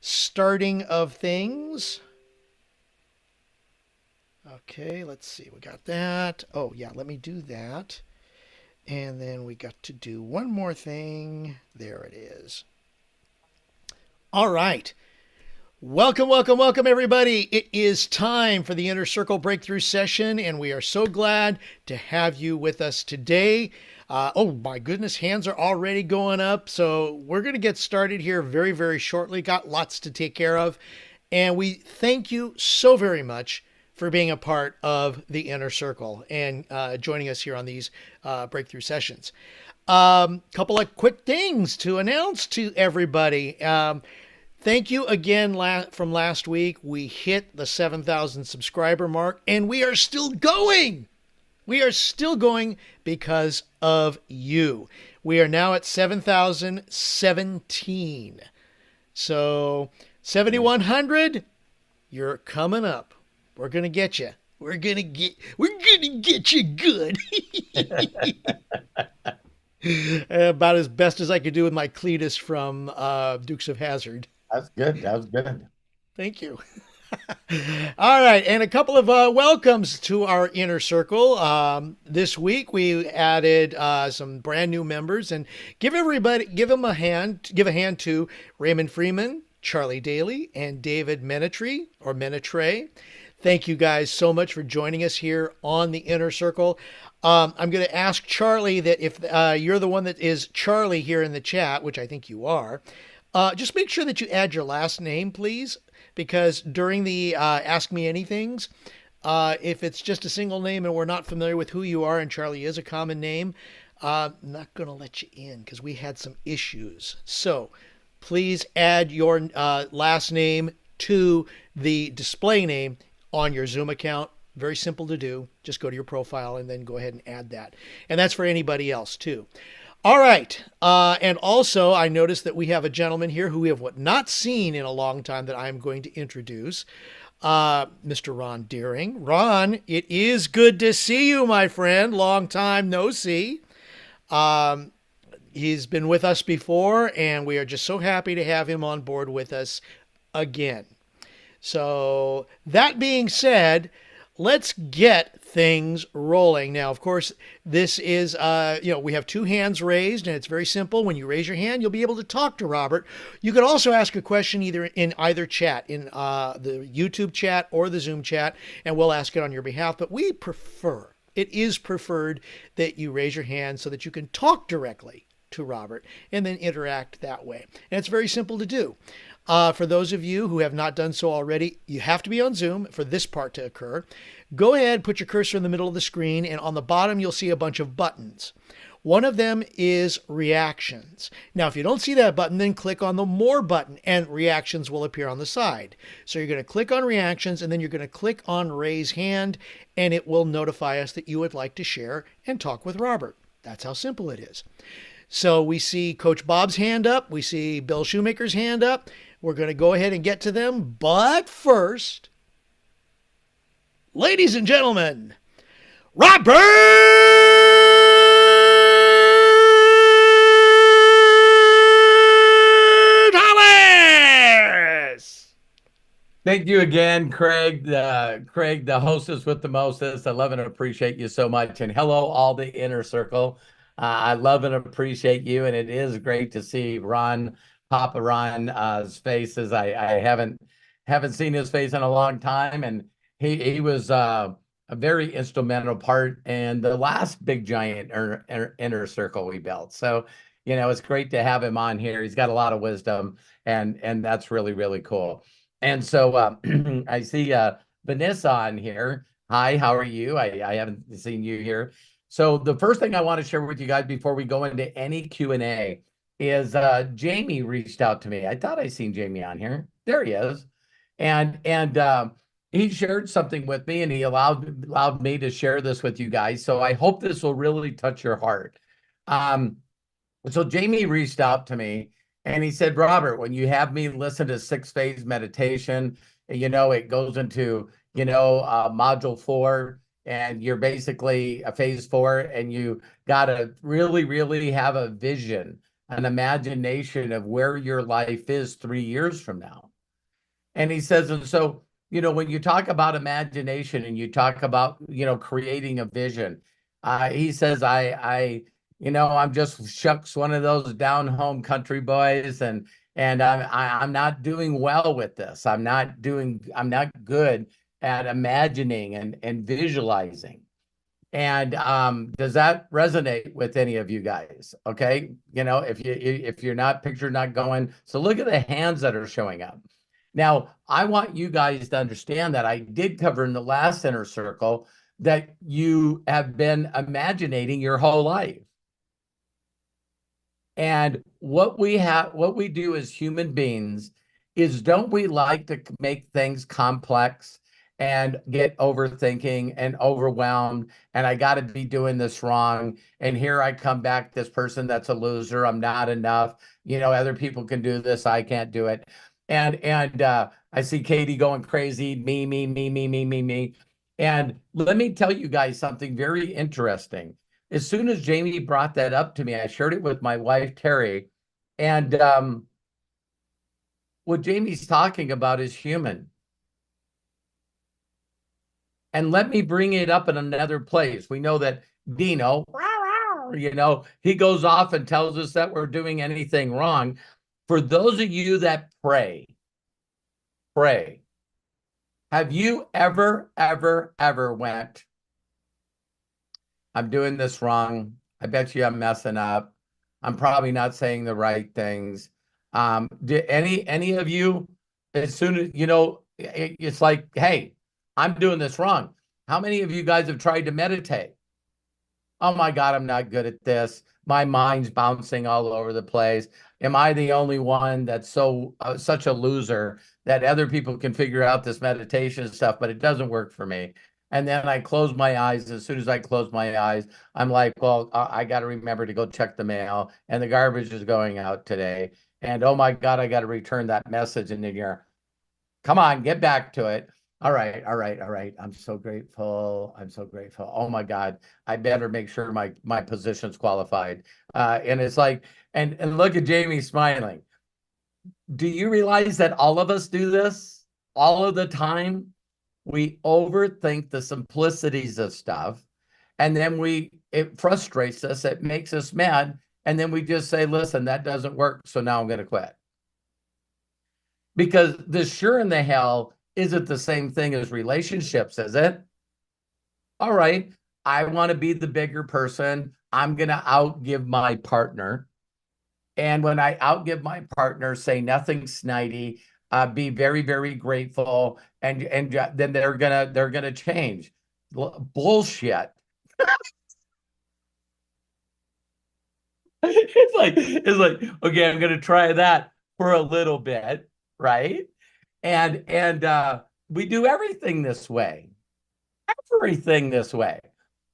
starting of things. Okay, let's see. We got that. Oh, yeah, let me do that. And then we got to do one more thing. There it is. All right. Welcome, welcome, welcome, everybody. It is time for the Inner Circle Breakthrough Session, and we are so glad to have you with us today. Oh, my goodness, hands are already going up. So we're going to get started here very, very shortly. Got lots to take care of. And we thank you so very much for being a part of the Inner Circle and joining us here on these breakthrough sessions. Couple of quick things to announce to everybody. Thank you again from last week. We hit the 7,000 subscriber mark, and we are still going. We are still going because of you. We are now at 7,017. So 7,100, you're coming up. We're gonna get you. We're gonna get you good. About as best as I could do with my Cletus from Dukes of Hazzard. That's good. That was good. Thank you. All right, and a couple of welcomes to our inner circle. This week we added some brand new members, and give them a hand. Give a hand to Raymond Freeman, Charlie Daly, and David Menatre or Menetre. Thank you guys so much for joining us here on the inner circle. I'm going to ask Charlie that if you're the one that is Charlie here in the chat, which I think you are, just make sure that you add your last name, please, because during the Ask Me Anythings, if it's just a single name and we're not familiar with who you are, and Charlie is a common name, I'm not going to let you in because we had some issues. So please add your last name to the display name on your Zoom account. Very simple to do. Just go to your profile and then go ahead and add that. And that's for anybody else too. All right. And also, I noticed that we have a gentleman here who we have not seen in a long time that I'm going to introduce, Mr. Ron Deering. Ron, it is good to see you, my friend. Long time no see. He's been with us before, and we are just so happy to have him on board with us again. So that being said, let's get things rolling. Now, of course, this is, we have two hands raised, and it's very simple. When you raise your hand, you'll be able to talk to Robert. You could also ask a question in either chat, in the YouTube chat or the Zoom chat, and we'll ask it on your behalf. But it is preferred that you raise your hand so that you can talk directly to Robert and then interact that way. And it's very simple to do. For those of you who have not done so already, you have to be on Zoom for this part to occur. Go ahead, put your cursor in the middle of the screen, and on the bottom you'll see a bunch of buttons. One of them is reactions. Now, if you don't see that button, then click on the more button and reactions will appear on the side. So you're going to click on reactions and then you're going to click on raise hand, and it will notify us that you would like to share and talk with Robert. That's how simple it is. So we see Coach Bob's hand up. We see Bill Shoemaker's hand up. We're going to go ahead and get to them. But first, ladies and gentlemen, Robert Hollis! Thank you again, Craig. Craig, the hostess with the mostest. I love and appreciate you so much. And hello, all the inner circle. I love and appreciate you. And it is great to see Papa Ron's faces. I haven't seen his face in a long time, and he was a very instrumental part in the last big giant inner circle we built. So it's great to have him on here. He's got a lot of wisdom, and that's really, really cool. And so I see Vanessa on here. Hi, how are you? I haven't seen you here. So the first thing I want to share with you guys before we go into any Q&A is Jamie reached out to me. I thought I seen Jamie on here. There he is. And he shared something with me, and he allowed me to share this with you guys. So I hope this will really touch your heart. So Jamie reached out to me and he said, Robert, when you have me listen to 6-phase meditation, it goes into, module 4, and you're basically a phase 4, and you got to really, really have a vision, an imagination of where your life is 3 years from now. And he says, and so, when you talk about imagination and you talk about, creating a vision, he says, I'm just shucks one of those down home country boys, and I'm not doing well with this. I'm not good at imagining and visualizing. And does that resonate with any of you guys? Okay, if you're not picture not going, so look at the hands that are showing up. Now, I want you guys to understand that I did cover in the last inner circle that you have been imagining your whole life. And what we do as human beings is, don't we like to make things complex and get overthinking and overwhelmed? And I got to be doing this wrong. And here I come back, this person that's a loser. I'm not enough. Other people can do this. I can't do it. And I see Katie going crazy. Me, me, me, me, me, me, me. And let me tell you guys something very interesting. As soon as Jamie brought that up to me, I shared it with my wife, Terry. And what Jamie's talking about is human. And let me bring it up in another place. We know that Dino, he goes off and tells us that we're doing anything wrong. For those of you that pray, have you ever, ever, ever went, I'm doing this wrong. I bet you I'm messing up. I'm probably not saying the right things. Did any of you, as soon as it's like, hey, I'm doing this wrong. How many of you guys have tried to meditate? Oh my God, I'm not good at this. My mind's bouncing all over the place. Am I the only one that's such a loser that other people can figure out this meditation stuff, but it doesn't work for me? And then I close my eyes. As soon as I close my eyes, I'm like, well, I got to remember to go check the mail, and the garbage is going out today. And oh my God, I got to return that message. And then you're, come on, get back to it. All right, all right, all right. I'm so grateful. I'm so grateful. Oh my God, I better make sure my position's qualified. And it's like, and look at Jamie smiling. Do you realize that all of us do this all of the time? We overthink the simplicities of stuff, and then it frustrates us, it makes us mad, and then we just say, listen, that doesn't work, so now I'm going to quit. Because the sure in the hell isn't the same thing as relationships, is it? All right, I want to be the bigger person. I'm going to outgive my partner. And when I outgive my partner, say nothing snidey, be very, very grateful, and then they're gonna change. Bullshit. It's like, okay, I'm gonna try that for a little bit, right? And we do everything this way. Everything this way.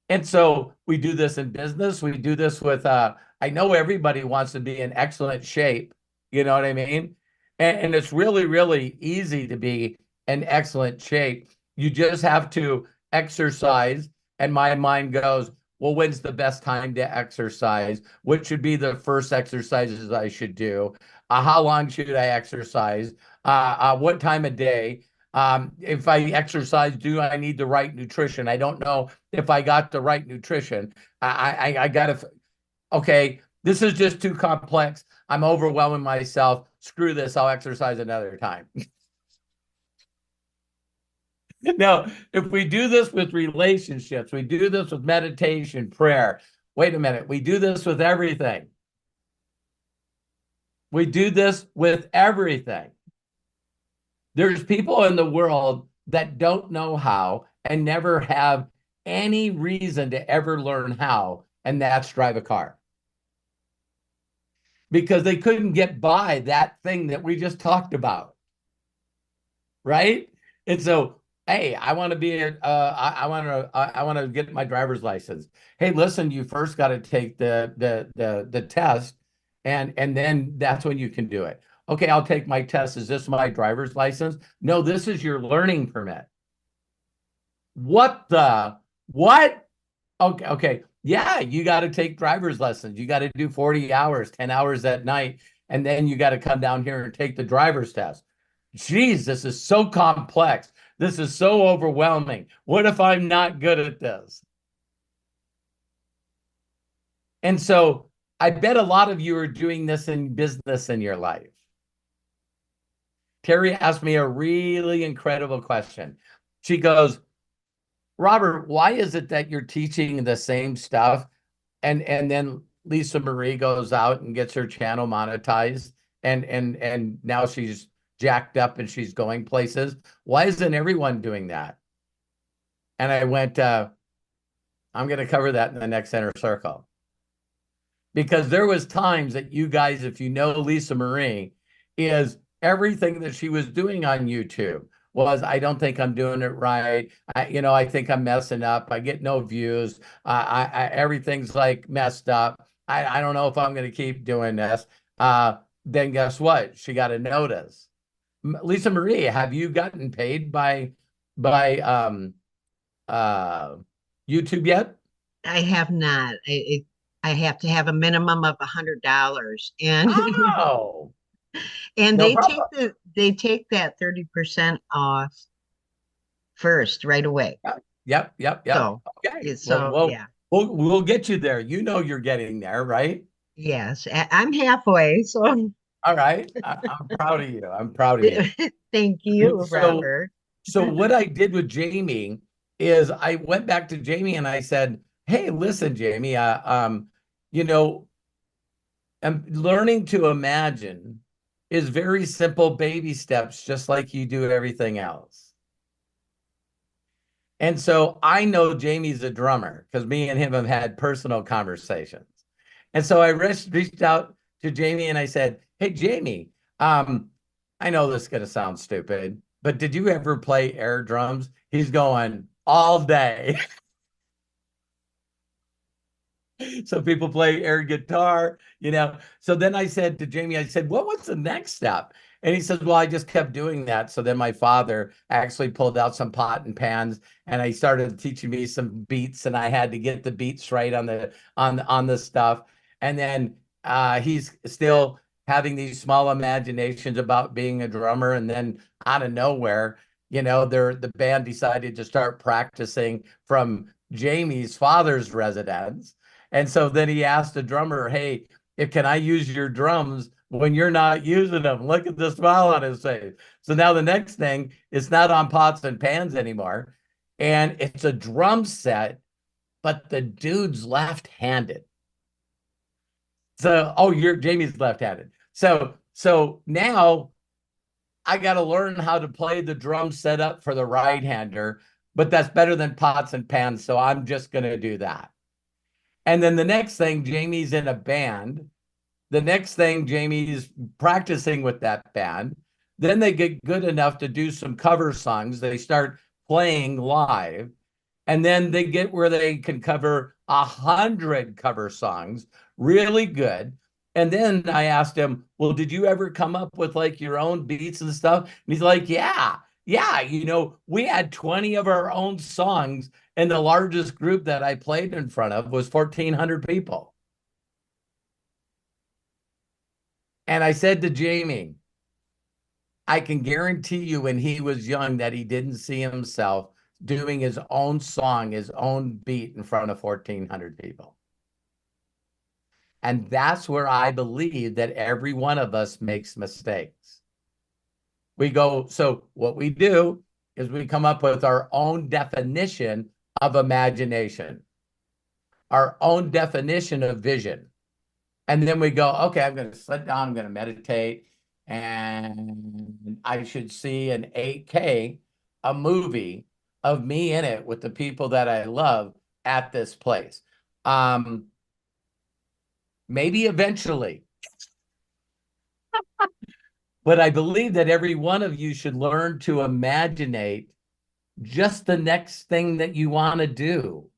And so we do this in business. We do this with, I know everybody wants to be in excellent shape. You know what I mean? And it's really, really easy to be in excellent shape. You just have to exercise. And my mind goes, well, when's the best time to exercise? What should be the first exercises I should do? How long should I exercise? What time of day? If I exercise, do I need the right nutrition? I don't know if I got the right nutrition. I got to, okay, this is just too complex. I'm overwhelming myself. Screw this. I'll exercise another time. Now, if we do this with relationships, we do this with meditation, prayer. Wait a minute. We do this with everything. We do this with everything. There's people in the world that don't know how and never have any reason to ever learn how, and that's drive a car. Because they couldn't get by that thing that we just talked about. Right? And so, hey, I want to be I want to get my driver's license. Hey, listen, you first got to take the test, and then that's when you can do it. Okay, I'll take my test. Is this my driver's license? No, this is your learning permit. What? Okay. Yeah, you got to take driver's lessons. You got to do 40 hours, 10 hours at night, and then you got to come down here and take the driver's test. geez, this is so complex. This is so overwhelming. What if I'm not good at this? And so I bet a lot of you are doing this in business in your life. Terry asked me a really incredible question. She goes, Robert, why is it that you're teaching the same stuff and then Lisa Marie goes out and gets her channel monetized and now she's jacked up and she's going places? Why isn't everyone doing that? And I went, I'm going to cover that in the next inner circle. Because there was times that you guys, if you know Lisa Marie, is everything that she was doing on YouTube was, I don't think I'm doing it right. I think I'm messing up. I get no views. Everything's like messed up. I don't know if I'm going to keep doing this. Then guess what? She got a notice. Lisa Marie, have you gotten paid by YouTube yet? I have not. I have to have a minimum of $100, and Oh, and no problem. they take that 30% off first right away. Yep. So Okay. Well, so well, yeah, we'll get you there. You know you're getting there, right? yes, I'm halfway. So All right. I'm proud of you. I'm proud of you. thank you, So, Robert. so what I did with Jamie is I went back to Jamie and I said, "Hey, listen, Jamie, you know, learning to imagine is very simple baby steps, just like you do everything else." And so I know Jamie's a drummer because me and him have had personal conversations. And so I reached out to Jamie and I said, "Hey, Jamie, I know this is going to sound stupid, but did you ever play air drums?" He's going, "All day." So people play air guitar. So then I said to Jamie, I said, "What was the next step?" And he says, "Well, I just kept doing that." So then my father actually pulled out some pot and pans and I started teaching me some beats and I had to get the beats right on the stuff. And then he's still having these small imaginations about being a drummer. And then out of nowhere, the band decided to start practicing from Jamie's father's residence. And so then he asked the drummer, "Hey, can I use your drums when you're not using them?" Look at the smile on his face. So now the next thing, it's not on pots and pans anymore. And it's a drum set, but the dude's left-handed. So, oh, Jamie's left-handed. So now I got to learn how to play the drum setup for the right-hander, but that's better than pots and pans. So I'm just going to do that. And then the next thing, Jamie's in a band. The next thing, Jamie's practicing with that band. Then they get good enough to do some cover songs. They start playing live. And then they get where they can cover 100 cover songs, really good. And then I asked him, "Well, did you ever come up with like your own beats and stuff?" And he's like, "Yeah. Yeah, we had 20 of our own songs, and the largest group that I played in front of was 1,400 people." And I said to Jamie, I can guarantee you when he was young that he didn't see himself doing his own song, his own beat in front of 1,400 people. And that's where I believe that every one of us makes mistakes. So what we do is we come up with our own definition of imagination, our own definition of vision. And then we go, okay, I'm going to sit down, I'm going to meditate, and I should see an 8K, a movie of me in it with the people that I love at this place. Maybe eventually. But I believe that every one of you should learn to imaginate just the next thing that you want to do,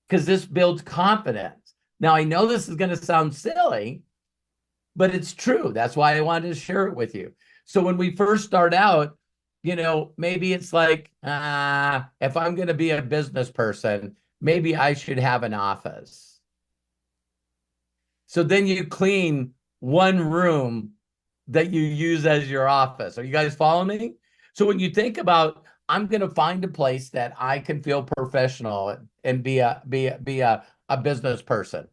because this builds confidence. Now, I know this is going to sound silly, but it's true. That's why I wanted to share it with you. So when we first start out, maybe it's like, if I'm going to be a business person, maybe I should have an office. So then you clean one room that you use as your office. Are you guys following me? So when you think about, I'm going to find a place that I can feel professional and be a business person.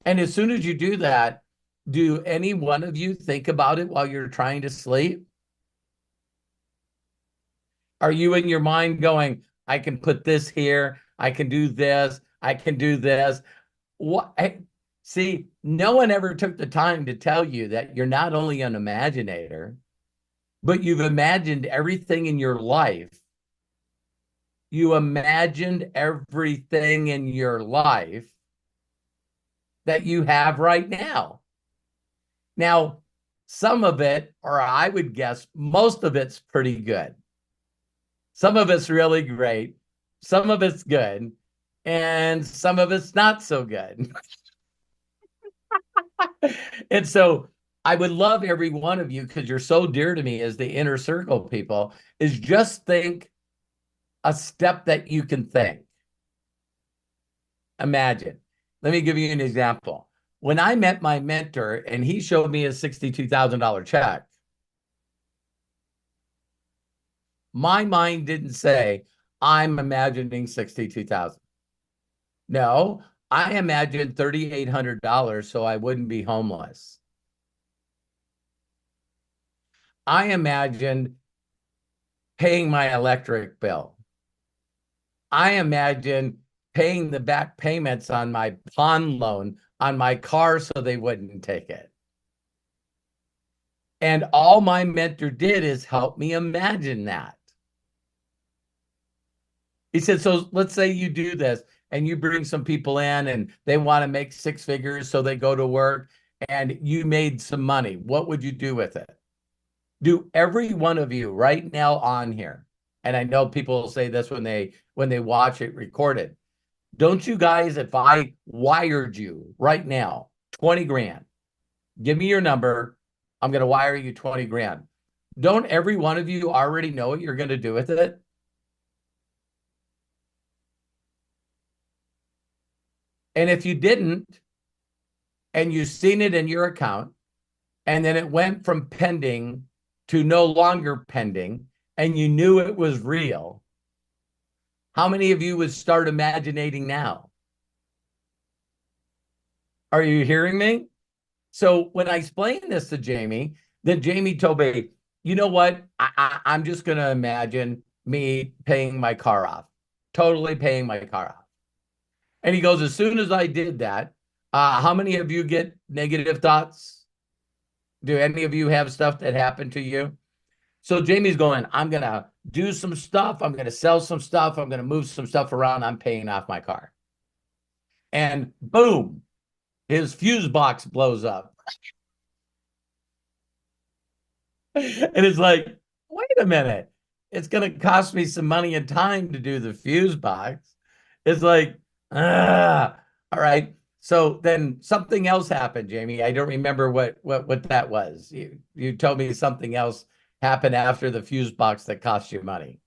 And as soon as you do that, do any one of you think about it while you're trying to sleep? Are you in your mind going, I can put this here, I can do this, I can do this? What? See, no one ever took the time to tell you that you're not only an imaginator, but you've imagined everything in your life. You imagined everything in your life that you have right now. Now, some of it, or I would guess most of it's pretty good. Some of it's really great. Some of it's good. And some of it's not so good. And so I would love every one of you, because you're so dear to me as the inner circle people, is just think a step that you can think. Imagine. Let me give you an example. When I met my mentor and he showed me a $62,000 check, my mind didn't say, I'm imagining 62,000. No, I imagined $3,800 so I wouldn't be homeless. I imagined paying my electric bill. I imagined paying the back payments on my pawn loan on my car so they wouldn't take it. And all my mentor did is help me imagine that. He said, so let's say you do this and you bring some people in and they want to make 6 figures, so they go to work and you made some money. What would you do with it? Do every one of you right now on here, and I know people will say this when they watch it recorded. Don't you guys, if I wired you right now, 20 grand, give me your number, I'm going to wire you 20 grand. Don't every one of you already know what you're going to do with it? And if you didn't, and you've seen it in your account, and then it went from pending to no longer pending, and you knew it was real, how many of you would start imagining now? Are you hearing me? So when I explained this to Jamie, then Jamie told me, you know what? I'm just going to imagine me paying my car off, totally paying my car off. And he goes, as soon as I did that, how many of you get negative thoughts? Do any of you have stuff that happened to you? So Jamie's going, I'm going to do some stuff. I'm going to sell some stuff. I'm going to move some stuff around. I'm paying off my car. And boom, his fuse box blows up. And it's like, wait a minute. It's going to cost me some money and time to do the fuse box. It's like, all right. So then something else happened, Jamie. I don't remember what that was. You told me something else happened after the fuse box that cost you money.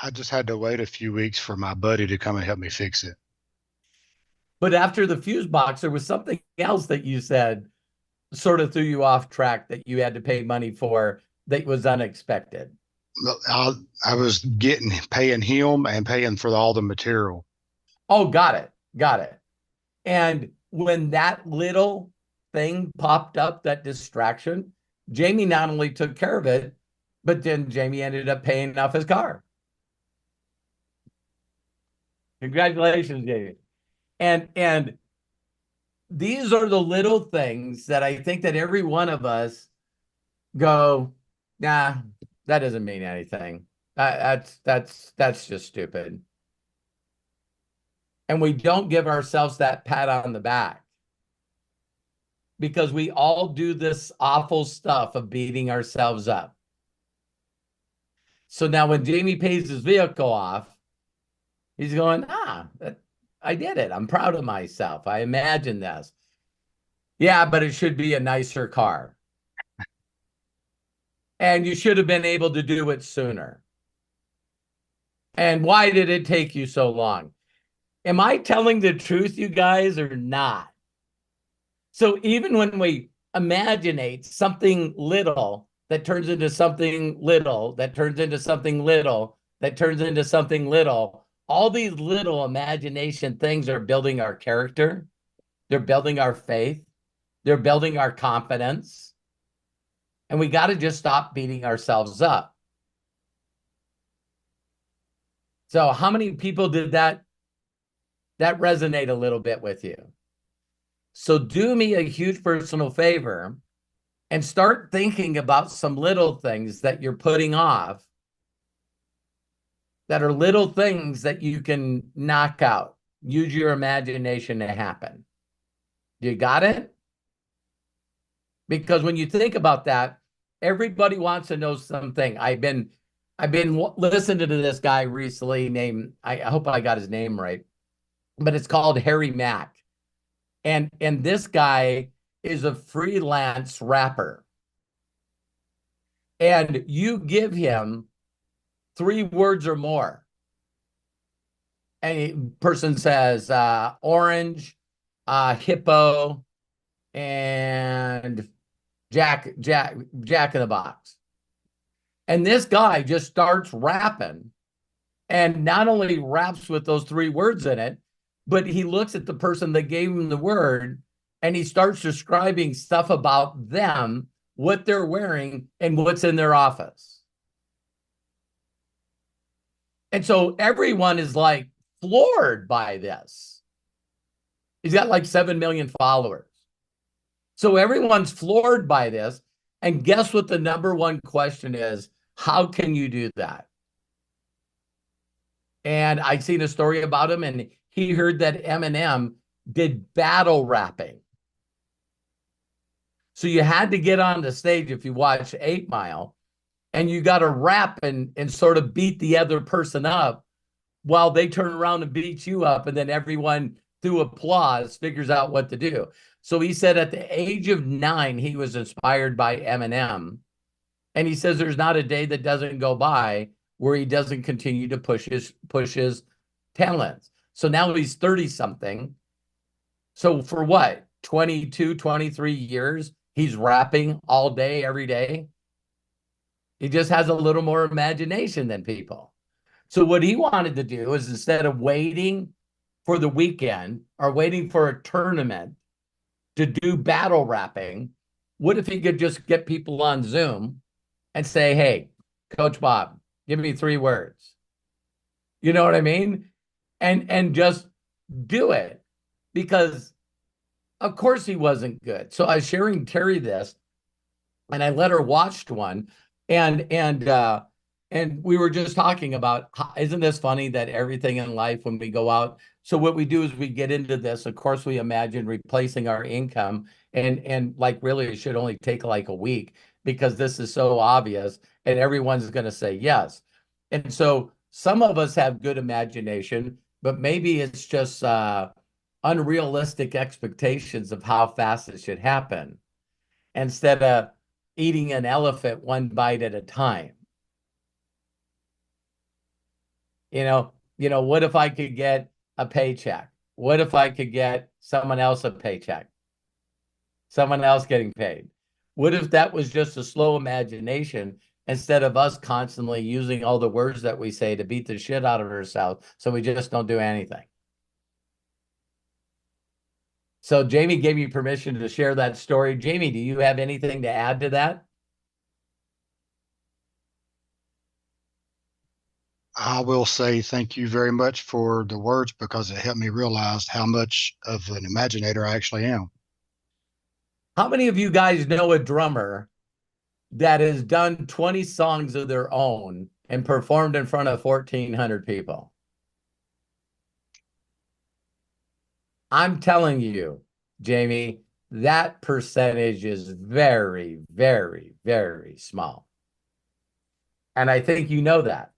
I just had to wait a few weeks for my buddy to come and help me fix it. But after the fuse box, there was something else that you said sort of threw you off track that you had to pay money for that was unexpected. I was paying him and paying for all the material. Oh, got it. Got it. And when that little thing popped up, that distraction, Jamie not only took care of it, but then Jamie ended up paying off his car. Congratulations, Jamie. And these are the little things that I think that every one of us go, nah, that doesn't mean anything. That's just stupid. And we don't give ourselves that pat on the back, because we all do this awful stuff of beating ourselves up. So now when Jamie pays his vehicle off, he's going, I did it. I'm proud of myself. I imagined this. Yeah, but it should be a nicer car. And you should have been able to do it sooner. And why did it take you so long? Am I telling the truth, you guys, or not? So even when we imaginate something little that turns into something little, that turns into something little, that turns into something little. All these little imagination things are building our character. They're building our faith. They're building our confidence. And we got to just stop beating ourselves up. So how many people did that resonate a little bit with you? So do me a huge personal favor and start thinking about some little things that you're putting off, that are little things that you can knock out. Use your imagination to happen. You got it? Because when you think about that, everybody wants to know something. I've been listening to this guy recently named, I hope I got his name right, but it's called Harry Mack. And this guy is a freelance rapper. And you give him 3 words or more. And a person says orange, hippo, and Jack in the Box. And this guy just starts rapping, and not only raps with those 3 words in it, but he looks at the person that gave him the word and he starts describing stuff about them, what they're wearing, and what's in their office. And so everyone is like floored by this. He's got like 7 million followers. So everyone's floored by this. And guess what the number one question is? How can you do that? And I'd seen a story about him, and he heard that Eminem did battle rapping. So you had to get on the stage if you watch 8 Mile, and you got to rap and sort of beat the other person up while they turn around and beat you up, and then everyone, through applause, figures out what to do. So he said at the age of 9, he was inspired by Eminem. And he says there's not a day that doesn't go by where he doesn't continue to push his talents. So now he's 30-something. So for what, 22, 23 years, he's rapping all day, every day. He just has a little more imagination than people. So what he wanted to do is, instead of waiting for the weekend or waiting for a tournament to do battle rapping, what if he could just get people on Zoom and say, hey, Coach Bob, give me 3 words. You know what I mean? And just do it, because of course he wasn't good. So I was sharing Terry this, and I let her watch one, and we were just talking about, isn't this funny that everything in life, when we go out, so what we do is we get into this, of course, we imagine replacing our income, and like, really, it should only take like a week, because this is so obvious and everyone's going to say yes. And so some of us have good imagination, but maybe it's just unrealistic expectations of how fast it should happen, instead of eating an elephant one bite at a time. You know, what if I could get a paycheck? What if I could get someone else a paycheck? Someone else getting paid? What if that was just a slow imagination, instead of us constantly using all the words that we say to beat the shit out of ourselves, so we just don't do anything? So Jamie gave me permission to share that story. Jamie, do you have anything to add to that? I will say thank you very much for the words, because it helped me realize how much of an imaginator I actually am. How many of you guys know a drummer that has done 20 songs of their own and performed in front of 1,400 people? I'm telling you, Jamie, that percentage is very, very, very small. And I think you know that.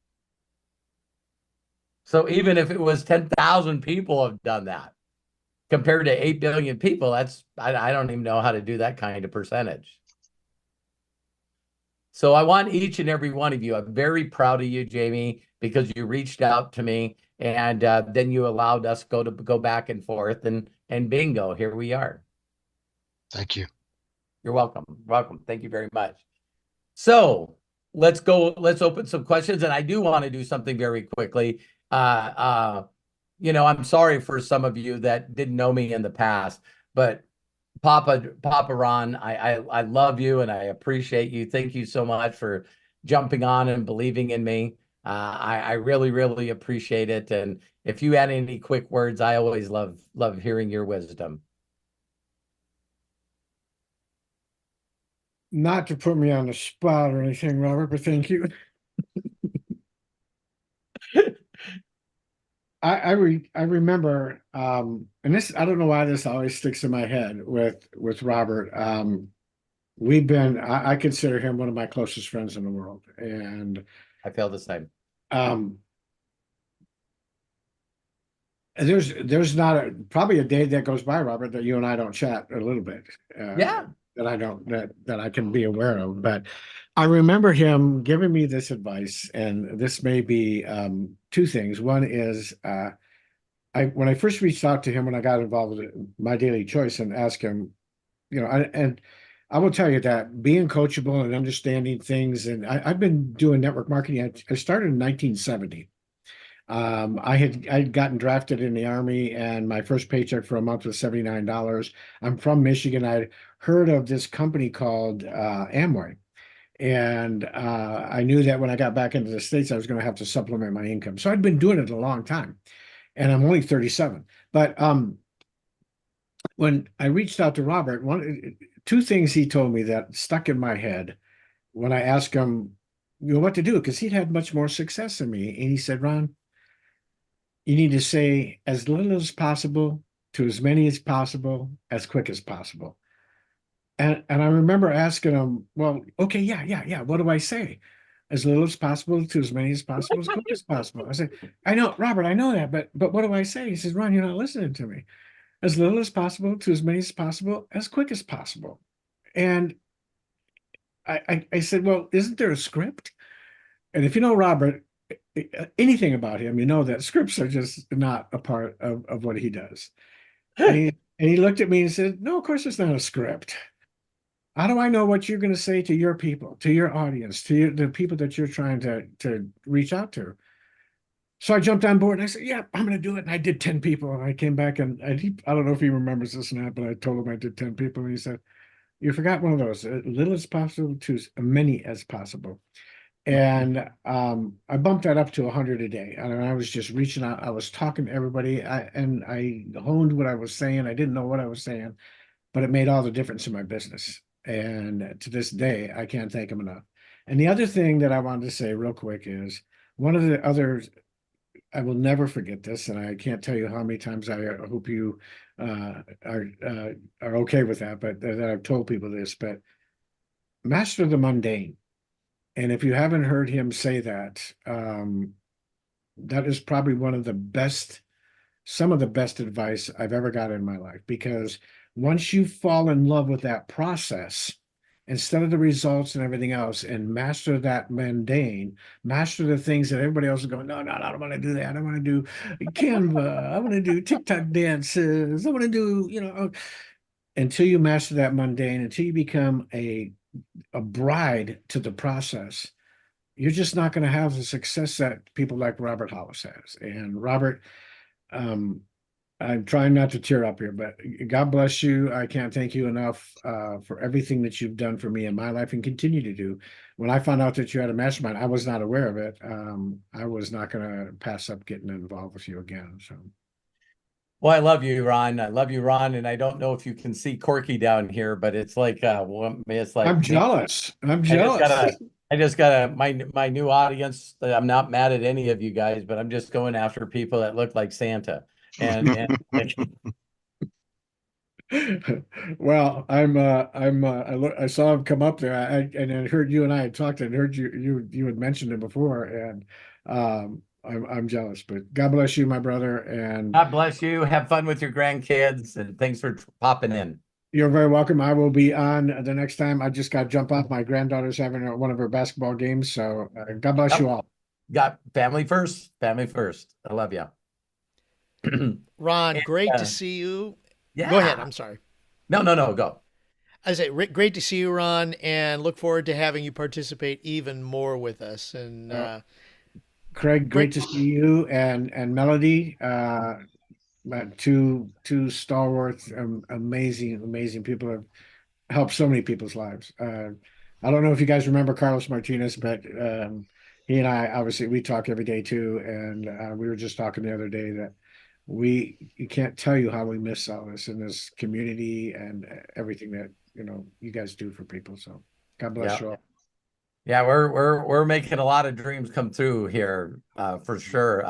So even if it was 10,000 people have done that, compared to 8 billion people, that's, I don't even know how to do that kind of percentage. So I want each and every one of you, I'm very proud of you, Jamie, because you reached out to me, and then you allowed us go back and forth, and bingo, here we are. Thank you. You're welcome. Welcome. Thank you very much. So let's go. Let's open some questions. And I do want to do something very quickly. I'm sorry for some of you that didn't know me in the past, but Papa Ron, I love you and I appreciate you. Thank you so much for jumping on and believing in me. I really, really appreciate it. And if you had any quick words, I always love hearing your wisdom. Not to put me on the spot or anything, Robert, but thank you. I remember, and this, I don't know why this always sticks in my head with Robert. I consider him one of my closest friends in the world, and I feel the same. There's not probably a day that goes by, Robert, that you and I don't chat a little bit. Yeah. That I can be aware of. But I remember him giving me this advice, and this may be two things. One is when I first reached out to him when I got involved with My Daily Choice and asked him, and I will tell you that being coachable and understanding things, and I've been doing network marketing. I started in 1970. I'd gotten drafted in the Army, and my first paycheck for a month was $79. I'm from Michigan. I'd heard of this company called Amway, and I knew that when I got back into the States, I was going to have to supplement my income. So I'd been doing it a long time, and I'm only 37. But when I reached out to Robert, two things he told me that stuck in my head when I asked him, what to do, because he'd had much more success than me, and he said, Ron, you need to say as little as possible to as many as possible, as quick as possible. And I remember asking him, well, okay, yeah. What do I say? As little as possible to as many as possible, as quick as possible. I said, I know, Robert, I know that, but what do I say? He says, Ron, you're not listening to me. As little as possible to as many as possible, as quick as possible. And I said, well, isn't there a script? And if you know Robert, anything about him, you know that scripts are just not a part of what he does. And he looked at me and said, no, of course it's not a script. How do I know what you're going to say to your people, to your audience, to the people that you're trying to reach out to? So I jumped on board and I said, yeah, I'm going to do it. And I did 10 people. And I came back and I don't know if he remembers this or not, but I told him I did 10 people. And he said, you forgot one of those, as little as possible to as many as possible. And I bumped that up to 100 a day. And I was just reaching out. I was talking to everybody, and I honed what I was saying. I didn't know what I was saying, but it made all the difference in my business. And to this day, I can't thank him enough. And the other thing that I wanted to say real quick is one of the others, I will never forget this, and I can't tell you how many times I hope you are okay with that, but that I've told people this, but master the mundane. And if you haven't heard him say that, that is probably some of the best advice I've ever got in my life, because once you fall in love with that process, instead of the results and everything else, and master that mundane, master the things that everybody else is going, no, I don't want to do that. I want to do Canva. I want to do TikTok dances. I want to do, until you master that mundane, until you become a bride to the process, you're just not going to have the success that people like Robert Hollis has. And Robert, I'm trying not to tear up here, but God bless you. I can't thank you enough for everything that you've done for me in my life and continue to do. When I found out that you had a mastermind, I was not aware of it. I was not going to pass up getting involved with you again. So. Well, I love you, Ron. I love you, Ron. And I don't know if you can see Corky down here, but it's like, I'm jealous. I just got my new audience. I'm not mad at any of you guys, but I'm just going after people that look like Santa. And well, I saw him come up there, and I heard you and I had talked, and heard you had mentioned it before, and I'm jealous, but God bless you, my brother, and God bless you. Have fun with your grandkids, and thanks for popping in. You're very welcome. I will be on the next time. I just got to jump off. My granddaughter's having one of her basketball games, so God bless you all. Got family first. Family first. I love you. Ron, great to see you. Yeah. Go ahead. I'm sorry. No, go. I say, great to see you, Ron, and look forward to having you participate even more with us. And Craig, great. great to see you and Melody. Two stalwart, amazing people have helped so many people's lives. I don't know if you guys remember Carlos Martinez, but he and I obviously we talk every day too, and we were just talking the other day that you can't tell you how we miss all this in this community and everything that you guys do for people. So God bless you all. Yeah, we're making a lot of dreams come true here, for sure.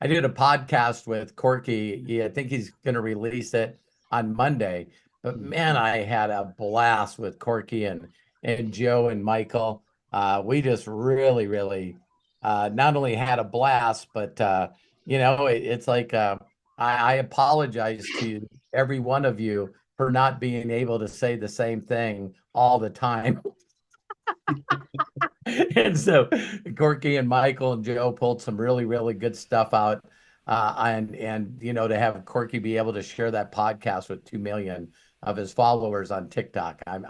I did a podcast with Corky. I think he's going to release it on Monday. But man, I had a blast with Corky and Joe and Michael. We just really not only had a blast, but it's like I apologize to every one of you for not being able to say the same thing all the time. And so Corky and Michael and Joe pulled some really good stuff out. And to have Corky be able to share that podcast with 2 million of his followers on TikTok. I'm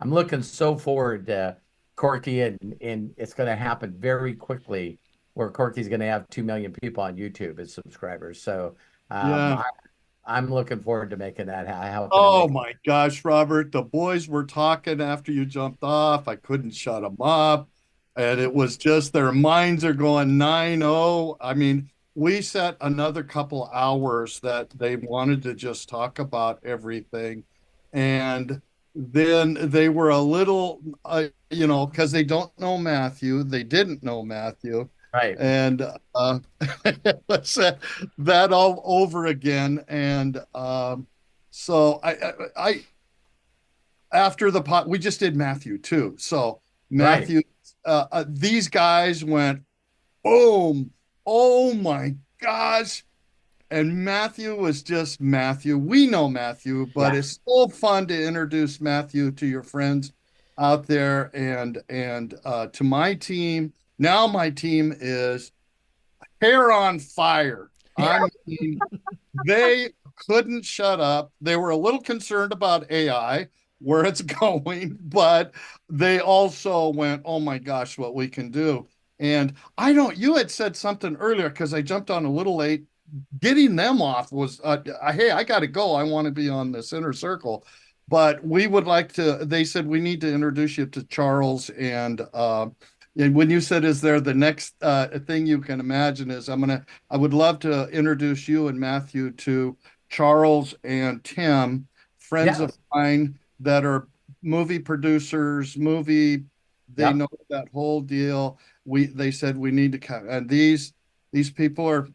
looking so forward to Corky, and it's going to happen very quickly where Corky's going to have 2 million people on YouTube as subscribers. So I'm looking forward to making that happen. Oh my gosh, Robert, the boys were talking after you jumped off. I couldn't shut them up. And it was just their minds are going 9-0. I mean, we set another couple hours that they wanted to just talk about everything. And then they were a little, because they don't know Matthew. They didn't know Matthew. Right. And let's set that all over again. And so I after the pot, we just did Matthew too. So Matthew, these guys went, boom, oh my gosh. And Matthew was just Matthew. We know Matthew, but it's so fun to introduce Matthew to your friends out there and to my team. Now my team is hair on fire. I mean, they couldn't shut up. They were a little concerned about AI, where it's going, but they also went, oh my gosh, what we can do. And you had said something earlier because I jumped on a little late. Getting them off was, hey, I got to go. I want to be on this inner circle. But we would like to, they said, we need to introduce you to Charles. And when you said, is there the next thing you can imagine is I would love to introduce you and Matthew to Charles and Tim, friends of mine that are movie producers, they know that whole deal. They said we need to come. And these people are,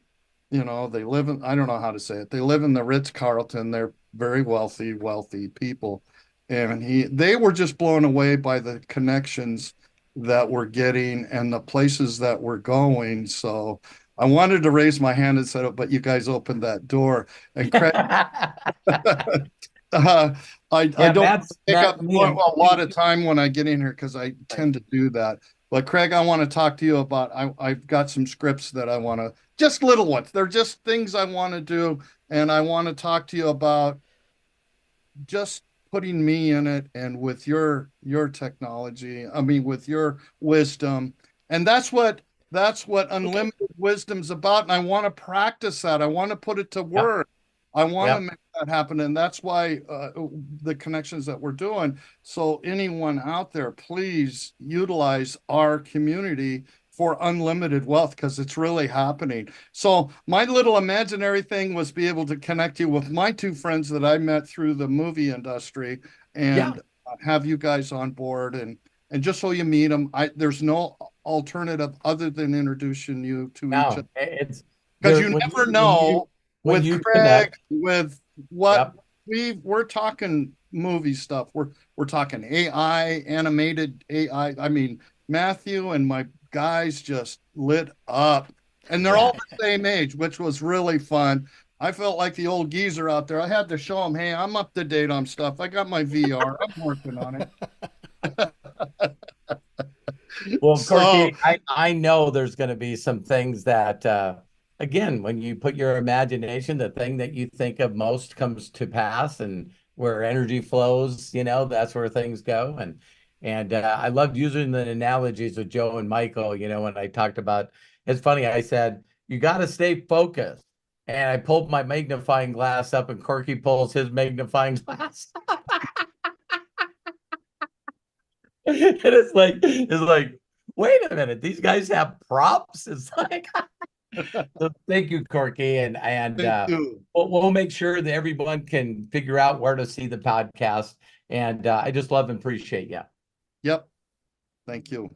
they live in, I don't know how to say it. They live in the Ritz-Carlton. They're very wealthy people. And they were just blown away by the connections that we're getting and the places that we're going. So I wanted to raise my hand and say, but you guys opened that door. And Craig, I don't take up a lot of time when I get in here because I tend to do that. But Craig, I want to talk to you about, I've got some scripts that I want to, just little ones. They're just things I want to do. And I want to talk to you about just putting me in it and with your technology, with your wisdom. And that's what unlimited wisdom's about. And I want to practice that. I want to put it to work. I want to make that happen. And that's why the connections that we're doing. So anyone out there, please utilize our community for unlimited wealth because it's really happening. So my little imaginary thing was be able to connect you with my two friends that I met through the movie industry and have you guys on board. And just so you meet them, there's no alternative other than introducing you to each other. Because you never know. With Craig, connect. With what we're talking movie stuff. We're talking AI, animated AI. Matthew and my guys just lit up. And they're all the same age, which was really fun. I felt like the old geezer out there. I had to show them, hey, I'm up to date on stuff. I got my VR. I'm working on it. Well, Corky, I know there's going to be some things that again, when you put your imagination, the thing that you think of most comes to pass. And where energy flows, that's where things go. And I loved using the analogies of Joe and Michael, when I talked about, it's funny, I said, you got to stay focused. And I pulled my magnifying glass up and Corky pulls his magnifying glass. And it's like, wait a minute, these guys have props. It's like, so thank you, Corky, and Thank you. we'll make sure that everyone can figure out where to see the podcast. And I just love and appreciate you. Yep. Thank you.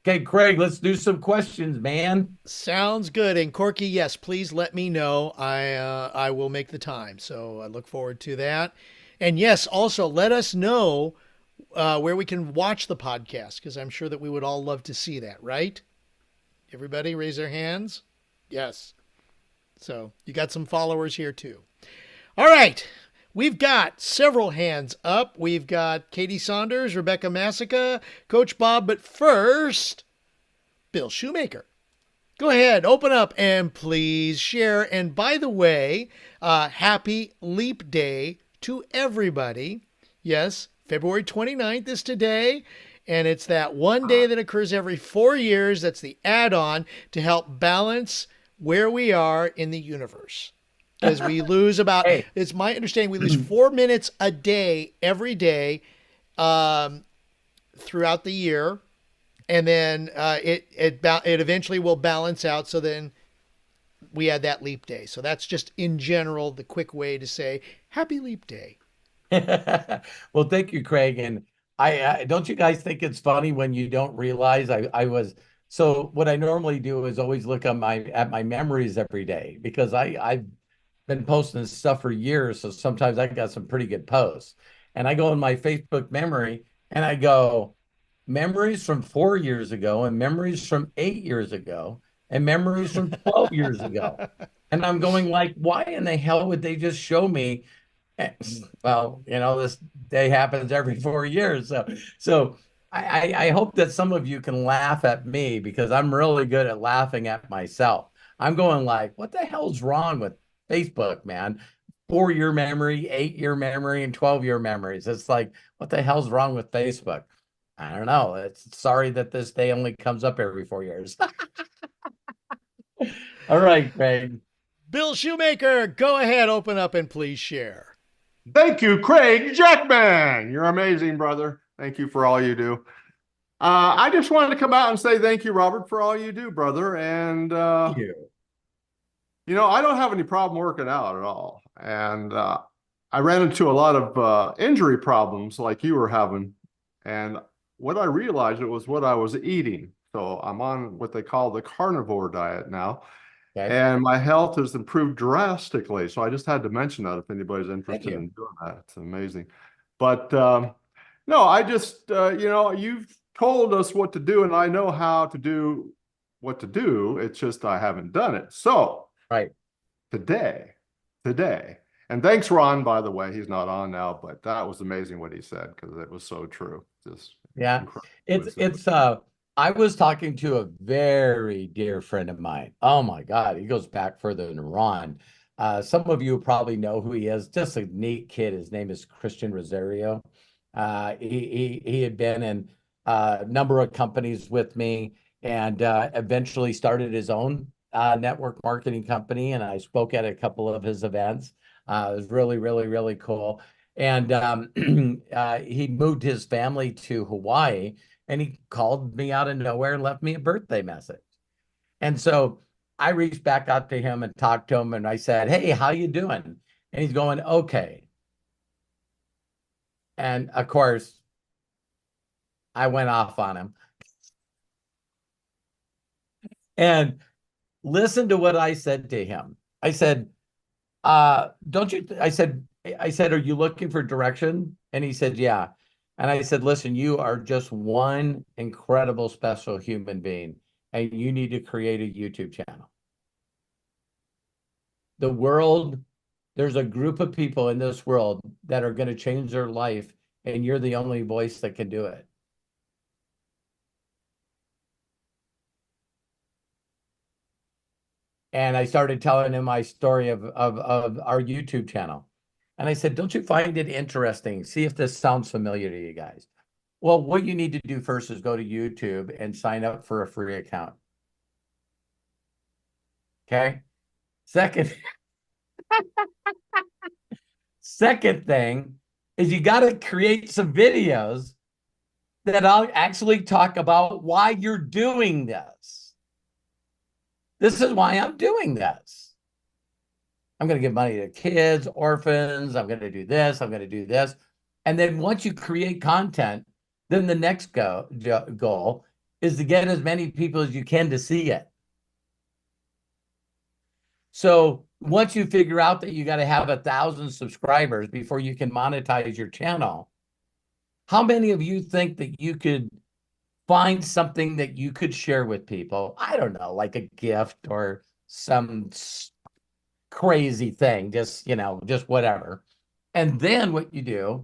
Okay, Craig, let's do some questions, man. Sounds good. And Corky, yes, please let me know. I will make the time. So I look forward to that. And yes, also let us know where we can watch the podcast, because I'm sure that we would all love to see that, right? Everybody raise their hands. Yes. So you got some followers here too. All right. We've got several hands up. We've got Katie Saunders, Rebecca Massica, Coach Bob. But first, Bill Shoemaker. Go ahead, open up and please share. And by the way, happy Leap Day to everybody. Yes, February 29th is today. And it's that one day that occurs every 4 years. That's the add-on to help balance where we are in the universe. Because we lose about, Hey. it's my understanding, we lose 4 minutes a day, every day, throughout the year. And then it eventually will balance out. So then we add that leap day. So that's just in general the quick way to say happy leap day. Well, thank you, Craig. And I don't you guys think it's funny when you don't realize I was so what I normally do is always look at my memories every day, because I've been posting this stuff for years, so sometimes I got some pretty good posts. And I go in my Facebook memory and I go, memories from 4 years ago, and memories from 8 years ago, and memories from 12 years ago. And I'm going like, why in the hell would they just show me? Well, this day happens every 4 years. So I hope that some of you can laugh at me, because I'm really good at laughing at myself. I'm going like, what the hell's wrong with Facebook, man? 4-year memory, 8-year memory, and 12-year memories. It's like, what the hell's wrong with Facebook? I don't know. It's sorry that this day only comes up every 4 years. All right, Craig. Bill Shoemaker, go ahead, open up and please share. Thank you, Craig Jackman. You're amazing, brother. Thank you for all you do. I just wanted to come out and say thank you, Robert, for all you do, brother. And, Thank you. I don't have any problem working out at all. And I ran into a lot of injury problems like you were having. And what I realized, it was what I was eating. So I'm on what they call the carnivore diet now. Okay. And my health has improved drastically. So I just had to mention that if anybody's interested in doing that. It's amazing. But no, I just, you've told us what to do, and I know how to do what to do. It's just I haven't done it. So Right. today, and thanks, Ron, by the way, he's not on now, but that was amazing what he said, because it was so true. Just Yeah. incredible. It's I was talking to a very dear friend of mine. Oh my God, he goes back further than Ron. Some of you probably know who he is. Just a neat kid. His name is Christian Rosario. He had been in a number of companies with me, and eventually started his own network marketing company. And I spoke at a couple of his events. It was really, really, really cool. And he moved his family to Hawaii, and he called me out of nowhere and left me a birthday message. And so I reached back out to him and talked to him, and I said, "Hey, how you doing?" And he's going, "Okay." And of course, I went off on him. And listen to what I said to him. I said, don't you, I said, "Are you looking for direction?" And he said, "Yeah." And I said, "Listen, you are just one incredible, special human being, and you need to create a YouTube channel. The world, there's a group of people in this world that are going to change their life, and you're the only voice that can do it." And I started telling him my story of our YouTube channel. And I said, don't you find it interesting? See if this sounds familiar to you guys. Well, what you need to do first is go to YouTube and sign up for a free account. Okay. Second, second thing is you got to create some videos that I'll actually talk about why you're doing this. This is why I'm doing this. I'm going to give money to kids, orphans. I'm going to do this. I'm going to do this. And then once you create content, then the next goal is to get as many people as you can to see it. So once you figure out that you got to have 1,000 subscribers before you can monetize your channel, how many of you think that you could find something that you could share with people? I don't know, like a gift or some crazy thing, just, just whatever. And then what you do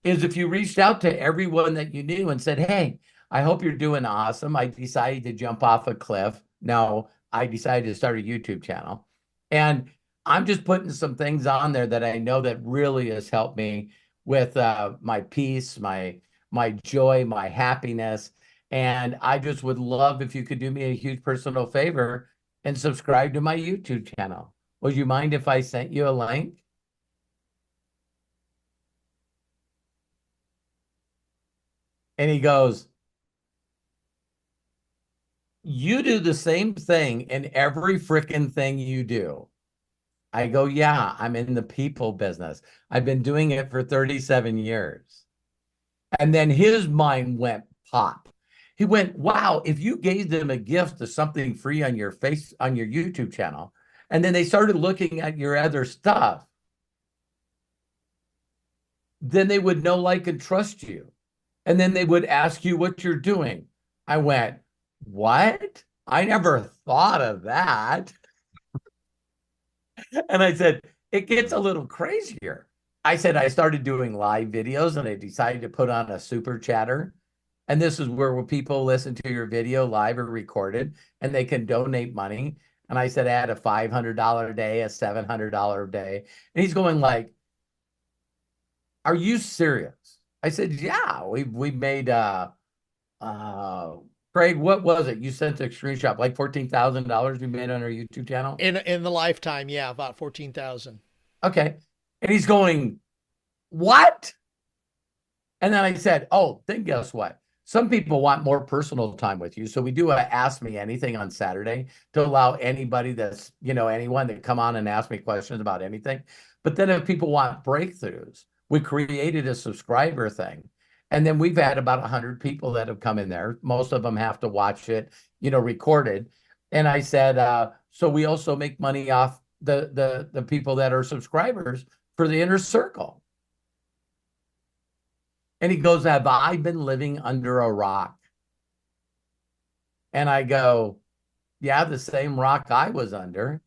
is if you reached out to everyone that you knew and said, hey, I hope you're doing awesome. I decided to jump off a cliff. No, I decided to start a YouTube channel. And I'm just putting some things on there that I know that really has helped me with my peace, my joy, my happiness. And I just would love if you could do me a huge personal favor and subscribe to my YouTube channel. Would you mind if I sent you a link? And he goes, you do the same thing in every freaking thing you do. I go, yeah, I'm in the people business. I've been doing it for 37 years. And then his mind went pop. He went, wow, if you gave them a gift of something free on your YouTube channel, and then they started looking at your other stuff, then they would know, like, and trust you. And then they would ask you what you're doing. I went, what? I never thought of that. And I said, it gets a little crazier. I said, I started doing live videos and I decided to put on a super chatter. And this is where people listen to your video live or recorded and they can donate money. And I said, I had a $500 a day, a $700 a day. And he's going like, are you serious? I said, yeah, we made, Craig, what was it? You sent a screenshot, like $14,000 we made on our YouTube channel? In the lifetime, yeah, about 14,000. Okay. And he's going, what? And then I said, oh, then guess what? Some people want more personal time with you. So we do a Ask Me Anything on Saturday to allow anybody that's, anyone to come on and ask me questions about anything. But then if people want breakthroughs, we created a subscriber thing. And then we've had about 100 people that have come in there. Most of them have to watch it, recorded. And I said, so we also make money off the people that are subscribers for the inner circle. And he goes, have I been living under a rock? And I go, yeah, the same rock I was under.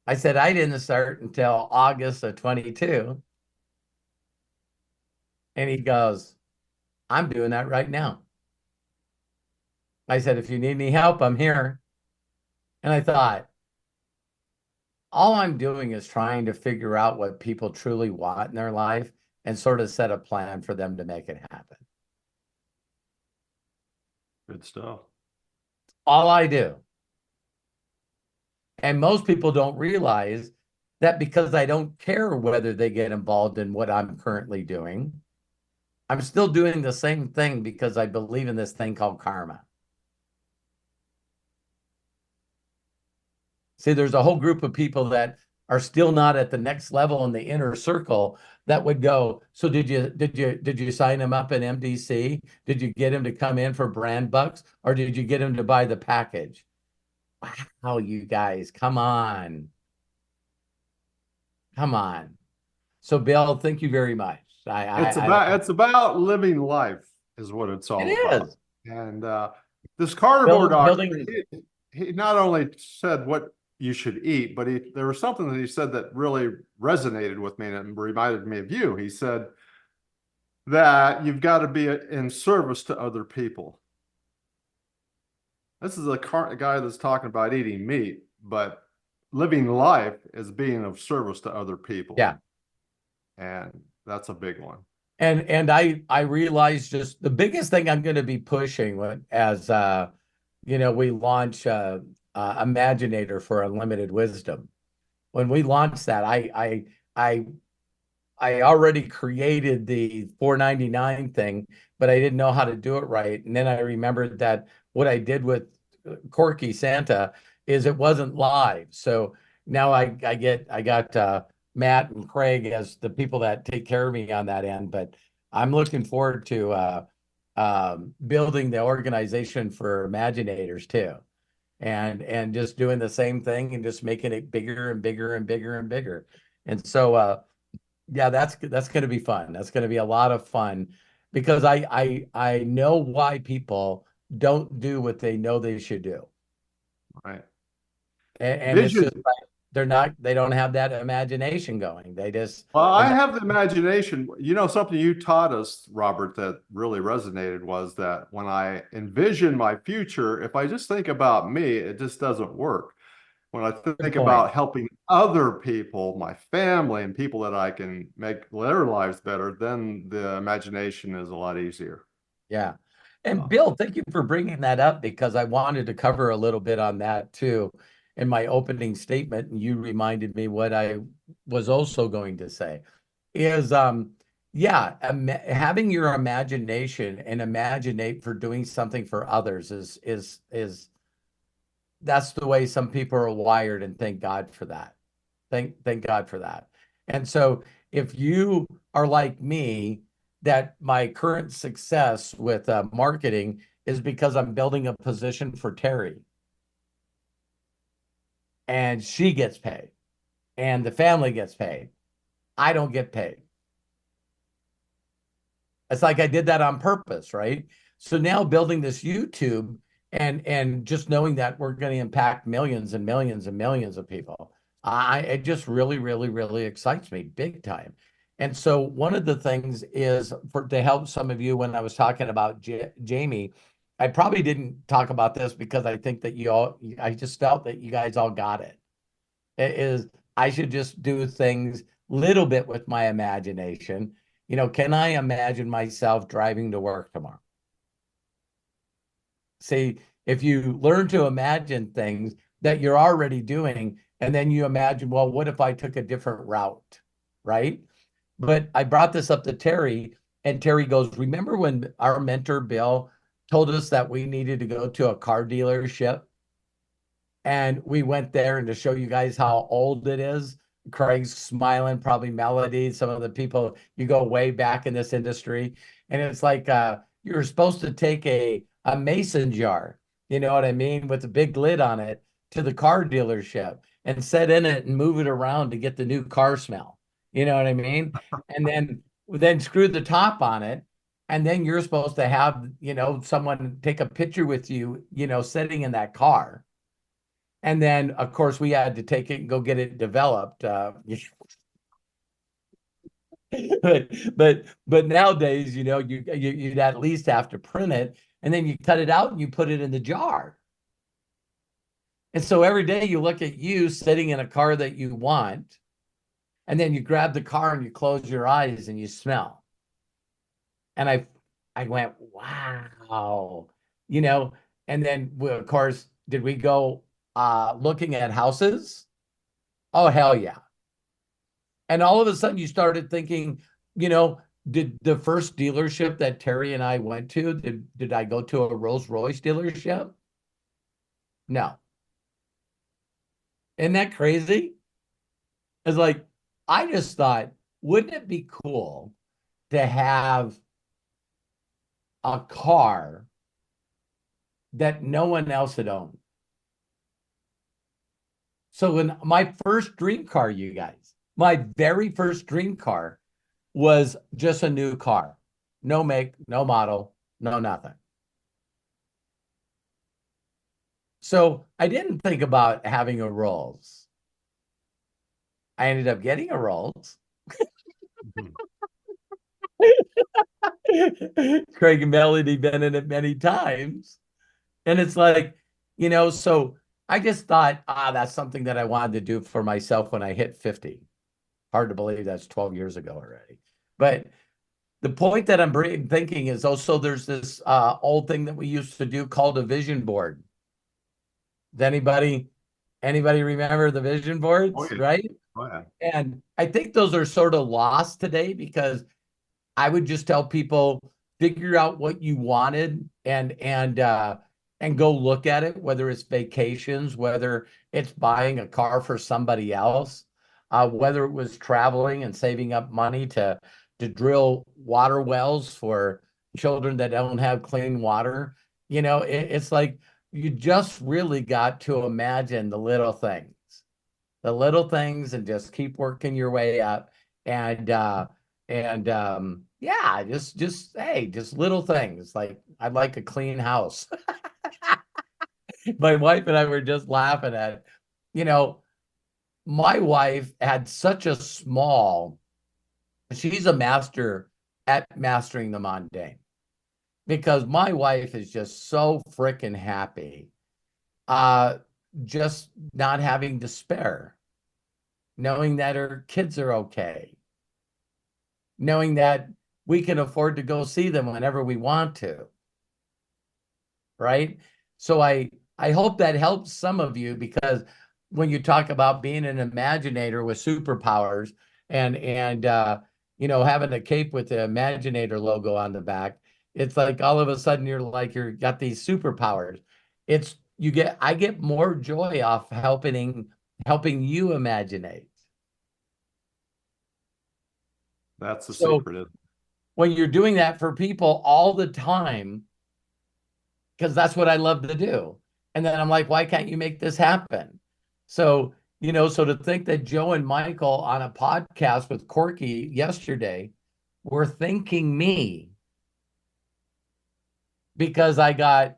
I said, I didn't start until August of 22. And he goes, I'm doing that right now. I said, if you need any help, I'm here. And I thought, all I'm doing is trying to figure out what people truly want in their life and sort of set a plan for them to make it happen. Good stuff. All I do. And most people don't realize that because I don't care whether they get involved in what I'm currently doing, I'm still doing the same thing because I believe in this thing called karma. See, there's a whole group of people that are still not at the next level in the inner circle that would go, so did you sign him up in MDC? Did you get him to come in for brand bucks? Or did you get him to buy the package? Wow, you guys, come on. Come on. So Bill, thank you very much. It's about living life is what it's all about. Is. And this carnivore doctor, building... he not only said what you should eat, but there was something that he said that really resonated with me and reminded me of you. He said that you've got to be in service to other people. This is a guy that's talking about eating meat, but living life is being of service to other people. Yeah. And that's a big one. And I realized just the biggest thing I'm going to be pushing as we launch Imaginator for Unlimited Wisdom. When we launched that, I already created the $4.99 thing, but I didn't know how to do it right. And then I remembered that what I did with Corky Santa is it wasn't live. So now I got Matt and Craig as the people that take care of me on that end. But I'm looking forward to building the organization for Imaginators too, and just doing the same thing and just making it bigger and bigger and bigger and bigger. And so yeah, that's going to be fun. That's going to be a lot of fun because I know why people don't do what they know they should do. Right. And it's just like they don't have that imagination going. They just Well, I have the imagination. Something you taught us, Robert, that really resonated was that when I envision my future, if I just think about me, it just doesn't work. When I think about helping other people, my family, and people that I can make their lives better, then the imagination is a lot easier. Yeah. And Bill, thank you for bringing that up because I wanted to cover a little bit on that too in my opening statement. And you reminded me what I was also going to say is, having your imagination and imaginate for doing something for others is that's the way some people are wired, and thank God for that. Thank God for that. And so if you are like me, that my current success with marketing is because I'm building a position for Terry. And she gets paid. And the family gets paid. I don't get paid. It's like I did that on purpose, right? So now building this YouTube and just knowing that we're going to impact millions and millions and millions of people, it just really, really, really excites me big time. And so one of the things is to help some of you when I was talking about Jamie, I probably didn't talk about this because I think that I just felt that you guys all got it. It is, I should just do things little bit with my imagination. Can I imagine myself driving to work tomorrow? See, if you learn to imagine things that you're already doing, and then you imagine, well, what if I took a different route, right? But I brought this up to Terry, and Terry goes, remember when our mentor, Bill, told us that we needed to go to a car dealership? And we went there, and to show you guys how old it is, Craig's smiling, probably Melody, some of the people, you go way back in this industry. And it's like you're supposed to take a mason jar, you know what I mean, with a big lid on it to the car dealership and set in it and move it around to get the new car smell. You know what I mean? And then screw the top on it. And then you're supposed to have, someone take a picture with you, sitting in that car. And then, of course, we had to take it and go get it developed. But nowadays, you'd at least have to print it, and then you cut it out and you put it in the jar. And so every day you look at you sitting in a car that you want, and then you grab the car and you close your eyes and you smell. And I went, wow, and then of course, did we go looking at houses? Oh, hell yeah. And all of a sudden you started thinking, did the first dealership that Terry and I went to, did I go to a Rolls Royce dealership? No. Isn't that crazy? It's like, I just thought, wouldn't it be cool to have a car that no one else had owned? So when my first dream car, you guys, my very first dream car was just a new car. No make, no model, no nothing. So I didn't think about having a Rolls. I ended up getting a Rolls. Craig and Melody been in it many times. And it's like, so I just thought, that's something that I wanted to do for myself when I hit 50. Hard to believe that's 12 years ago already. But the point that I'm thinking is also there's this old thing that we used to do called a vision board. Does anybody remember the vision boards, Oh, yeah. right? Oh, yeah. And I think those are sort of lost today because I would just tell people figure out what you wanted and go look at it, whether it's vacations, whether it's buying a car for somebody else, whether it was traveling and saving up money to drill water wells for children that don't have clean water. It's like you just really got to imagine the little things and just keep working your way up. And yeah, just little things like I'd like a clean house. My wife and I were just laughing at, my wife had such a she's a master at mastering the mundane because my wife is just so freaking happy. Just not having despair, knowing that her kids are okay, knowing that we can afford to go see them whenever we want to. Right? So I hope that helps some of you because when you talk about being an imaginator with superpowers and having a cape with the Imaginator logo on the back, it's like all of a sudden you're got these superpowers. I get more joy off helping you imaginate. That's the So secret. when you're doing that for people all the time, because that's what I love to do. And then I'm like, why can't you make this happen? So, so to think that Joe and Michael on a podcast with Corky yesterday were thanking me because I got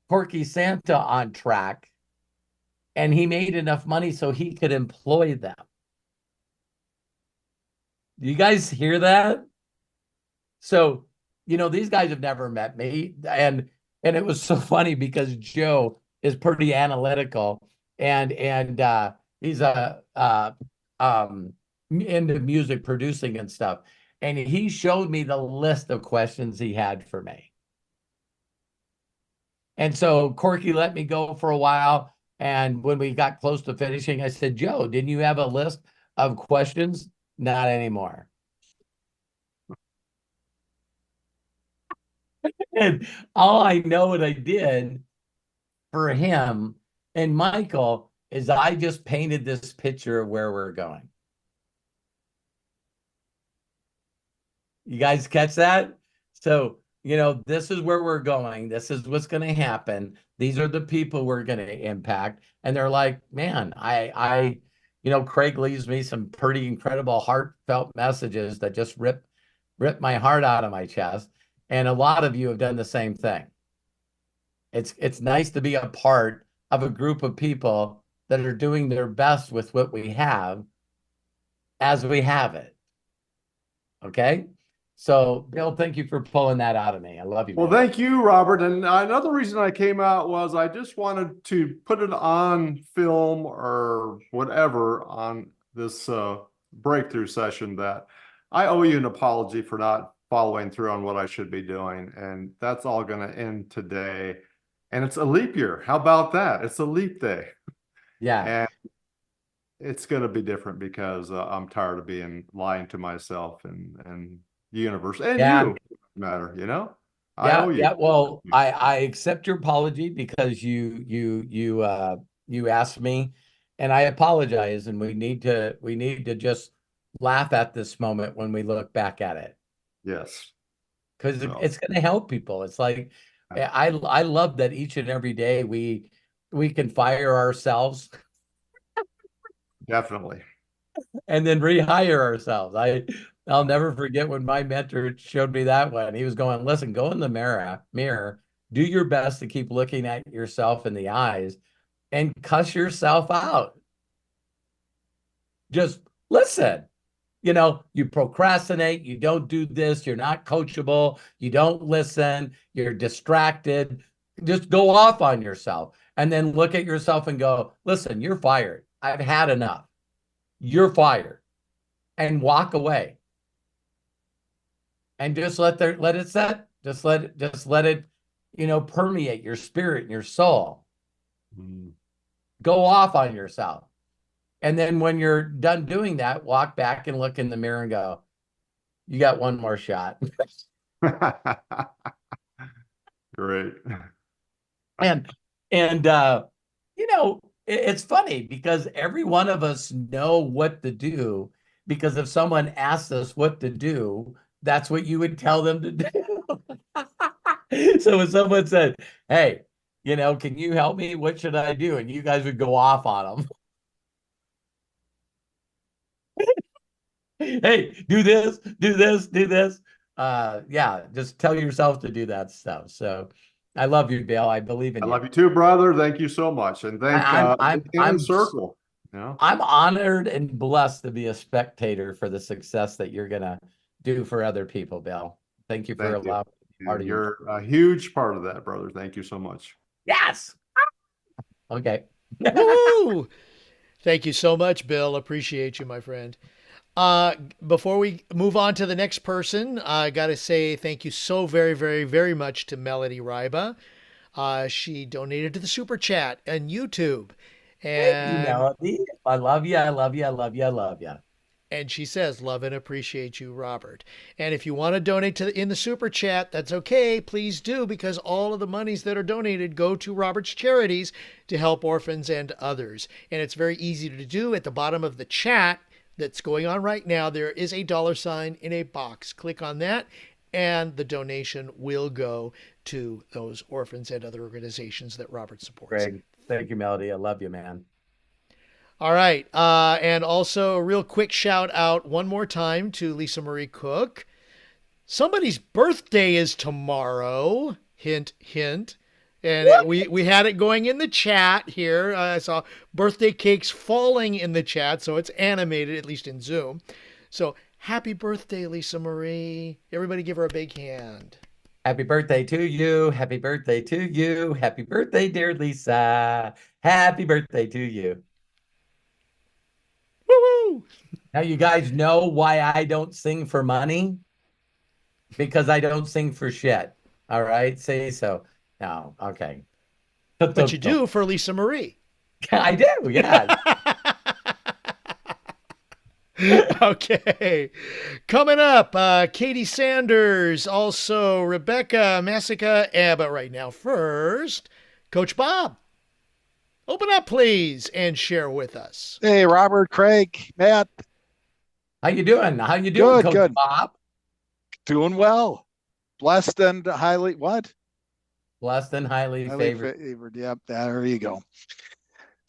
Corky Santa on track and he made enough money so he could employ them. Do you guys hear that? So, these guys have never met me. And it was so funny because Joe is pretty analytical and he's into music producing and stuff. And he showed me the list of questions he had for me. And so Corky let me go for a while. And when we got close to finishing, I said, Joe, didn't you have a list of questions? Not anymore. And all I know what I did for him and Michael is I just painted this picture of where we're going. You guys catch that? So, this is where we're going. This is what's going to happen. These are the people we're going to impact. And they're like, man, Craig leaves me some pretty incredible heartfelt messages that just rip my heart out of my chest. And a lot of you have done the same thing. It's nice to be a part of a group of people that are doing their best with what we have as we have it. Okay? So, Bill, thank you for pulling that out of me. I love you. Well, man. thank you, Robert. And another reason I came out was I just wanted to put it on film or whatever on this breakthrough session that I owe you an apology for not following through on what I should be doing. And that's all going to end today. And it's a leap year. How about that? It's a leap day. Yeah. And it's going to be different because I'm tired of lying to myself and the universe and you matter, I owe you. Yeah. Well, I accept your apology because you asked me and I apologize. And we need to just laugh at this moment when we look back at it. Yes. Because it's going to help people. It's like, I love that each and every day we can fire ourselves. Definitely. And then rehire ourselves. I'll never forget when my mentor showed me that one. He was going, listen, go in the mirror, do your best to keep looking at yourself in the eyes and cuss yourself out. Just listen. You procrastinate, you don't do this, you're not coachable, you don't listen, you're distracted. Just go off on yourself and then look at yourself and go, listen, you're fired. I've had enough. You're fired. And walk away. And just let it set. Just let it, permeate your spirit and your soul. Go off on yourself. And then when you're done doing that, walk back and look in the mirror and go, you got one more shot. Great. And it's funny because every one of us know what to do, because if someone asks us what to do, that's what you would tell them to do. So when someone said, hey, can you help me? What should I do? And you guys would go off on them. Hey, do this, do this, do this. Yeah, just tell yourself to do that stuff. So I love you, Bill. I believe in I you. love you too, brother. Thank you so much. And thank I'm Inner Circle. I'm honored and blessed to be a spectator for the success that you're gonna do for other people, Bill. Thank you for allowing me to be part of You're a huge part of that, brother. Thank you so much. Yes. Okay. Woo! Thank you so much, Bill. Appreciate you, my friend. Before we move on to the next person, I got to say thank you so very, very, very much to Melody Ryba. She donated to the Super Chat and YouTube. Thank you, Melody. I love you. I love you. I love you. I love you. And she says, love and appreciate you, Robert. And if you want to donate in the Super Chat, that's okay. Please do, because all of the monies that are donated go to Robert's charities to help orphans and others. And it's very easy to do. At the bottom of the chat that's going on right now, there is a $ in a box. Click on that, and the donation will go to those orphans and other organizations that Robert supports. Greg, thank you, Melody. I love you, man. All right. And also a real quick shout out one more time to Lisa Marie Cook. Somebody's birthday is tomorrow. Hint, hint. And we had it going in the chat here. I saw birthday cakes falling in the chat, so it's animated, at least in Zoom. So happy birthday, Lisa Marie. Everybody give her a big hand. Happy birthday to you. Happy birthday to you. Happy birthday, dear Lisa. Happy birthday to you. Woo-woo! Now, you guys know why I don't sing for money? Because I don't sing for shit. All right? Say so. No, okay. But you do for Lisa Marie. I do, yeah. Okay. Coming up, Katie Sanders, also Rebecca Massica. But right now, first, Coach Bob. Open up, please, and share with us. Hey, Robert, Craig, Matt. How you doing? How you doing, Good, Coach good. Bob? Doing well. Blessed and highly, what? Blessed and highly favored. Yep, there you go.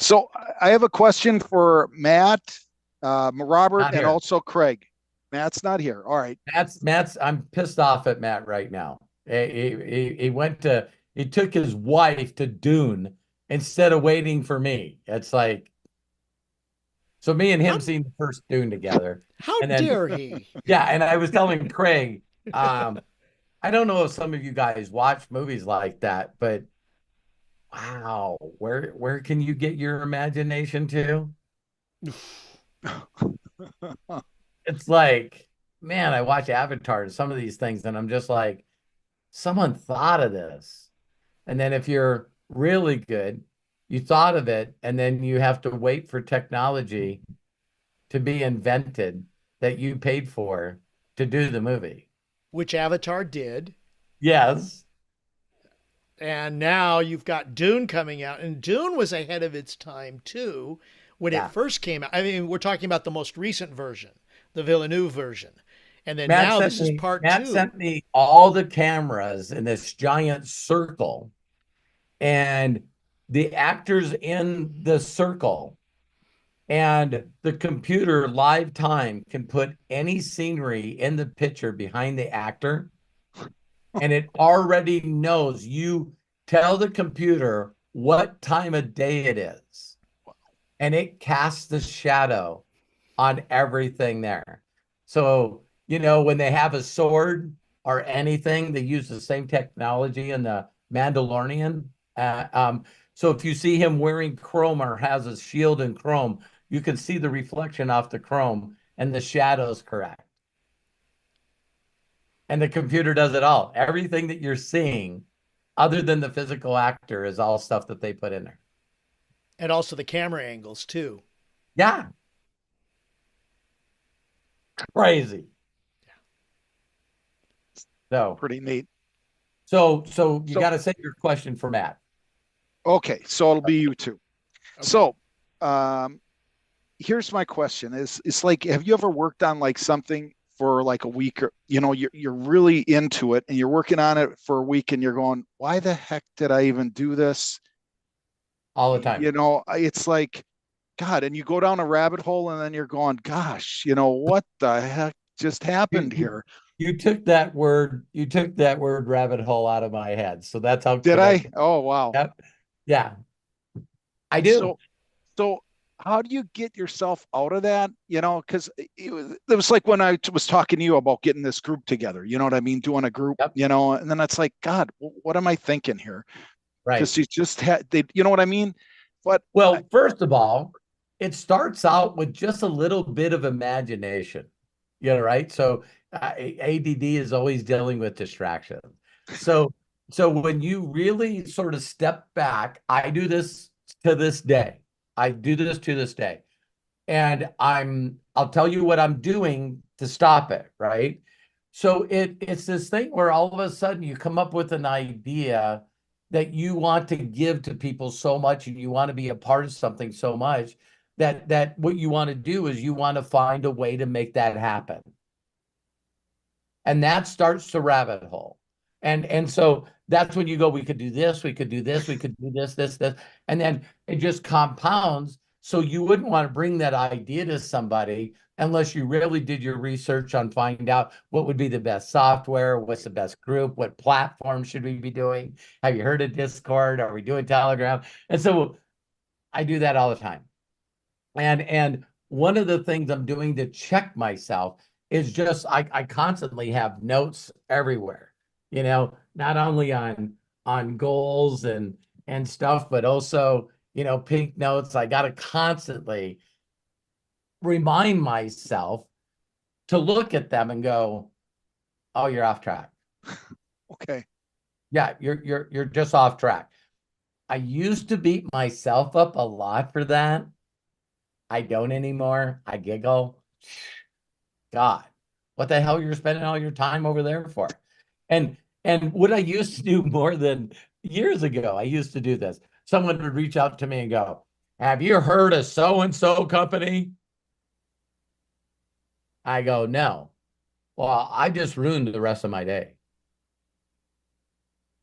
So I have a question for Matt, Robert, Not and here. also Craig. Matt's not here. All right. Matt's. I'm pissed off at Matt right now. He took his wife to Dune instead of waiting for me. It's like, so me and him seen the first Dune together. How And then- dare he? Yeah, and I was telling Craig, I don't know if some of you guys watch movies like that, but wow, where can you get your imagination to? It's like, man, I watch Avatar and some of these things, and I'm just like, someone thought of this. And then if you're really good, you thought of it, and then you have to wait for technology to be invented that you paid for to do the movie. Which Avatar did. Yes. And now you've got Dune coming out. And Dune was ahead of its time, too, when Yeah. it first came out. I mean, we're talking about the most recent version, the Villeneuve version. And then Matt now sent this is me- part Matt 2. sent me all the cameras in this giant circle, and the actors in the circle, and the computer live time can put any scenery in the picture behind the actor, and it already knows. You tell the computer what time of day it is, and it casts the shadow on everything there. So, when they have a sword or anything, they use the same technology in the Mandalorian. So if you see him wearing chrome or has a shield in chrome, you can see the reflection off the chrome and the shadows correct. And the computer does it all. Everything that you're seeing, other than the physical actor, is all stuff that they put in there. And also the camera angles too. Yeah. Crazy. So Pretty neat. So you got to say your question for Matt. Okay, so it'll be you two. Okay. So, here's my question: it's like, have you ever worked on like something for like a week, or you're really into it and you're working on it for a week and you're going, why the heck did I even do this? All the time. It's like, God, and you go down a rabbit hole and then you're going, gosh, what the heck just happened here? You took that word rabbit hole out of my head. So that's how Did I? Oh, wow. Yep. Yeah. I do. So how do you get yourself out of that? Because it was like when I was talking to you about getting this group together, you know what I mean? Doing a group, Yep. And then it's like, God, what am I thinking here? Right. Because you just had, you know what I mean? But Well, first of all, it starts out with just a little bit of imagination. Right? So ADD is always dealing with distraction. So when you really sort of step back, I do this to this day. And I'll tell you what I'm doing to stop it, right? So it's this thing where all of a sudden you come up with an idea that you want to give to people so much, and you want to be a part of something so much that what you want to do is you want to find a way to make that happen. And that starts the rabbit hole. And so that's when you go, we could do this, we could do this, we could do this. And then it just compounds. So you wouldn't want to bring that idea to somebody unless you really did your research on finding out what would be the best software, what's the best group, what platform should we be doing? Have you heard of Discord? Are we doing Telegram? And so I do that all the time. And one of the things I'm doing to check myself is just I constantly have notes everywhere, not only on goals and stuff, but also, pink notes. I got to constantly remind myself to look at them and go, oh, you're off track. Okay. Yeah, you're just off track. I used to beat myself up a lot for that. I don't anymore. I giggle. God, what the hell you're spending all your time over there for? And what I used to do more than years ago, I used to do this. Someone would reach out to me and go, have you heard of so-and-so company? I go, no. Well, I just ruined the rest of my day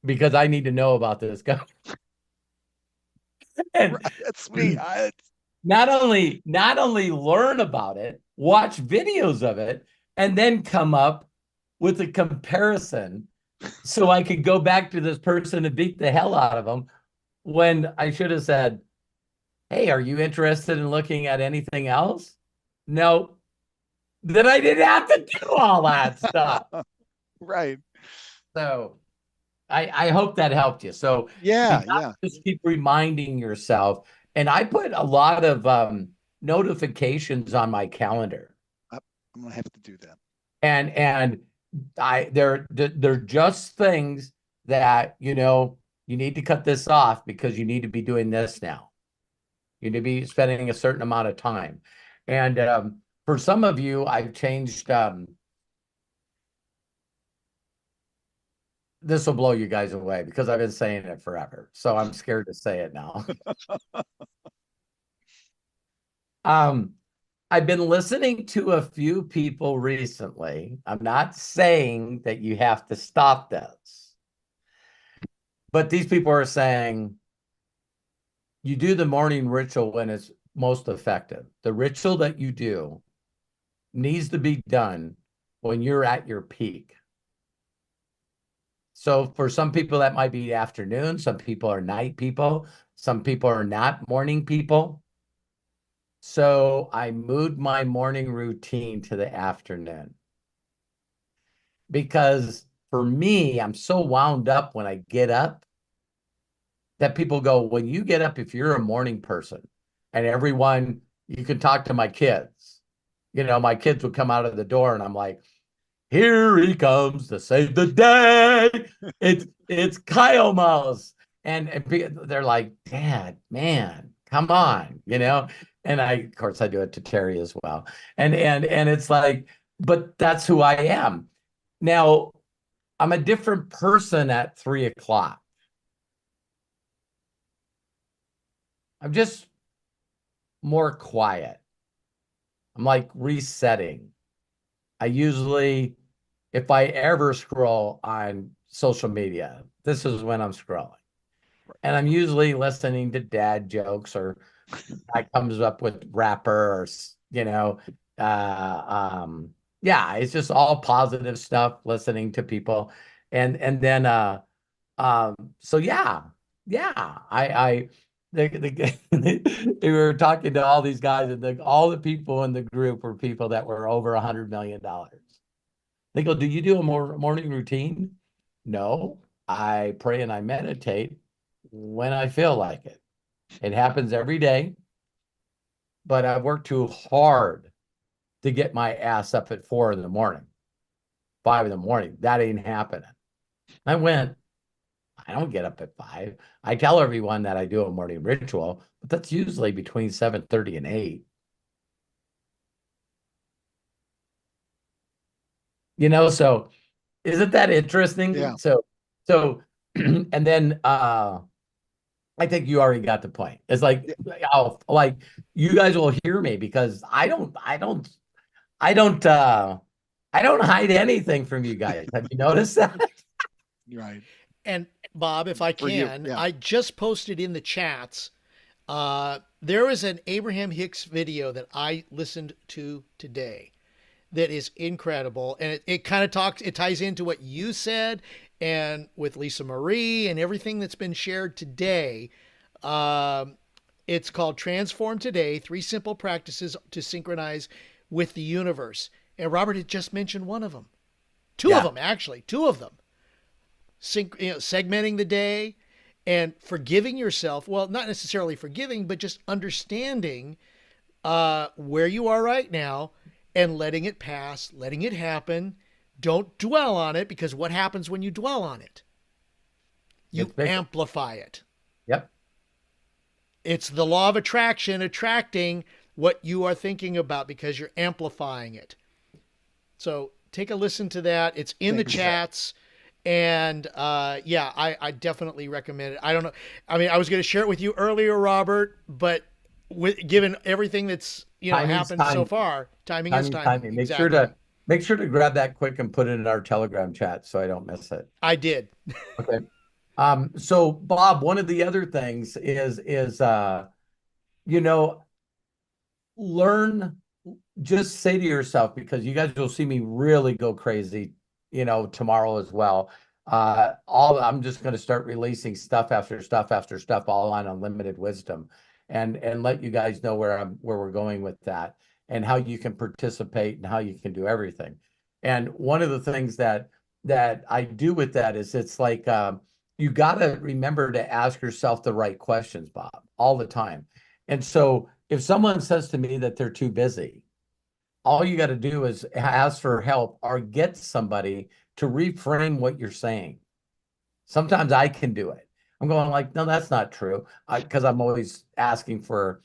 because I need to know about this company. And that's me. not only learn about it, watch videos of it, and then come up with a comparison so I could go back to this person and beat the hell out of them when I should have said, hey, are you interested in looking at anything else? No. Then I didn't have to do all that stuff. Right. So I hope that helped you. So yeah. Just keep reminding yourself. And I put a lot of notifications on my calendar. I'm gonna have to do that. And they're just things that you need to cut this off because you need to be doing this now. You need to be spending a certain amount of time. And for some of you, I've changed. This will blow you guys away because I've been saying it forever. So I'm scared to say it now. I've been listening to a few people recently. I'm not saying that you have to stop this, but these people are saying you do the morning ritual when it's most effective. The ritual that you do needs to be done when you're at your peak. So for some people, that might be afternoon. Some people are night people. Some people are not morning people. So I moved my morning routine to the afternoon. Because for me, I'm so wound up when I get up that people go, when you get up, if you're a morning person, and everyone, you can talk to my kids. You know, my kids would come out of the door and I'm like, here he comes to save the day. It's Kyle Mouse. And they're like, Dad, man, come on, you know? And of course I do it to Terry as well. And it's like, but that's who I am. Now, I'm a different person at 3 o'clock. I'm just more quiet. I'm like resetting. I usually, if I ever scroll on social media, this is when I'm scrolling. And I'm usually listening to dad jokes, or I comes up with rapper, or, you know, yeah, it's just all positive stuff, listening to people. And then, so yeah, they were talking to all these guys, and all the people in the group were people that were over $100 million. They go, do you do a morning routine? No, I pray and I meditate when I feel like it. It happens every day, but I've worked too hard to get my ass up at 4 in the morning, 5 in the morning. That ain't happening. I went, I don't get up at 5. I tell everyone that I do a morning ritual, but that's usually between 7:30 and 8. You know, so isn't that interesting? Yeah. So and then I think you already got the point. It's like, oh, like you guys will hear me because I don't hide anything from you guys. Have you noticed that? Right. And Bob, if I For you, can, yeah. I just posted in the chats. There is an Abraham Hicks video that I listened to today that is incredible. And it kind of it ties into what you said, and with Lisa Marie and everything that's been shared today. It's called Transform Today, 3 Simple Practices to Synchronize with the Universe. And Robert had just mentioned one of them. Two of them, actually. 2 of them. Segmenting the day and forgiving yourself. Well, not necessarily forgiving, but just understanding where you are right now and letting it pass, letting it happen. Don't dwell on it, because what happens when you dwell on it? You amplify it. Yep. It's the law of attraction, attracting what you are thinking about because you're amplifying it. So take a listen to that. It's in the chats. And yeah, I definitely recommend it. I don't know. I mean, I was going to share it with you earlier, Robert, but given everything that's happened so far, timing is timing. Exactly. Make sure to grab that quick and put it in our Telegram chat so I don't miss it. I did. Okay. So Bob, one of the other things is learn, just say to yourself, because you guys will see me really go crazy, tomorrow as well. I'm just going to start releasing stuff after stuff after stuff, all on Unlimited Wisdom, and let you guys know where we're going with that, and how you can participate and how you can do everything. And one of the things that I do with that is, it's like, you got to remember to ask yourself the right questions, Bob, all the time. And so if someone says to me that they're too busy, all you got to do is ask for help or get somebody to reframe what you're saying. Sometimes I can do it. I'm going like, no, that's not true. Because I'm always asking for,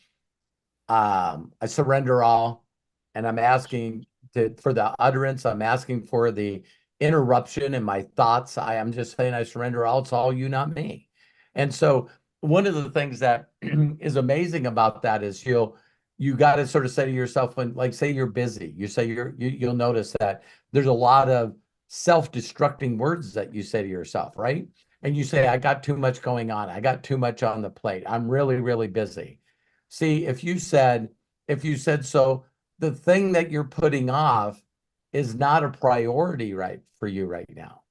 I surrender all, and I'm asking for the utterance. I'm asking for the interruption in my thoughts. I am just saying, I surrender all. It's all you, not me. And so one of the things that is amazing about that is you got to sort of say to yourself, when, like, say you're busy, you say you'll notice that there's a lot of self-destructing words that you say to yourself, right? And you say, I got too much going on. I got too much on the plate. I'm really, really busy. See, if you said so, the thing that you're putting off is not a priority for you right now.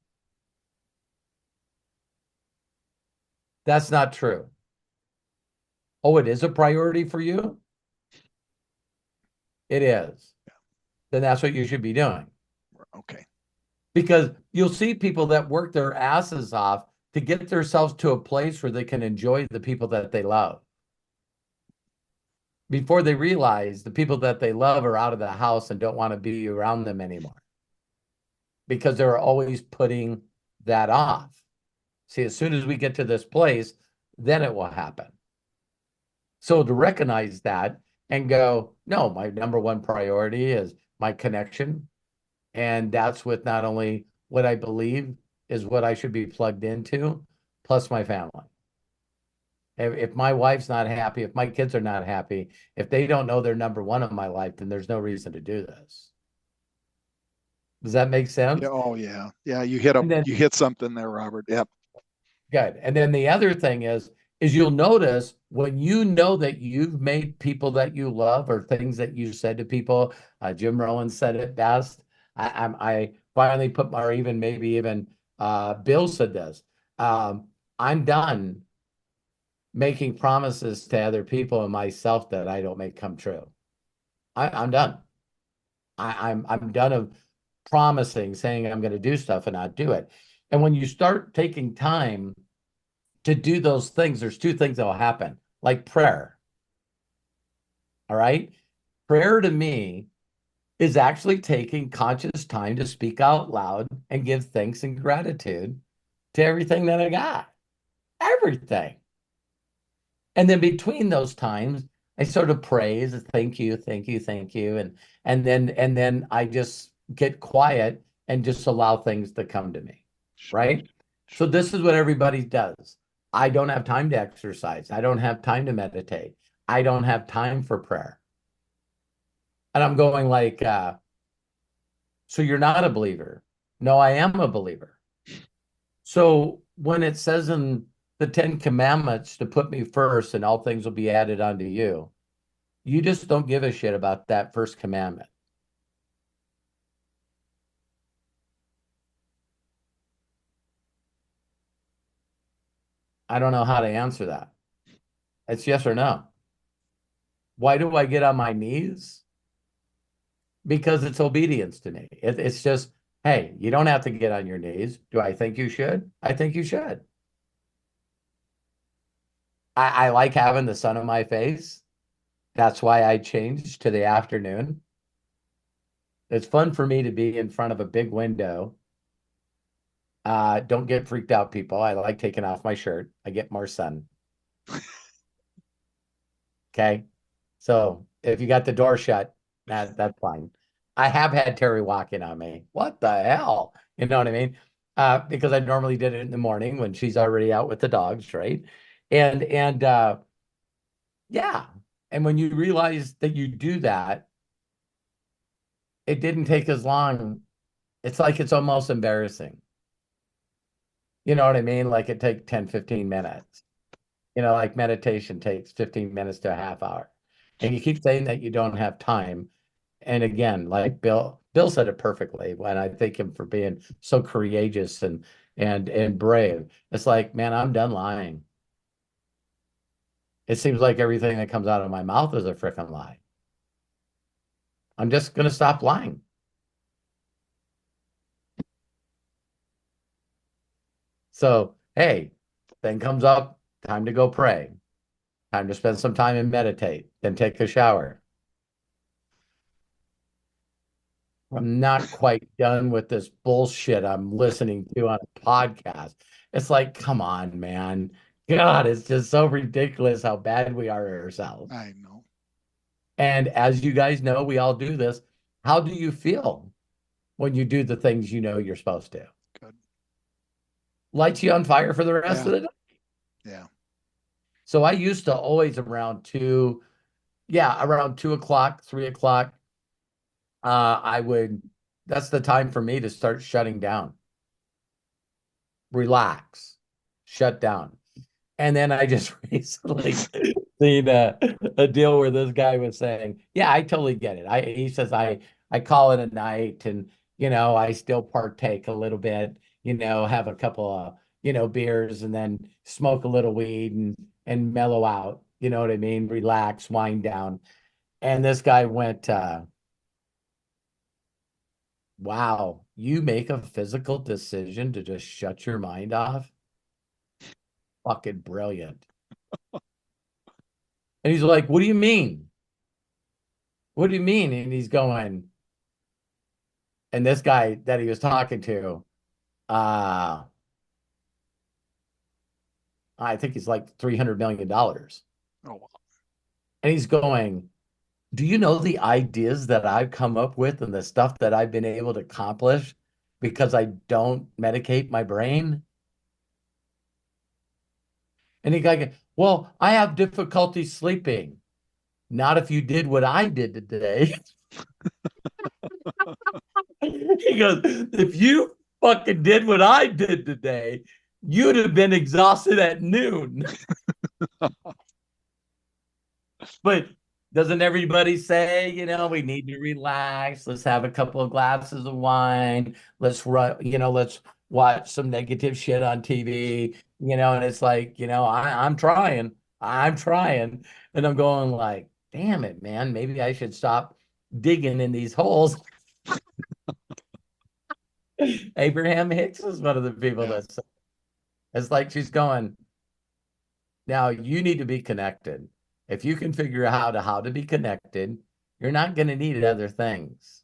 That's not true. Oh, it is a priority for you? It is. Then that's what you should be doing. Okay. Because you'll see people that work their asses off to get themselves to a place where they can enjoy the people that they love before they realize the people that they love are out of the house and don't want to be around them anymore because they're always putting that off. See, as soon as we get to this place, then it will happen. So to recognize that and go, no, my number one priority is my connection. And that's with not only what I believe is what I should be plugged into, plus my family. If my wife's not happy, if my kids are not happy, if they don't know they're number one in my life, then there's no reason to do this. Does that make sense? Yeah, oh yeah. Yeah, you hit something there, Robert. Yep. Good. And then the other thing is you'll notice when you know that you've made people that you love or things that you said to people, Jim Rohn said it best. I finally put my, or even maybe even Bill said this. I'm done making promises to other people and myself that I don't make come true. I'm done. I'm done of promising, saying I'm going to do stuff and not do it. And when you start taking time to do those things, there's two things that will happen, like prayer. All right. Prayer to me is actually taking conscious time to speak out loud and give thanks and gratitude to everything that I got. Everything. And then between those times, I sort of praise, thank you, thank you, thank you. And then I just get quiet and just allow things to come to me. Right? So this is what everybody does. I don't have time to exercise. I don't have time to meditate. I don't have time for prayer. And I'm going like, so you're not a believer. No, I am a believer. So when it says in the 10 Commandments to put me first and all things will be added unto you, you just don't give a shit about that first commandment. I don't know how to answer that. It's yes or no. Why do I get on my knees? Because it's obedience to me. It's just, hey, you don't have to get on your knees. Do I think you should? I think you should. I like having the sun on my face. That's why I changed to the afternoon. It's fun for me to be in front of a big window. Don't get freaked out, people. I like taking off my shirt. I get more sun. Okay. So if you got the door shut, that's fine. I have had Terry walking on me. What the hell? You know what I mean? Because I normally did it in the morning when she's already out with the dogs, right? And yeah. And when you realize that you do that, it didn't take as long. It's like it's almost embarrassing. You know what I mean? Like it takes 10, 15 minutes. You know, like meditation takes 15 minutes to a half hour. And you keep saying that you don't have time. And again, like Bill said it perfectly when I thank him for being so courageous and brave. It's like, man, I'm done lying. It seems like everything that comes out of my mouth is a freaking lie. I'm just going to stop lying. So, hey, thing comes up, time to go pray. Time to spend some time and meditate, then take a shower. I'm not quite done with this bullshit I'm listening to on a podcast. It's like, come on, man. God, it's just so ridiculous how bad we are at ourselves. I know. And as you guys know, we all do this. How do you feel when you do the things you know you're supposed to? Good. Lights you on fire for the rest of the day. Yeah. So I used to always around 2 o'clock, 3 o'clock, that's the time for me to start shutting down. Relax, shut down. And then I just recently seen a deal where this guy was saying, yeah, I totally get it. He says, I call it a night and, I still partake a little bit, have a couple of, beers and then smoke a little weed and mellow out. You know what I mean? Relax, wind down. And this guy went, wow, you make a physical decision to just shut your mind off? fucking brilliant. And he's like, what do you mean? What do you mean? And he's going, and this guy that he was talking to, I think he's like $300 million. Oh, wow. And he's going, do you know the ideas that I've come up with and the stuff that I've been able to accomplish because I don't medicate my brain? And he goes, well, I have difficulty sleeping. Not if you did what I did today. He goes, if you fucking did what I did today, you'd have been exhausted at noon. But doesn't everybody say, we need to relax. Let's have a couple of glasses of wine. Let's let's watch some negative shit on TV, and it's like, I'm trying. And I'm going like, damn it, man, maybe I should stop digging in these holes. Abraham Hicks is one of the people that's, it's like she's going, now you need to be connected. If you can figure out how to be connected, you're not going to need other things.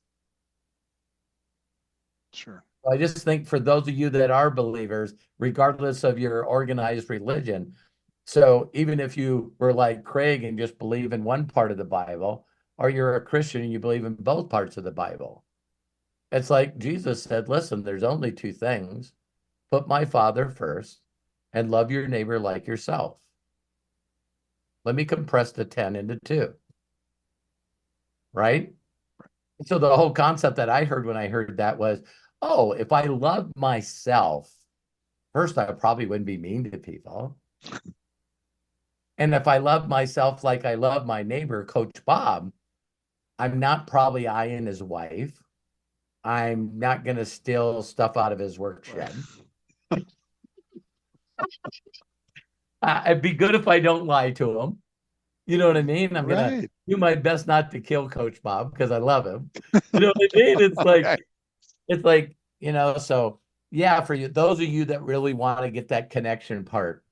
Sure. I just think for those of you that are believers, regardless of your organized religion, so even if you were like Craig and just believe in one part of the Bible, or you're a Christian and you believe in both parts of the Bible, it's like Jesus said, listen, there's only two things. Put my Father first and love your neighbor like yourself. Let me compress the 10 into 2. Right? So the whole concept that I heard when I heard that was, oh, if I love myself, first, I probably wouldn't be mean to people. And if I love myself like I love my neighbor, Coach Bob, I'm not probably eyeing his wife. I'm not going to steal stuff out of his work shed. It'd be good if I don't lie to him. You know what I mean? I'm going to do my best not to kill Coach Bob because I love him. You know what I mean? It's like, it's like, so yeah, for you, those of you that really want to get that connection part,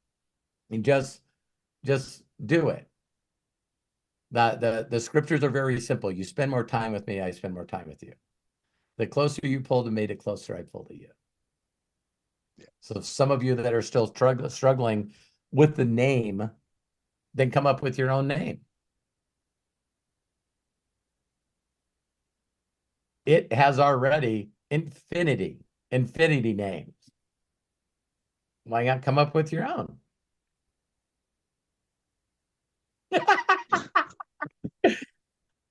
and just do it. The scriptures are very simple. You spend more time with me, I spend more time with you. The closer you pull to me, the closer I pull to you. Yeah. So some of you that are still struggling with the name, then come up with your own name. It has already infinity names. Why not come up with your own?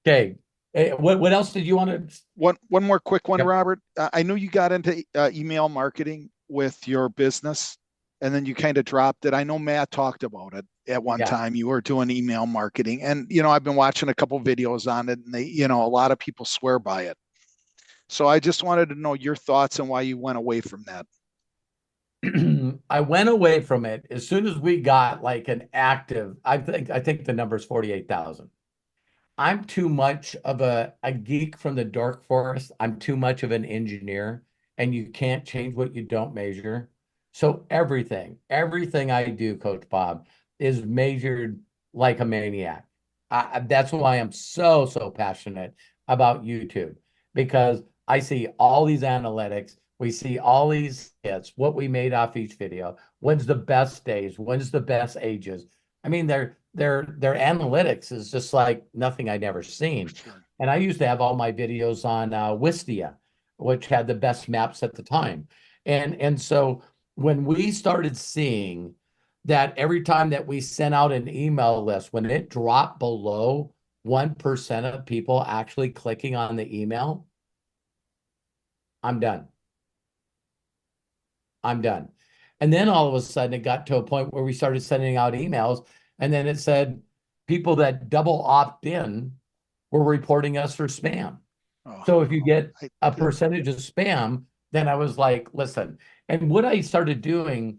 Okay. Hey, what else did you want to? One more quick one, Yep. Robert. I know you got into email marketing with your business, and then you kind of dropped it. I know Matt talked about it at one time. You were doing email marketing, and I've been watching a couple videos on it, and they, a lot of people swear by it. So I just wanted to know your thoughts on why you went away from that. I went away from it as soon as we got like an active. I think the number is 48,000. I'm too much of a geek from the dark forest. I'm too much of an engineer, and you can't change what you don't measure. So everything I do, Coach Bob, is measured like a maniac. That's why I'm so passionate about YouTube, because I see all these analytics. We see all these hits, what we made off each video. When's the best days? When's the best ages? I mean, their analytics is just like nothing I'd ever seen. And I used to have all my videos on Wistia, which had the best maps at the time. And so when we started seeing that every time that we sent out an email list, when it dropped below 1% of people actually clicking on the email, I'm done. And then all of a sudden it got to a point where we started sending out emails, and then it said people that double opt in were reporting us for spam. So if you get a percentage of spam, then I was like, listen. And what I started doing,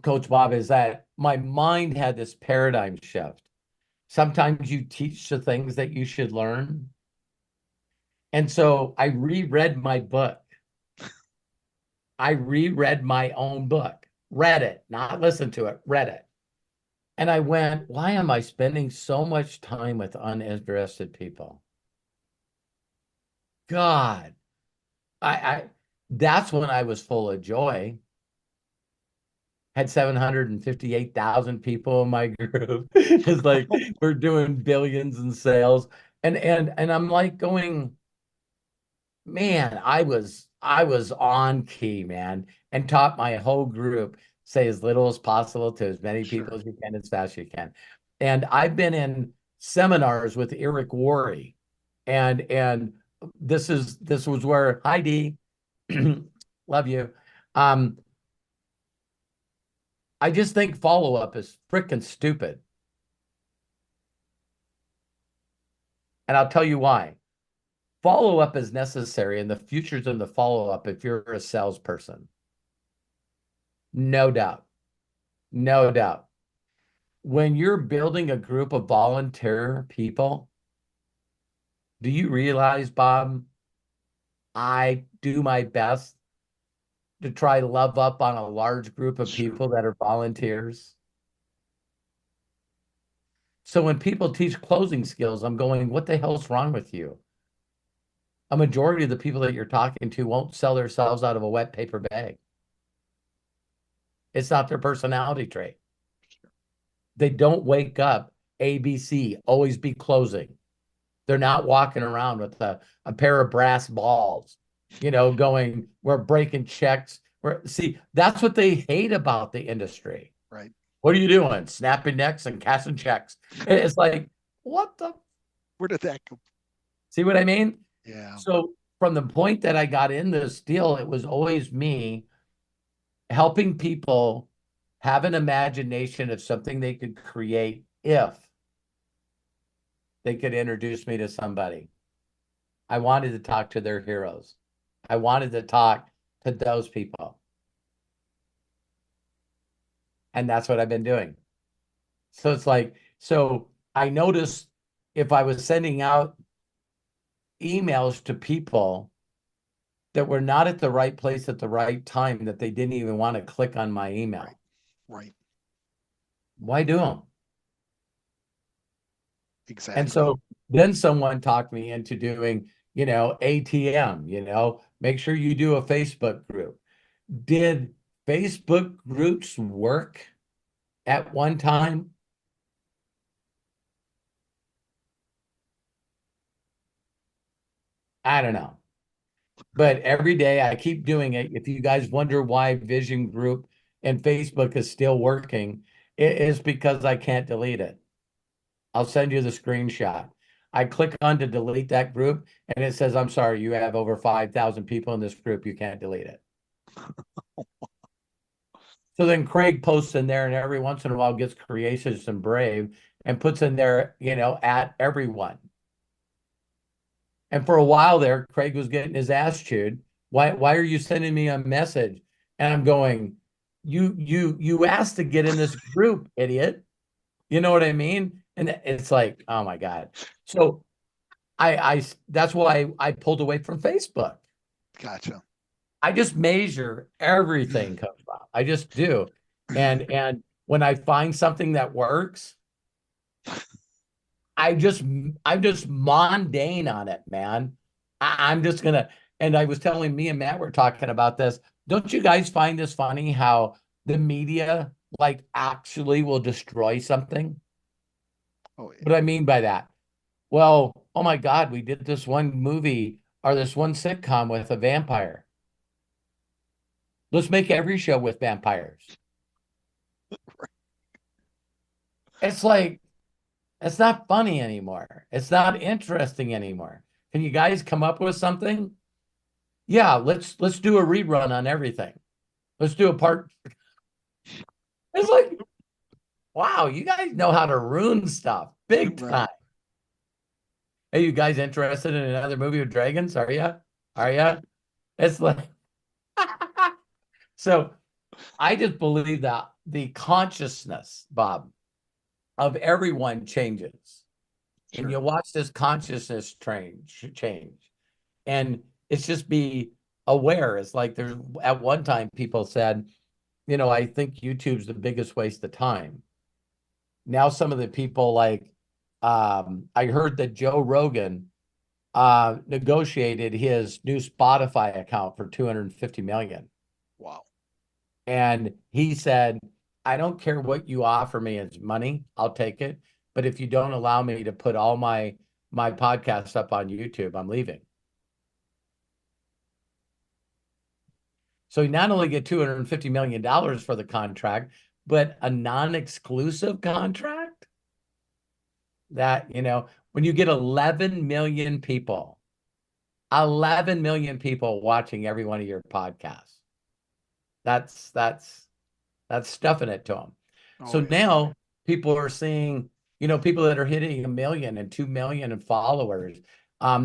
Coach Bob, is that my mind had this paradigm shift. Sometimes you teach the things that you should learn. And so I reread my book. I reread my own book. read it, not listened to it, read it. And I went, why am I spending so much time with uninterested people? God, I that's when I was full of joy. Had 758,000 people in my group. It's like we're doing billions in sales. And I'm like going, man, I was on key, man, and taught my whole group say as little as possible to as many people as you can, as fast as you can. And I've been in seminars with Eric Worre, and this was where Heidi, love you. Um, I just think follow-up is freaking stupid. And I'll tell you why. Follow-up is necessary, and the future's in the follow-up if you're a salesperson. No doubt. No doubt. When you're building a group of volunteer people, do you realize, Bob, I do my best to try to love up on a large group of people that are volunteers? So when people teach closing skills, I'm going, what the hell's wrong with you? A majority of the people that you're talking to won't sell themselves out of a wet paper bag. It's not their personality trait. They don't wake up ABC, always be closing. They're not walking around with a pair of brass balls, going, we're breaking checks. See, that's what they hate about the industry. Right. What are you doing? Snapping necks and cashing checks. It's like, what the? Where did that go? See what I mean? Yeah. So from the point that I got in this deal, it was always me helping people have an imagination of something they could create if they could introduce me to somebody. I wanted to talk to their heroes. I wanted to talk to those people. And that's what I've been doing. So it's like, so I noticed if I was sending out emails to people that were not at the right place at the right time, that they didn't even want to click on my email. Right. Why do them? Exactly. And so then someone talked me into doing, ATM, make sure you do a Facebook group. Did Facebook groups work at one time? I don't know. But every day I keep doing it. If you guys wonder why Vision Group and Facebook is still working, it is because I can't delete it. I'll send you the screenshot. I click on to delete that group and it says, I'm sorry, you have over 5,000 people in this group. You can't delete it. So then Craig posts in there and every once in a while gets creative and brave and puts in there, at everyone. And for a while there, Craig was getting his ass chewed. Why are you sending me a message? And I'm going, you asked to get in this group, idiot. You know what I mean? And it's like, oh my God. So I that's why I pulled away from Facebook. Gotcha. I just measure everything comes out. I just do. And when I find something that works, I'm just mundane on it, man. I'm just gonna, and I was telling me and Matt were talking about this. Don't you guys find this funny how the media like actually will destroy something? Oh, yeah. What I mean by that? Well, oh my God, we did this one movie or this one sitcom with a vampire. Let's make every show with vampires. It's like, it's not funny anymore. It's not interesting anymore. Can you guys come up with something? Yeah, let's do a rerun on everything. Let's do a part. It's like, wow, you guys know how to ruin stuff big time. Right. Are you guys interested in another movie with dragons? Are you? Are you? It's like, so I just believe that the consciousness, Bob, of everyone changes. Sure. And you watch this consciousness change. And it's just be aware. It's like there's at one time people said, I think YouTube's the biggest waste of time. Now, some of the people like, I heard that Joe Rogan negotiated his new Spotify account for 250 million. Wow. And he said, I don't care what you offer me as money, I'll take it. But if you don't allow me to put all my podcasts up on YouTube, I'm leaving. So he not only get $250 million for the contract, but a non-exclusive contract that, when you get 11 million people watching every one of your podcasts, that's stuffing it to them. So now people are seeing, people that are hitting 1 million and 2 million in followers,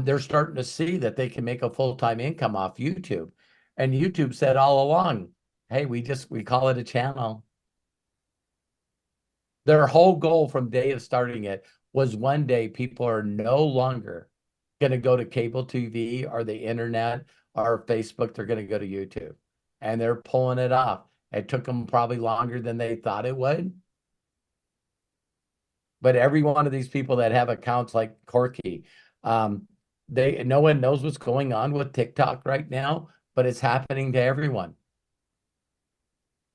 they're starting to see that they can make a full-time income off YouTube. And YouTube said all along, hey, we call it a channel. Their whole goal from day of starting it was one day people are no longer going to go to cable TV or the internet or Facebook. They're going to go to YouTube. And they're pulling it off. It took them probably longer than they thought it would. But every one of these people that have accounts like Corky, no one knows what's going on with TikTok right now, but it's happening to everyone.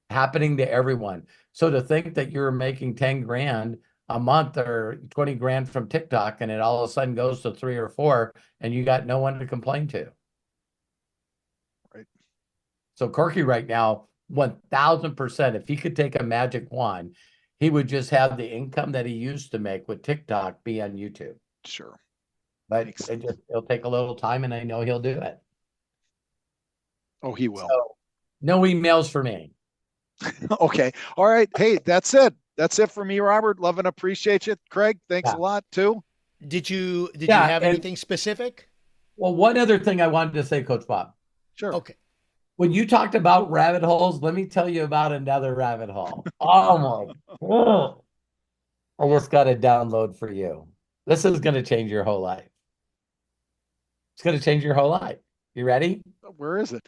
Happening to everyone. So to think that you're making 10 grand a month or 20 grand from TikTok and it all of a sudden goes to 3 or 4 and you got no one to complain to. Right. So Corky right now, 1000%, if he could take a magic wand, he would just have the income that he used to make with TikTok be on YouTube. Sure. But it'll take a little time and I know he'll do it. Oh, he will. So, no emails for me. Okay. All right. Hey, that's it. That's it for me, Robert. Love and appreciate you. Craig, thanks a lot too. Did you have anything specific? Well, one other thing I wanted to say, Coach Bob. Sure. Okay. When you talked about rabbit holes, let me tell you about another rabbit hole. Oh my God. I just got a download for you. This is going to change your whole life. It's going to change your whole life. You ready? Where is it?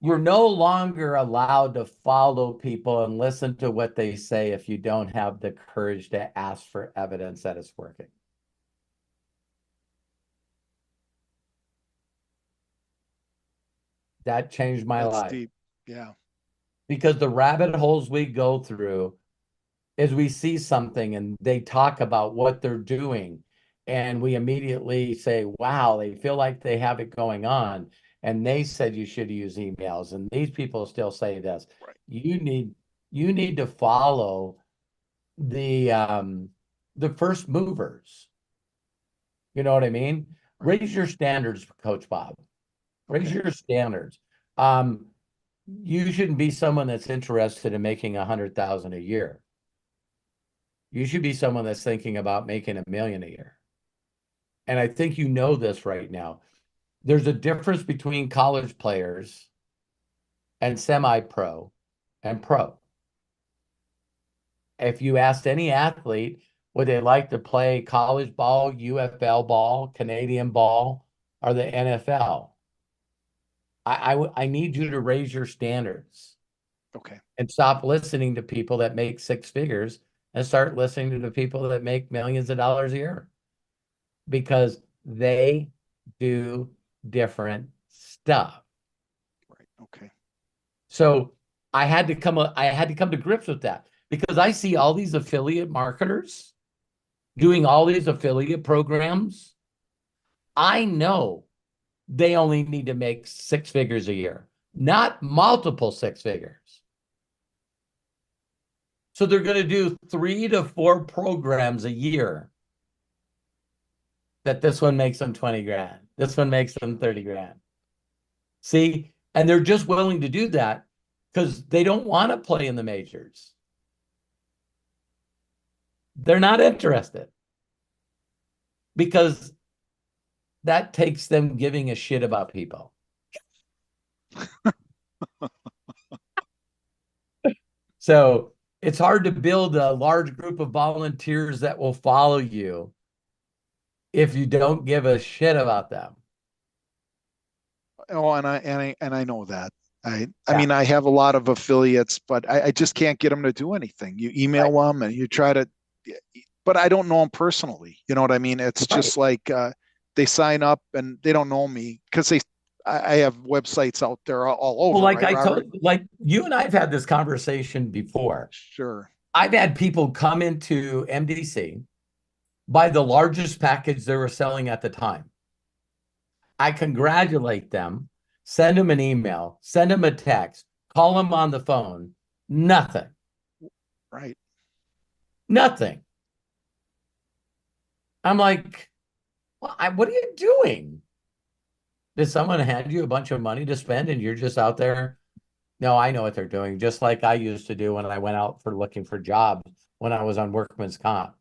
You're no longer allowed to follow people and listen to what they say if you don't have the courage to ask for evidence that it's working. That changed my life. Deep. Yeah. Because the rabbit holes we go through is we see something and they talk about what they're doing. And we immediately say, wow, they feel like they have it going on. And they said you should use emails. And these people still say this. Right. You need to follow the first movers. You know what I mean? Raise your standards, Coach Bob. Raise your standards. You shouldn't be someone that's interested in making 100,000 a year. You should be someone that's thinking about making $1 million a year. And I think you know this right now. There's a difference between college players and semi-pro and pro. If you asked any athlete, would they like to play college ball, UFL ball, Canadian ball, or the NFL? I need you to raise your standards. Okay. And stop listening to people that make 6 figures and start listening to the people that make millions of dollars a year. Because they do different stuff. Right. Okay. So I had to come to grips with that because I see all these affiliate marketers doing all these affiliate programs. I know they only need to make 6 figures a year, not multiple 6 figures. So they're going to do 3 to 4 programs a year. That this one makes them 20 grand. This one makes them 30 grand. See, and they're just willing to do that because they don't want to play in the majors. They're not interested because that takes them giving a shit about people. So it's hard to build a large group of volunteers that will follow you if you don't give a shit about them. Oh, and I know that. I Yeah. mean, I have a lot of affiliates, but I just can't get them to do anything. You email them and you try to, but I don't know them personally. You know what I mean? It's just like they sign up and they don't know me because I have websites out there all over, Well, like right, I Robert? told, like you and I have had this conversation before. Sure. I've had people come into MDC, buy the largest package they were selling at the time. I congratulate them, send them an email, send them a text, call them on the phone. Nothing. Right. Nothing. I'm like, what are you doing? Did someone hand you a bunch of money to spend and you're just out there? No, I know what they're doing, just like I used to do when I went out for looking for jobs when I was on workman's comp.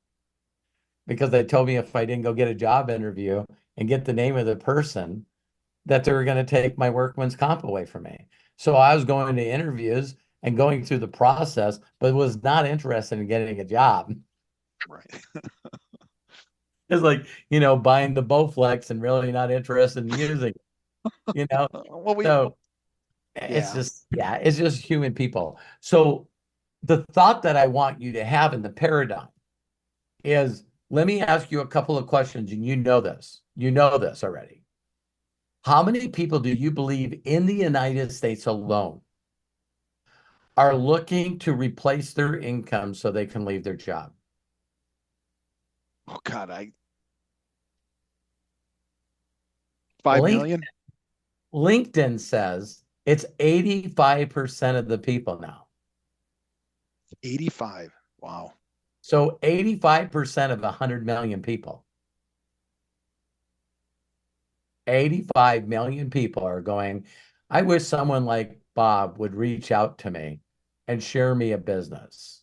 Because they told me if I didn't go get a job interview and get the name of the person, that they were going to take my workman's comp away from me. So I was going to interviews and going through the process, but was not interested in getting a job. Right. It's like, buying the Bowflex and really not interested in using it, Well, So it's yeah. it's just human people. So the thought that I want you to have in the paradigm is, let me ask you a couple of questions, and you know this already. How many people do you believe in the United States alone are looking to replace their income so they can leave their job? Oh God, 5 million? LinkedIn says it's 85% of the people now. 85. Wow. So 85% of 100 million people. 85 million people are going, I wish someone like Bob would reach out to me and share me a business.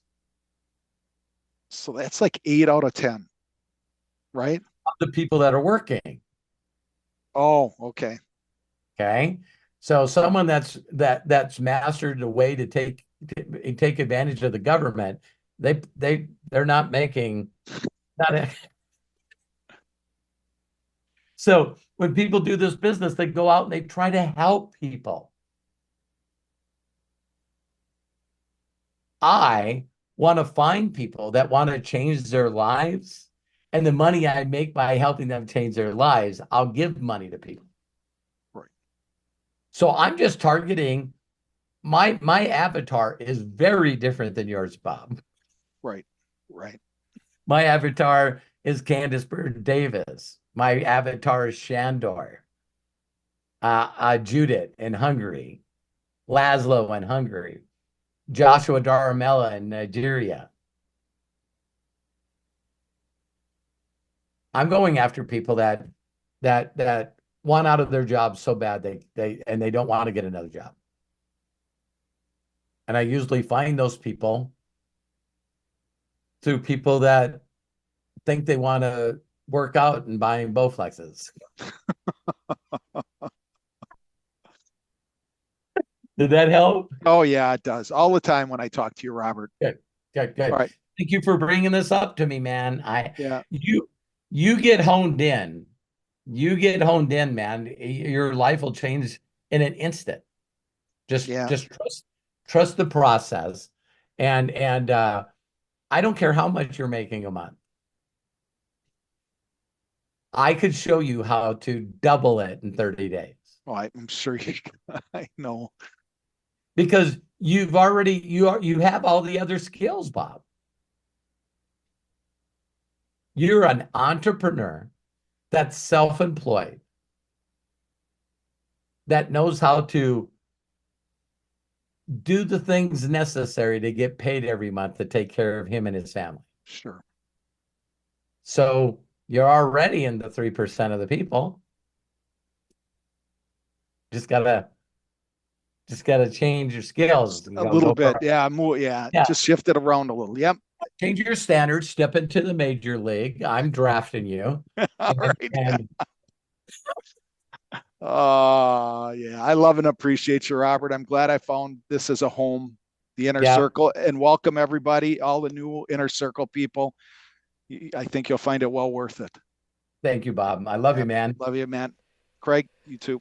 So that's like 8 out of 10, right? Of the people that are working. Oh, okay. Okay. So someone that's mastered a way to take advantage of the government, they're not making not. So when people do this business, they go out and they try to help people. I want to find people that want to change their lives, and the money I make by helping them change their lives, I'll give money to people. Right. So I'm just targeting my avatar is very different than yours, Bob. Right. Right. My avatar is Candace Bird Davis. My avatar is Shandor, Judith in Hungary, Laszlo in Hungary, Joshua Daramella in Nigeria. I'm going after people that want out of their job so bad they don't want to get another job. And I usually find those people through people that think they want to work out and buying Bowflexes. Did that help? Oh yeah, it does. All the time when I talk to you, Robert. Good. All right. Thank you for bringing this up to me, man. Yeah. You get honed in. You get honed in, man. Your life will change in an instant. Just trust the process. And I don't care how much you're making a month. I could show you how to double it in 30 days. Oh, I'm sure I know. Because you have all the other skills, Bob. You're an entrepreneur that's self-employed, that knows how to do the things necessary to get paid every month to take care of him and his family. Sure. So you're already in the 3% of the people. Just gotta change your skills. A little bit. Yeah. More. Yeah. Just shift it around a little. Yep. Change your standards. Step into the major league. I'm drafting you. All right. Oh, yeah. I love and appreciate you, Robert. I'm glad I found this as a home, the Inner Circle, and welcome everybody, all the new Inner Circle people. I think you'll find it well worth it. Thank you, Bob. I love you, man. Love you, man. Craig, you too.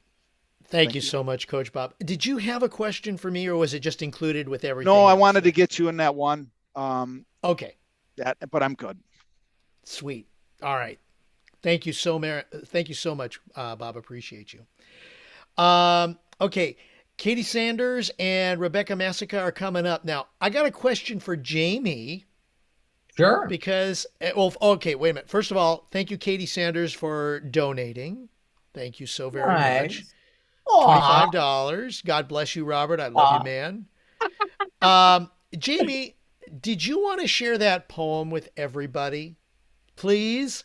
Thank you so much, Coach Bob. Did you have a question for me, or was it just included with everything? No, I else? wanted to get you in that one. Okay. But I'm good. Sweet. All right. Thank you so much, Bob. Appreciate you. Okay. Katie Sanders and Rebecca Massica are coming up. Now, I got a question for Jamie. Sure. Because, well, okay, wait a minute. First of all, thank you, Katie Sanders, for donating. Thank you so very much. $25. God bless you, Robert. I love you, man. Jamie, did you want to share that poem with everybody? Please?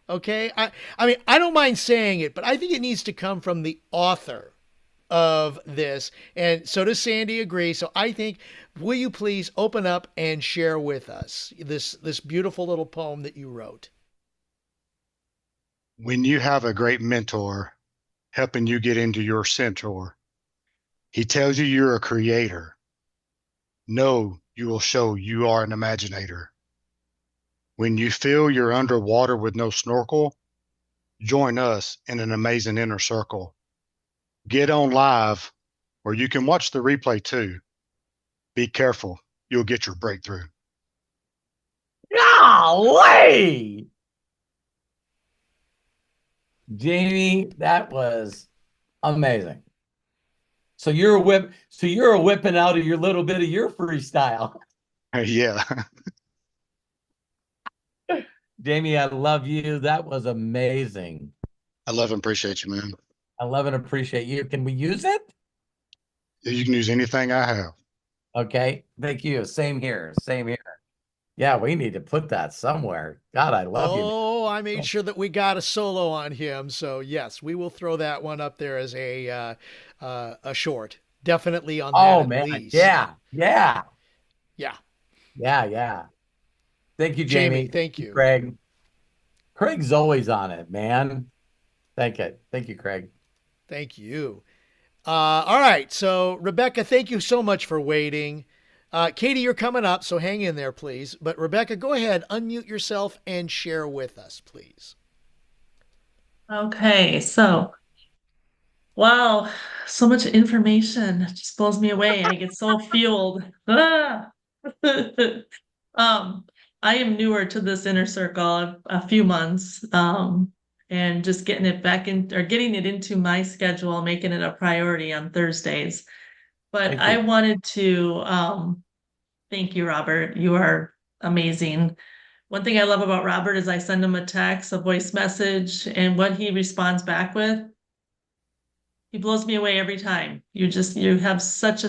Okay. I mean, I don't mind saying it, but I think it needs to come from the author of this. And so does Sandy agree. So I think, will you please open up and share with us this beautiful little poem that you wrote? When you have a great mentor helping you get into your centaur, he tells you you're a creator. No, you will show you are an imaginator. When you feel you're underwater with no snorkel, join us in an amazing inner circle. Get on live, or you can watch the replay too. Be careful, you'll get your breakthrough. Golly! Jamie, that was amazing. So you're whipping out of your little bit of your freestyle. Yeah. Jamie, I love you. That was amazing. I love and appreciate you, man. I love and appreciate you. Can we use it? You can use anything I have. Okay. Thank you. Same here. Same here. Yeah, we need to put that somewhere. God, I love you. Oh, I made sure that we got a solo on him. So yes, we will throw that one up there as a short. Definitely on that. Oh at man. least. Yeah. Yeah. Yeah. Yeah. Yeah. Thank you, Jamie. Thank you. Craig. Craig's always on it, man. Thank you, Craig. Thank you. All right. So Rebecca, thank you so much for waiting. Katie, you're coming up, so hang in there, please. But Rebecca, go ahead, unmute yourself and share with us, please. Okay, so wow, so much information. It just blows me away. I get so fueled. Ah! I am newer to this inner circle a few months, and just getting it back in or getting it into my schedule, making it a priority on Thursdays. But I wanted to thank you, Robert. You are amazing. One thing I love about Robert is I send him a text, a voice message, and what he responds back with, he blows me away every time. You have such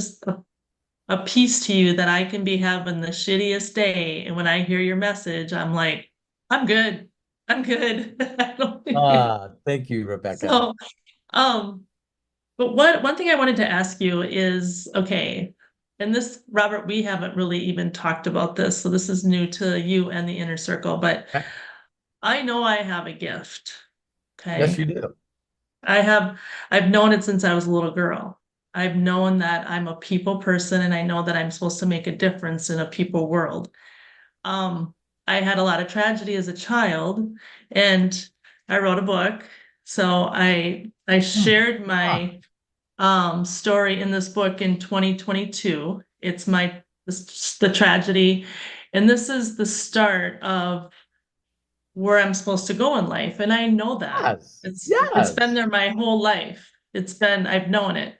a piece to you that I can be having the shittiest day. And when I hear your message, I'm like, I'm good. I'm good. Thank you, Rebecca. So, but one thing I wanted to ask you is, okay, and this, Robert, we haven't really even talked about this, so this is new to you and the inner circle, but I know I have a gift. Okay. Yes, you do. I've known it since I was a little girl. I've known that I'm a people person, and I know that I'm supposed to make a difference in a people world. I had a lot of tragedy as a child, and I wrote a book. So I shared my story in this book in 2022. It's the tragedy, and this is the start of where I'm supposed to go in life. And I know that. It's been there my whole life. I've known it.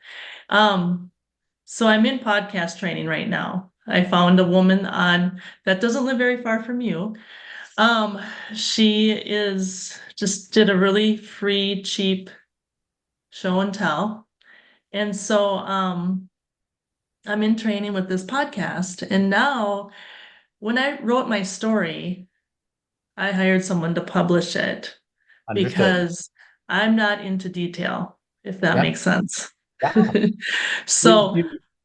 So I'm in podcast training right now. I found a woman that doesn't live very far from you. She did a really free, cheap show and tell. And so, I'm in training with this podcast. And now when I wrote my story, I hired someone to publish it. Understood. Because I'm not into detail, if that makes sense. Yeah. So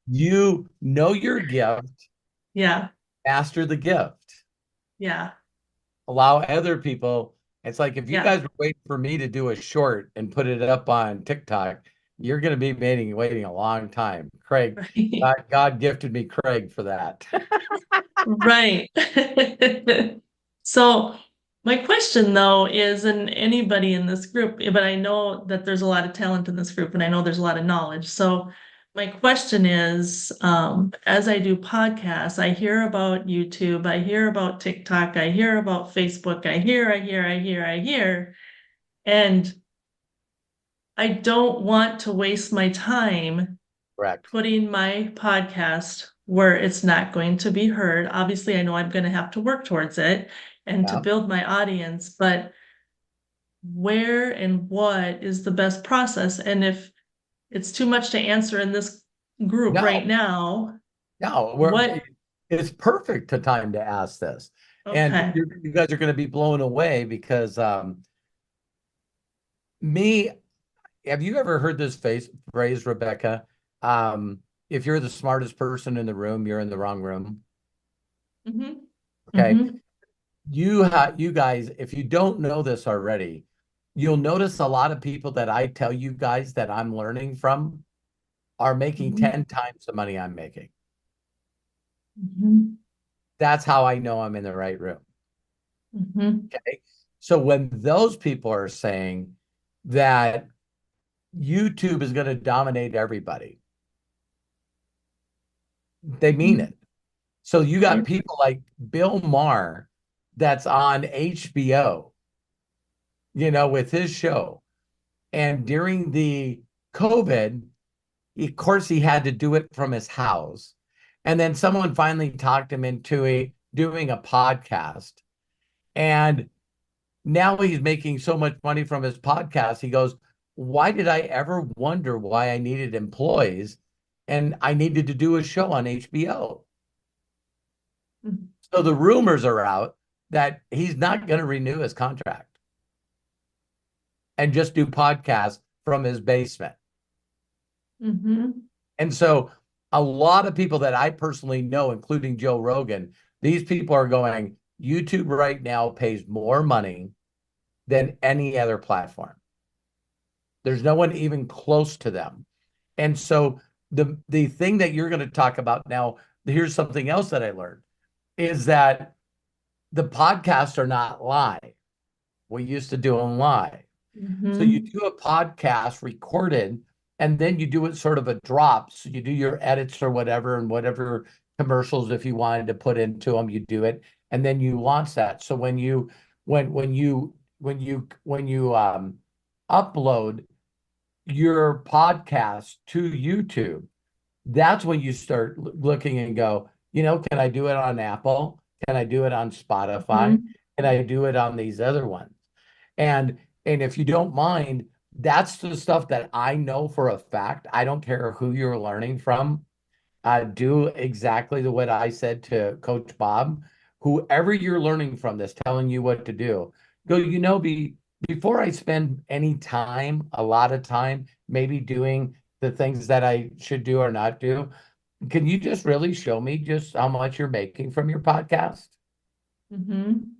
you know your gift. Yeah. Master the gift. Yeah. Allow other people. It's like if you guys were waiting for me to do a short and put it up on TikTok, you're going to be waiting a long time. Craig, God gifted me Craig for that. Right. So My question though is, and anybody in this group, but I know that there's a lot of talent in this group and I know there's a lot of knowledge. So my question is, as I do podcasts, I hear about YouTube, I hear about TikTok, I hear about Facebook, I hear, and I don't want to waste my time Correct. putting my podcast where it's not going to be heard. Obviously, I know I'm going to have to work towards it and to Yeah. build my audience, but where and what is the best process? And if it's too much to answer in this group No. right now, No, what? it's perfect time to ask this. And Okay. you guys are going to be blown away because have you ever heard this phrase, Rebecca? If you're the smartest person in the room, you're in the wrong room. Mhm. Okay. Mhm. You guys, if you don't know this already, you'll notice a lot of people that I tell you guys that I'm learning from are making Mhm. 10 times the money I'm making. Mhm. That's how I know I'm in the right room. Mhm. Okay. So when those people are saying that YouTube is going to dominate everybody, they mean it. So you got Right. people like Bill Maher that's on HBO, with his show. And during the COVID, of course, he had to do it from his house. And then someone finally talked him into doing a podcast. And now he's making so much money from his podcast. He goes, why did I ever wonder why I needed employees and I needed to do a show on HBO? Mhm. So the rumors are out that he's not going to renew his contract and just do podcasts from his basement. Mhm. And so a lot of people that I personally know, including Joe Rogan, these people are going, YouTube right now pays more money than any other platform. There's no one even close to them. And so the thing that you're going to talk about now, here's something else that I learned, is that the podcasts are not live. We used to do them live. So you Mhm. do a podcast recorded, and then you do it sort of a drop. So you do your edits or whatever, and whatever commercials, if you wanted to put into them, you do it, and then you launch that. So when you upload your podcast to YouTube, that's when you start looking and go, can I do it on Apple? Can I do it on Spotify? Mhm. Can I do it on these other ones? And if you don't mind, that's the stuff that I know for a fact. I don't care who you're learning from. Do exactly what I said to Coach Bob. Whoever you're learning from that's telling you what to do, go, before I spend any time, a lot of time, maybe doing the things that I should do or not do, can you just really show me just how much you're making from your podcast? Mhm.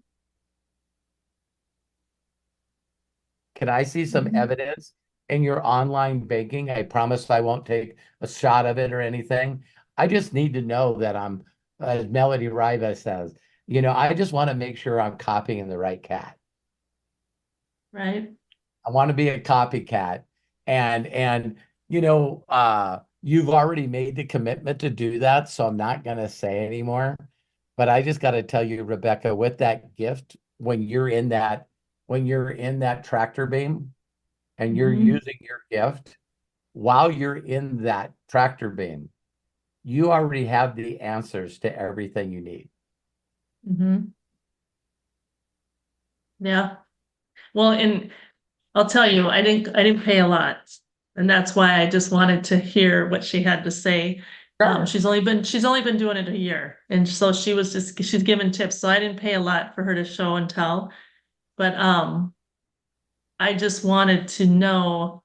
Can I see some Mhm. evidence in your online banking? I promise I won't take a shot of it or anything. I just need to know that I'm, as Melody Riva says, I just want to make sure I'm copying the right cat. Right. I want to be a copycat. And you've already made the commitment to do that, so I'm not going to say anymore. But I just got to tell you, Rebecca, with that gift, when you're in that tractor beam and you're Mhm. using your gift while you're in that tractor beam, you already have the answers to everything you need. Mhm. Yeah. Well, and I'll tell you, I didn't pay a lot. And that's why I just wanted to hear what she had to say. Sure. She's only been doing it a year. And so she's given tips. So I didn't pay a lot for her to show and tell. But I just wanted to know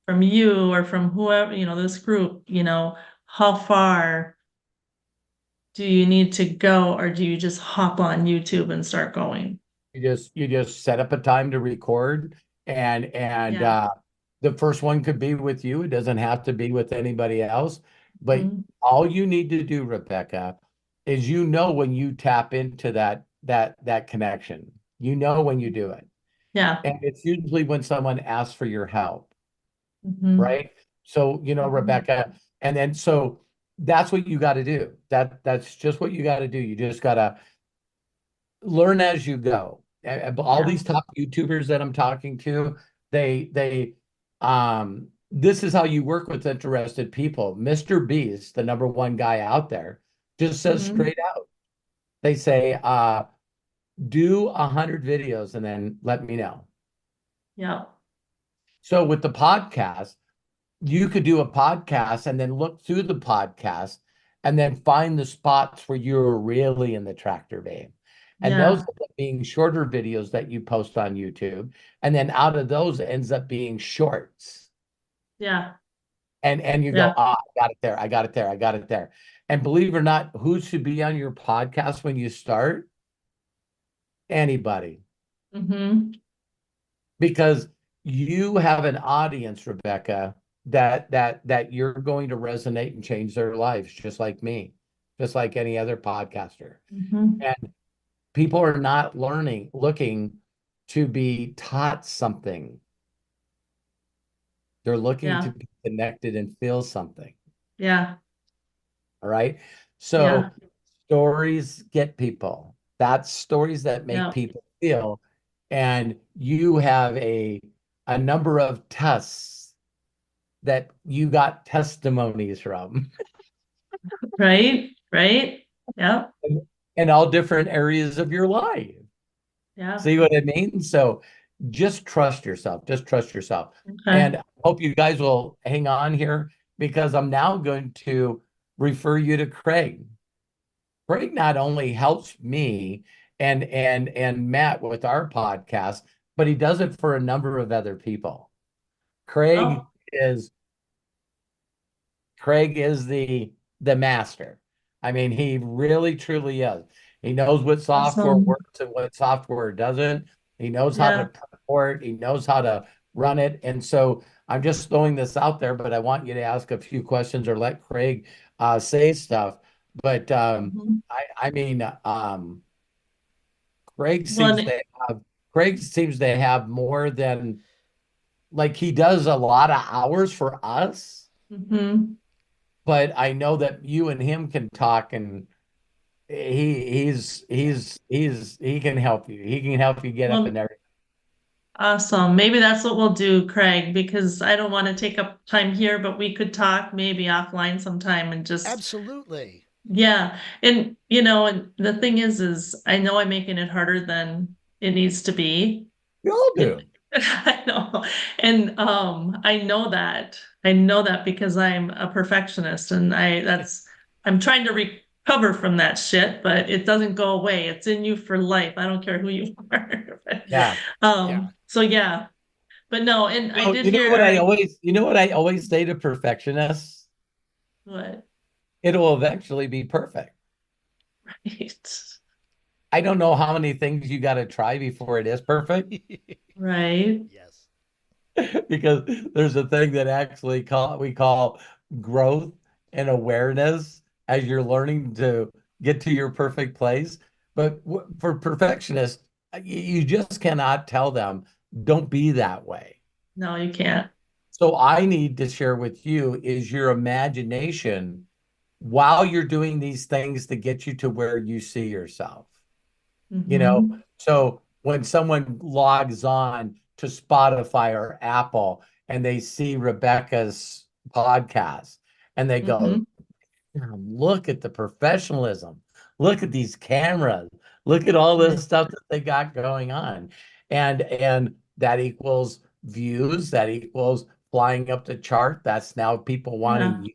from you or from whoever, this group, how far do you need to go, or do you just hop on YouTube and start going? You just set up a time to record, and Yeah. the first one could be with you. It doesn't have to be with anybody else. But Mhm. all you need to do, Rebecca, is when you tap into that connection. You know when you do it. Yeah. And it's usually when someone asks for your help, Mhm. right? So, Rebecca, and then so that's what you got to do. That's just what you got to do. You just got to learn as you go. All Yeah. these top YouTubers that I'm talking to, this is how you work with interested people. Mr. Beast, the number one guy out there, just says Mhm. straight out. They say, do 100 videos and then let me know. Yeah. So with the podcast, you could do a podcast and then look through the podcast and then find the spots where you're really in the tractor beam. And those Yeah. end up being shorter videos that you post on YouTube. And then out of those it ends up being shorts. Yeah. And you go, Yeah. I got it there. I got it there. I got it there. And believe it or not, who should be on your podcast when you start? Anybody. Mhm. Because you have an audience, Rebecca, that you're going to resonate and change their lives, just like me, just like any other podcaster. Mhm. And people are not looking to be taught something. They're looking to Yeah. be connected and feel something. Yeah. All right. Yeah. So stories get people. That's stories that make Yeah. people feel. And you have a number of tests that you got testimonies from Right. Right. Yeah. in all different areas of your life. Yeah. See what I mean? So just trust yourself. Just trust yourself. Okay. And I hope you guys will hang on here because I'm now going to refer you to Craig. Craig not only helps me and Matt with our podcast, but he does it for a number of other people. Craig Oh, is the master. I mean, he really truly is. He knows what software awesome. works and what software doesn't. He knows how Yeah. to report. He knows how to run it. And so I'm just throwing this out there, but I want you to ask a few questions or let Craig say stuff. But Mhm. I mean, Craig Well, seems to have more than like he does a lot of hours for us, mhm. but I know that you and him can talk and he can help you. He can help you get up and Well, everything. awesome. Maybe that's what we'll do, Craig, because I don't want to take up time here, but we could talk maybe offline sometime and just, Absolutely. yeah. And, and the thing is I know I'm making it harder than it needs to be. We all do. I know. And I know that because I'm a perfectionist and I'm trying to recover from that shit, but it doesn't go away. It's in you for life. I don't care who you are. Yeah. Yeah. So yeah. But no, and I Oh, did hear you know what I always say to perfectionists? what? It'll eventually be perfect. Right. I don't know how many things you got to try before it is perfect. Right. Yes. Because there's a thing that actually we call growth and awareness as you're learning to get to your perfect place. But for perfectionists, you just cannot tell them, don't be that way. No, you can't. So I need to share with you is your imagination while you're doing these things to get you to where you see yourself. Mhm. So when someone logs on to Spotify or Apple and they see Rebecca's podcast and they go, Mhm. look at the professionalism, look at these cameras, look at all Right. this stuff that they got going on. And that equals views, that equals flying up the chart. That's now people wanting Yeah. you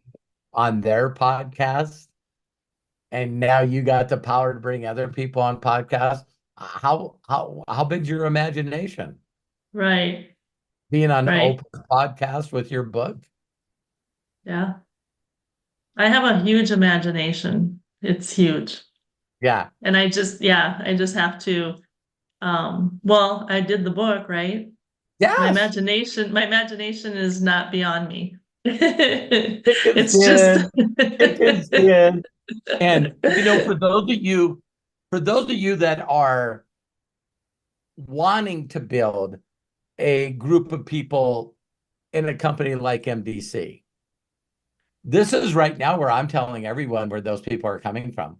on their podcast. And now you got the power to bring other people on podcasts. How big's your imagination? Right. Being on Right. open podcast with your book? Yeah. I have a huge imagination. It's huge. Yeah. And I just have to, well, I did the book, right? Yes. My imagination is not beyond me. Thick as It's just, skin. Thick as skin. And for those of you that are wanting to build a group of people in a company like MDC. This is right now where I'm telling everyone where those people are coming from.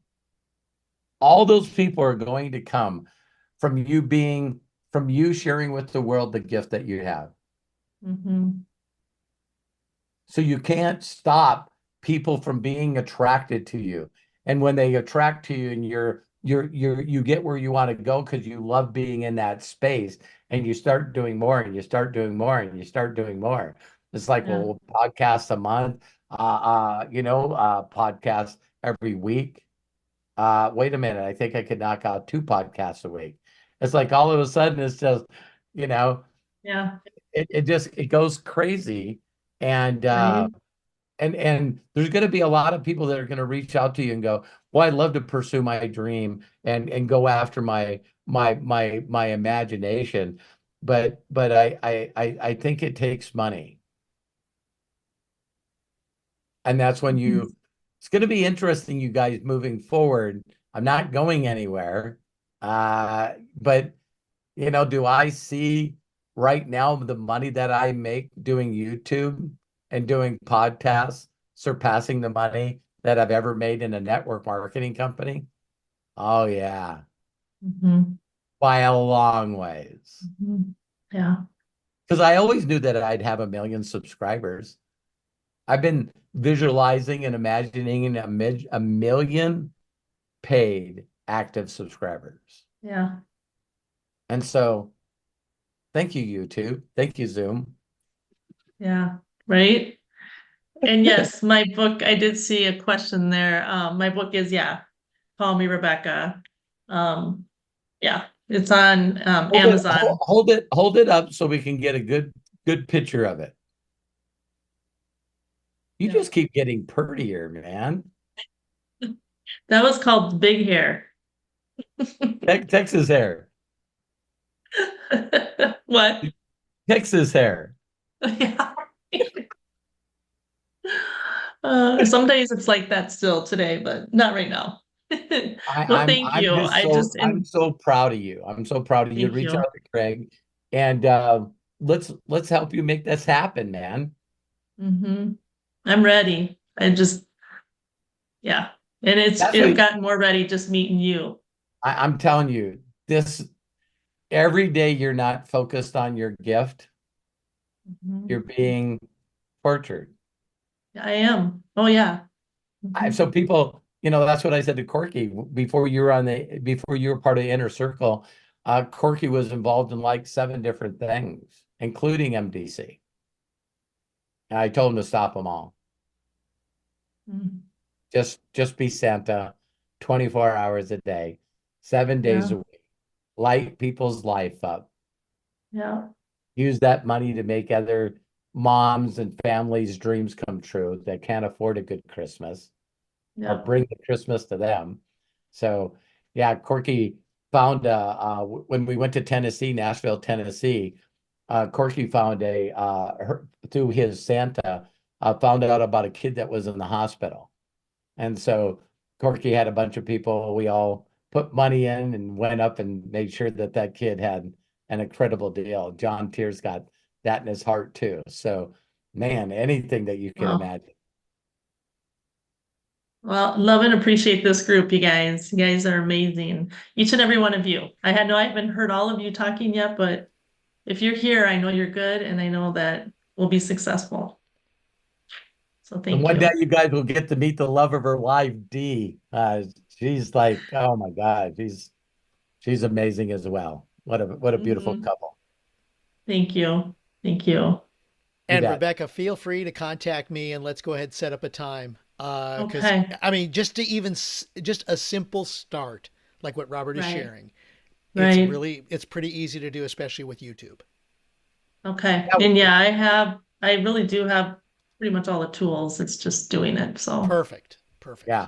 All those people are going to come from you sharing with the world the gift that you have. Mhm. So you can't stop people from being attracted to you. And when they attract to you and you get where you want to go because you love being in that space, and you start doing more and you start doing more and you start doing more. It's like, Yeah. well, podcast a month, podcast every week. Wait a minute, I think I could knock out 2 podcasts a week. It's like all of a sudden it's just, you know, Yeah. it goes crazy. And Right. and there's going to be a lot of people that are going to reach out to you and go, well, I'd love to pursue my dream and go after my imagination, but I think it takes money. And that's when Mhm. it's going to be interesting, you guys, moving forward. I'm not going anywhere. But do I see right now the money that I make doing YouTube and doing podcasts surpassing the money that I've ever made in a network marketing company? Oh yeah, Mhm. by a long ways. Mhm. Yeah. Because I always knew that I'd have 1 million subscribers. I've been visualizing and imagining a million paid active subscribers. Yeah. And so thank you, YouTube. Thank you, Zoom. Yeah. Right. And yes, my book, I did see a question there. My book is, yeah, Call Me Rebecca. Yeah, it's on Amazon. Hold it up so we can get a good picture of it. You Yeah. just keep getting prettier, man. That was called Big Hair. Texas hair. What? Texas hair. Yeah. Some days it's like that still today, but not right now. Well, thank you. I'm so proud of you. I'm so proud of you. Thank Reach you. out to Craig and let's help you make this happen, man. Hmm. I'm ready. Yeah. And That's it what got more ready just meeting you. I'm telling you. This every day you're not focused on your gift, Mhm. you're being tortured. I am. Oh yeah. Mhm. So people, that's what I said to Corky before you were part of the inner circle. Corky was involved in like 7 different things, including MDC. And I told him to stop them all. Mhm. Just be Santa 24 hours a day, 7 days Yeah. a week. Light people's life up. Yeah. Use that money to make other moms and families' dreams come true that can't afford a good Christmas, or Yeah. bring the Christmas to them. So yeah, Corky found when we went to Tennessee, Nashville, Tennessee, Corky found through his Santa, found out about a kid that was in the hospital. And so Corky had a bunch of people, we all put money in and went up and made sure that that kid had an incredible deal. John Tears got that in his heart too. So man, anything that you can Well, imagine. love and appreciate this group, you guys. You guys are amazing. Each and every one of you. I haven't heard all of you talking yet, but if you're here, I know you're good and I know that we'll be successful. So And thank one day you. you guys will get to meet the love of her life, Dee. She's like, oh my God, she's amazing as well. What a beautiful Mhm. couple. Thank you. Thank you. You And bet. Rebecca, feel free to contact me and let's go ahead and set up a time. Because Okay. I mean, just just a simple start, like what Robert is Right. sharing, Right. it's pretty easy to do, especially with YouTube. Okay. Yeah, And yeah, I really do have pretty much all the tools. It's just doing it. So Perfect. Perfect. yeah.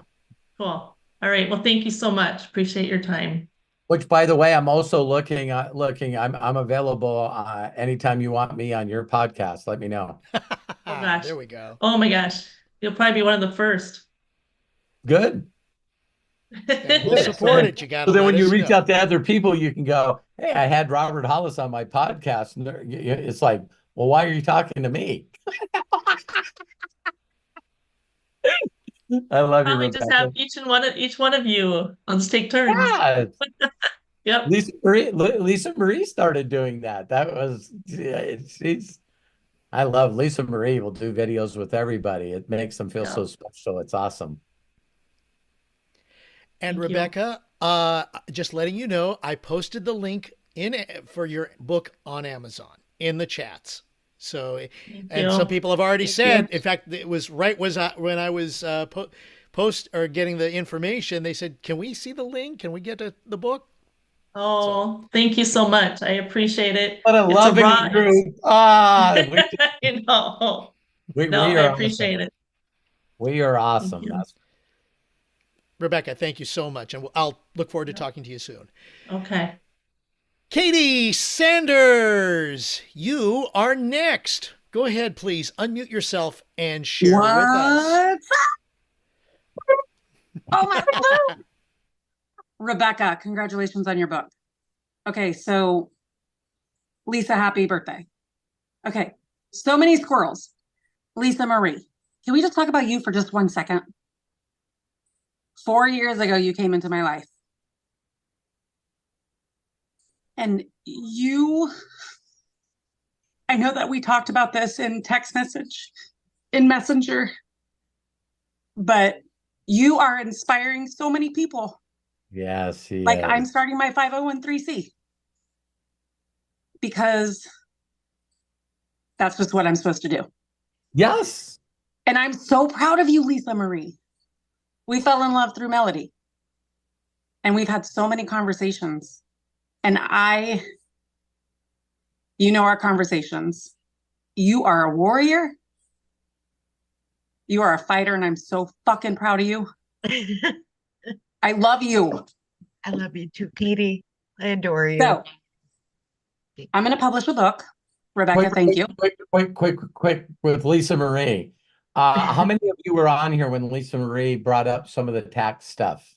cool. All right. Well, thank you so much. Appreciate your time. Which, by the way, I'm also looking. I'm available anytime you want me on your podcast. Let me know. Oh gosh. There we go. Oh my gosh. You'll probably be one of the first. Good. And we'll support it. You got to So then when let you us reach know. out to other people, you can go, hey, I had Robert Hollis on my podcast. And it's like, well, why are you talking to me? I love you, Probably just Rebecca. have each one of you. Let's take turns. Yeah. Yep. Lisa Marie started doing that. That was, she's, I love Lisa Marie will do videos with everybody. It makes them feel so special. It's awesome. And Thank you. Rebecca, just letting you know, I posted the link for your book on Amazon in the chats. So, and some people have already said, in fact, it was when I was post or getting the information, they said, "Can we see the link? Can we get the book?" Oh, thank you so much. I appreciate it. What a It's loving raw- group. You know. We I are appreciate awesome. it. We are awesome. you. That's Rebecca, thank you so much, and I'll look forward to talking to you soon. Okay. Katie Sanders, you are next. Go ahead, please unmute yourself and share with us. Oh my God. Rebecca, congratulations on your book. Okay, so Lisa, happy birthday. Okay, so many squirrels. Lisa Marie, can we just talk about you for just 1 second? 4 years ago, you came into my life. And I know that we talked about this in text message, in Messenger, but you are inspiring so many people. yes, he Like is. I'm starting my 501(c) because that's just what I'm supposed to do. Yes. And I'm so proud of you, Lisa Marie. We fell in love through Melody. And we've had so many conversations. And our conversations. You are a warrior. You are a fighter, and I'm so fucking proud of you. I love you. I love you too, Katie. I adore you. So I'm going to publish a book. Rebecca, thank you. Quick with Lisa Marie. How many of you were on here when Lisa Marie brought up some of the tax stuff?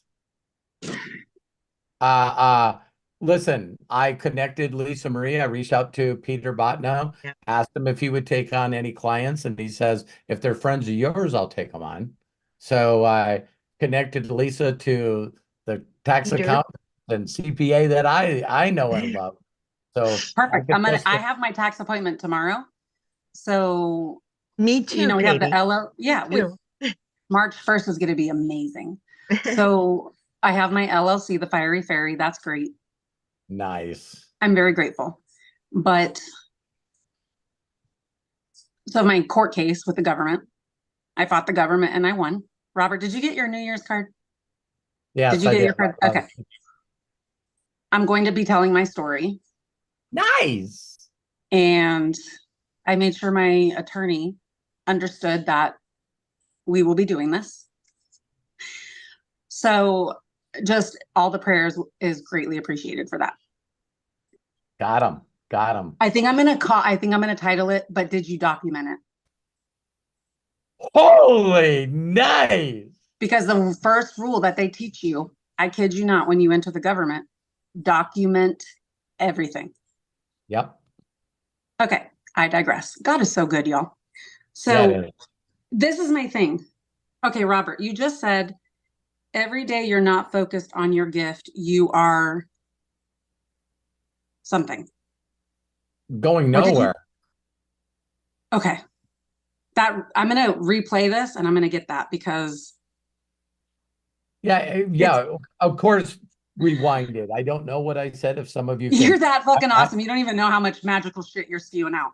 Listen, I connected Lisa Marie. I reached out to Peter Botno, asked him if he would take on any clients, and he says, if they're friends of yours, I'll take them on. So I connected Lisa to the tax accountant and CPA that I know and love. So perfect. I have my tax appointment tomorrow. So me too. We have the LL. March 1st is going to be amazing. So I have my LLC, the Fiery Fairy. That's great. Nice. I'm very grateful. But so my court case with the government, I fought the government and I won. Robert, did you get your New Year's card? Yeah. Did you get your card? Okay. I'm going to be telling my story. Nice. And I made sure my attorney understood that we will be doing this. So just all the prayers is greatly appreciated for that. Got him. I think I'm going to title it, but did you document it? Holy nice. Because the first rule that they teach you, I kid you not, when you enter the government, document everything. Yep. Okay, I digress. God is so good, y'all. So this is my thing. Okay, Robert, you just said every day you're not focused on your gift. You are something. Going nowhere. Okay. I'm going to replay this and I'm going to get that because. Yeah. Of course, rewind it. I don't know what I said. If some of you You're that fucking awesome. You don't even know how much magical shit you're spewing out.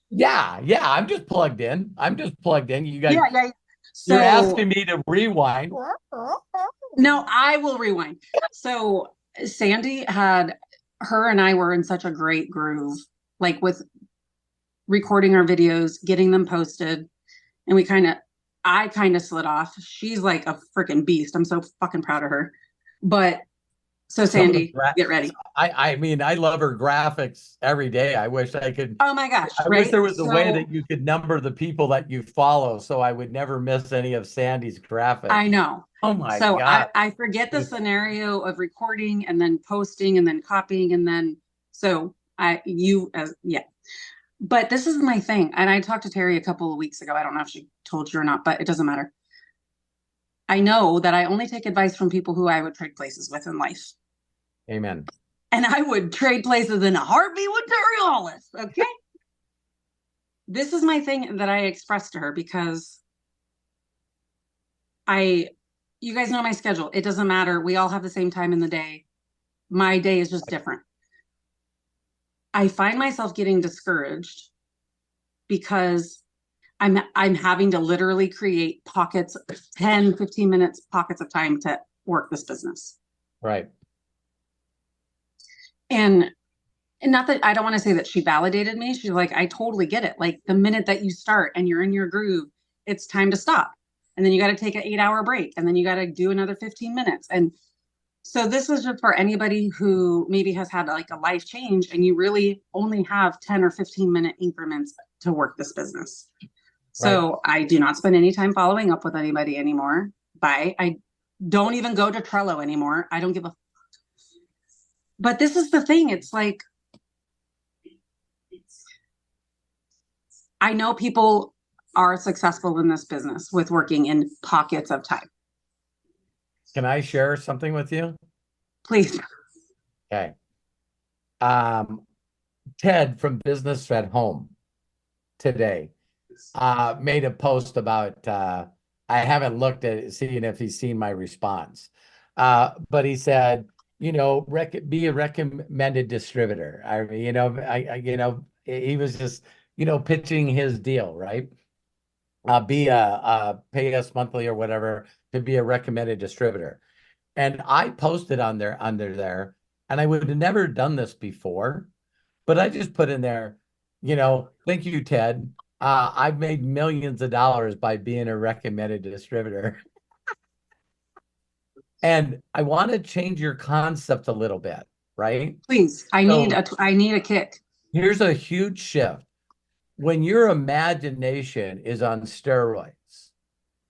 Yeah. I'm just plugged in. You guys. Yeah. So, you're asking me to rewind. No, I will rewind. So Sandy her and I were in such a great groove, like with recording our videos, getting them posted. And I kind of slid off. She's like a freaking beast. I'm so fucking proud of her. But So Some of the Sandy, get ready. I mean, I love her graphics every day. I wish I could. Oh my gosh, I wish right? there was a way So that you could number the people that you follow, so I would never miss any of Sandy's graphics. I know. Oh my So God. I forget the scenario of recording and then posting and then copying and then yeah. But this is my thing. And I talked to Terry a couple of weeks ago. I don't know if she told you or not, but it doesn't matter. I know that I only take advice from people who I would trade places with in life. Amen. And I would trade places in a heartbeat with Terry Hollis. Okay. This is my thing that I expressed to her because you guys know my schedule. It doesn't matter. We all have the same time in the day. My day is just different. I find myself getting discouraged because I'm having to literally create pockets, 10, 15 minutes, pockets of time to work this business. Right. And not that I don't want to say that she validated me. She's like, I totally get it. Like the minute that you start and you're in your groove, it's time to stop. And then you got to take an 8-hour break. And then you got to do another 15 minutes. And so this is just for anybody who maybe has had like a life change and you really only have 10 or 15-minute increments to work this business. So I do not spend any time following up with anybody anymore. I don't even go to Trello anymore. I don't give a. But this is the thing. It's like, I know people are successful in this business with working in pockets of time. Can I share something with you? Please. Okay. Ted from Business at Home today made a post about, I haven't looked at it, seeing if he's seen my response. But he said, you know, be a recommended distributor. I mean, he was just, pitching his deal, right? Be a pay us monthly or whatever to be a recommended distributor. And I posted under there, and I would have never done this before, but I just put in there, thank you, Ted. I've made millions of dollars by being a recommended distributor. And I want to change your concept a little bit, right? Please. I need a kick. Here's a huge shift. When your imagination is on steroids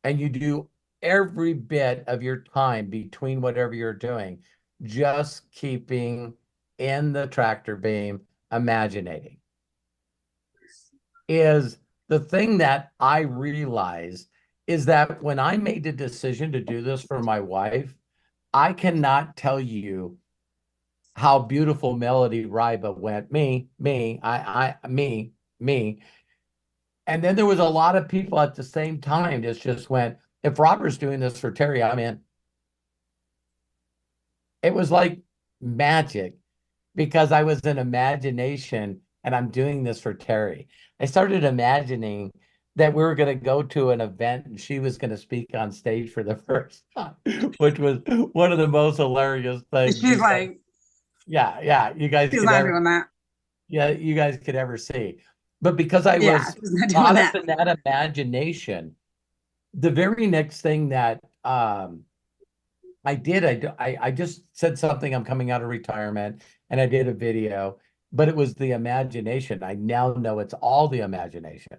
and you do every bit of your time between whatever you're doing, just keeping in the tractor beam, imaginating, is the thing that I realize is that when I made the decision to do this for my wife, I cannot tell you how beautiful Melody Ryba went. Me. And then there was a lot of people at the same time that just went, if Robert's doing this for Terry, I'm in. It was like magic because I was in imagination and I'm doing this for Terry. I started imagining that we were going to go to an event and she was going to speak on stage for the first time, which was one of the most hilarious things. She's like, yeah, you guys she's not doing that. Yeah, you guys could ever see. But because I was caught up in that imagination, the very next thing that I did, I just said something, I'm coming out of retirement, and I did a video, but it was the imagination. I now know it's all the imagination.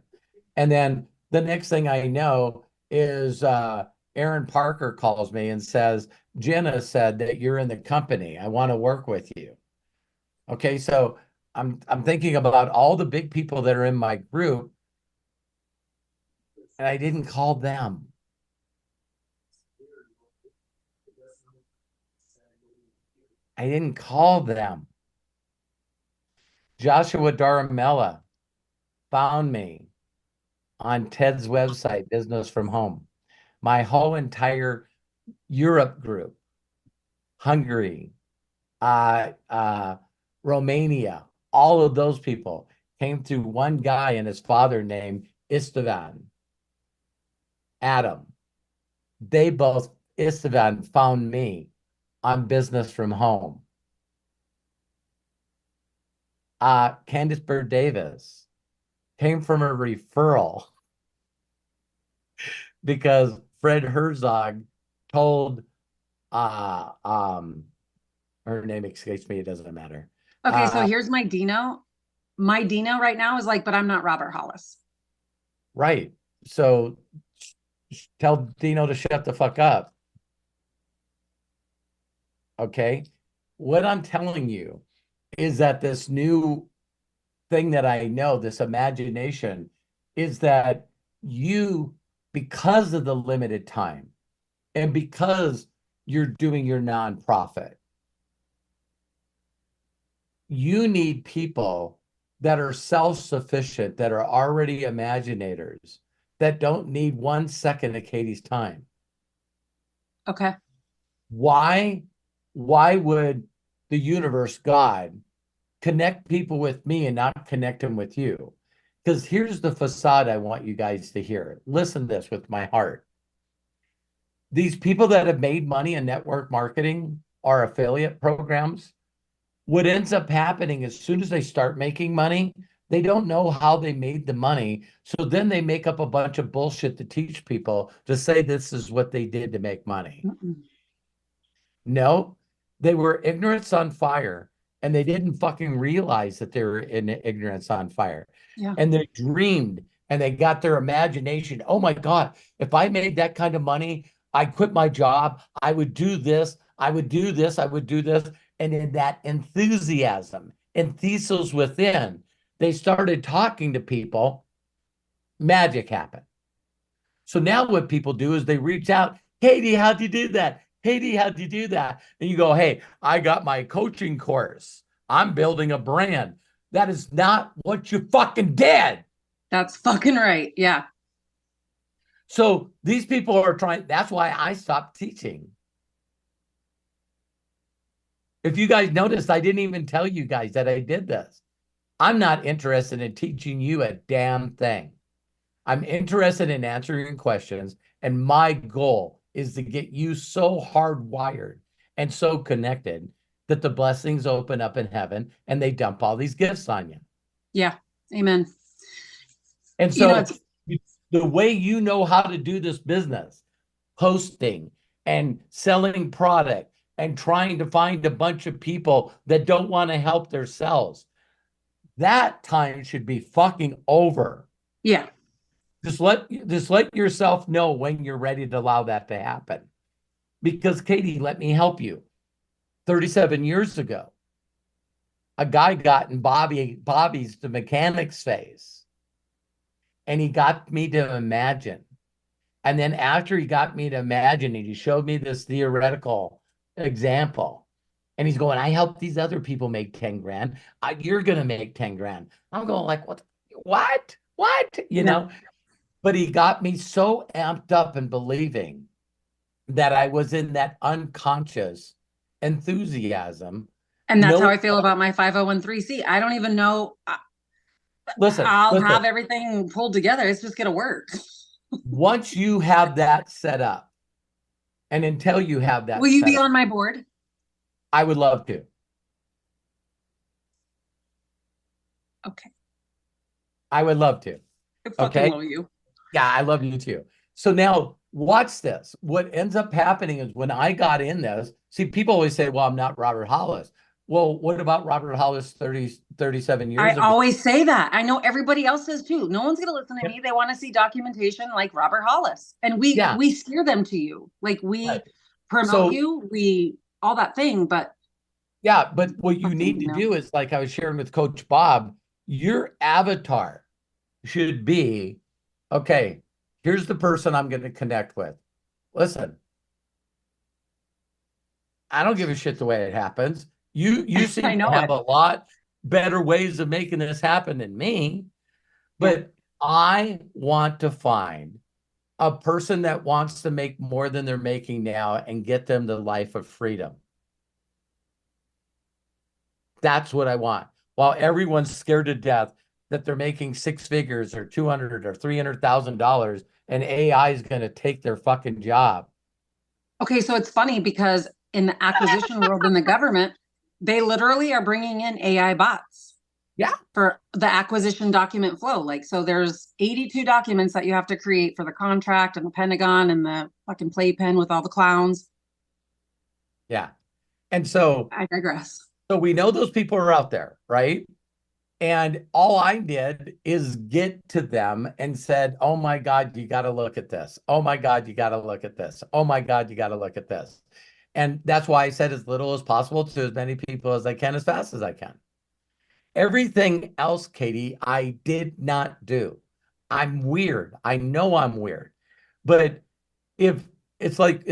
And then the next thing I know is Aaron Parker calls me and says, Jenna said that you're in the company. I want to work with you. Okay, so I'm thinking about all the big people that are in my group, and I didn't call them. I didn't call them. Joshua Daramella found me on Ted's website, Business from Home. My whole entire Europe group, Hungary, Romania, all of those people came through one guy and his father named Istvan, Adam. They both, Istvan found me on Business from Home. Candice Bird Davis came from a referral because Fred Herzog told Her name escapes me. It doesn't matter. Okay, so here's my Dino. My Dino right now is like, but I'm not Robert Hollis. Right. So tell Dino to shut the fuck up. Okay. What I'm telling you is that this new thing that I know, this imagination, is that you, because of the limited time and because you're doing your nonprofit, you need people that are self-sufficient, that are already imaginators, that don't need 1 second of Katie's time. Okay. Why would the universe, God, connect people with me and not connect them with you? Because here's the facade I want you guys to hear. Listen to this with my heart. These people that have made money in network marketing or affiliate programs, what ends up happening as soon as they start making money, they don't know how they made the money. So then they make up a bunch of bullshit to teach people to say this is what they did to make money. No, they were ignorance on fire, and they didn't fucking realize that they were in ignorance on fire. Yeah. And they dreamed and they got their imagination. Oh my God, if I made that kind of money, I quit my job. I would do this. I would do this. I would do this. And in that enthusiasm and thesis within, they started talking to people. Magic happened. So now what people do is they reach out. Katie, how'd you do that? Katie, how'd you do that? And you go, hey, I got my coaching course. I'm building a brand. That is not what you fucking did. That's fucking right. Yeah. So these people are trying. That's why I stopped teaching. If you guys noticed, I didn't even tell you guys that I did this. I'm not interested in teaching you a damn thing. I'm interested in answering questions. And my goal is to get you so hardwired and so connected that the blessings open up in heaven and they dump all these gifts on you. Yeah. Amen. And so the way you know how to do this business, hosting and selling product and trying to find a bunch of people that don't want to help themselves, that time should be fucking over. Yeah. Just let yourself know when you're ready to allow that to happen. Because Katie, let me help you. 37 years ago, a guy got in Bobby's the mechanics phase, and he got me to imagine. And then after he got me to imagine, he showed me this theoretical example. And he's going, I helped these other people make 10 grand. You're going to make 10 grand. I'm going like, what? You know? But he got me so amped up and believing that I was in that unconscious enthusiasm. And that's how I feel about my 501(c)(3). I don't even know. Listen, I'll have everything pulled together. It's just going to work. Once you have that set up, and until you have that, will you be on my board? I would love to. Okay. I would love to. I fucking love you. Yeah, I love you too. So now watch this. What ends up happening is when I got in this, see, people always say, well, I'm not Robert Hollis. Well, what about Robert Hollis 37 years ago? I always say that. I know everybody else says too. No one's going to listen to me. They want to see documentation like Robert Hollis. And we steer them to you. Like we promote you, we all that thing, but. Yeah, but what you need to do is, like I was sharing with Coach Bob, your avatar should be, okay, here's the person I'm going to connect with. Listen, I don't give a shit the way it happens. You seem to have a lot better ways of making this happen than me, but I want to find a person that wants to make more than they're making now and get them the life of freedom. That's what I want. While everyone's scared to death that they're making 6 figures or $200,000 or $300,000 and AI is going to take their fucking job. Okay, so it's funny because in the acquisition world in the government, they literally are bringing in AI bots. Yeah. For the acquisition document flow. Like, so there's 82 documents that you have to create for the contract and the Pentagon and the fucking playpen with all the clowns. Yeah. And so, I digress. so we know those people are out there, right? And all I did is get to them and said, oh my God, you got to look at this. Oh my God, you got to look at this. Oh my God, you got to look at this. And that's why I said as little as possible to as many people as I can, as fast as I can. Everything else, Katie, I did not do. I'm weird. I know I'm weird. But if it's like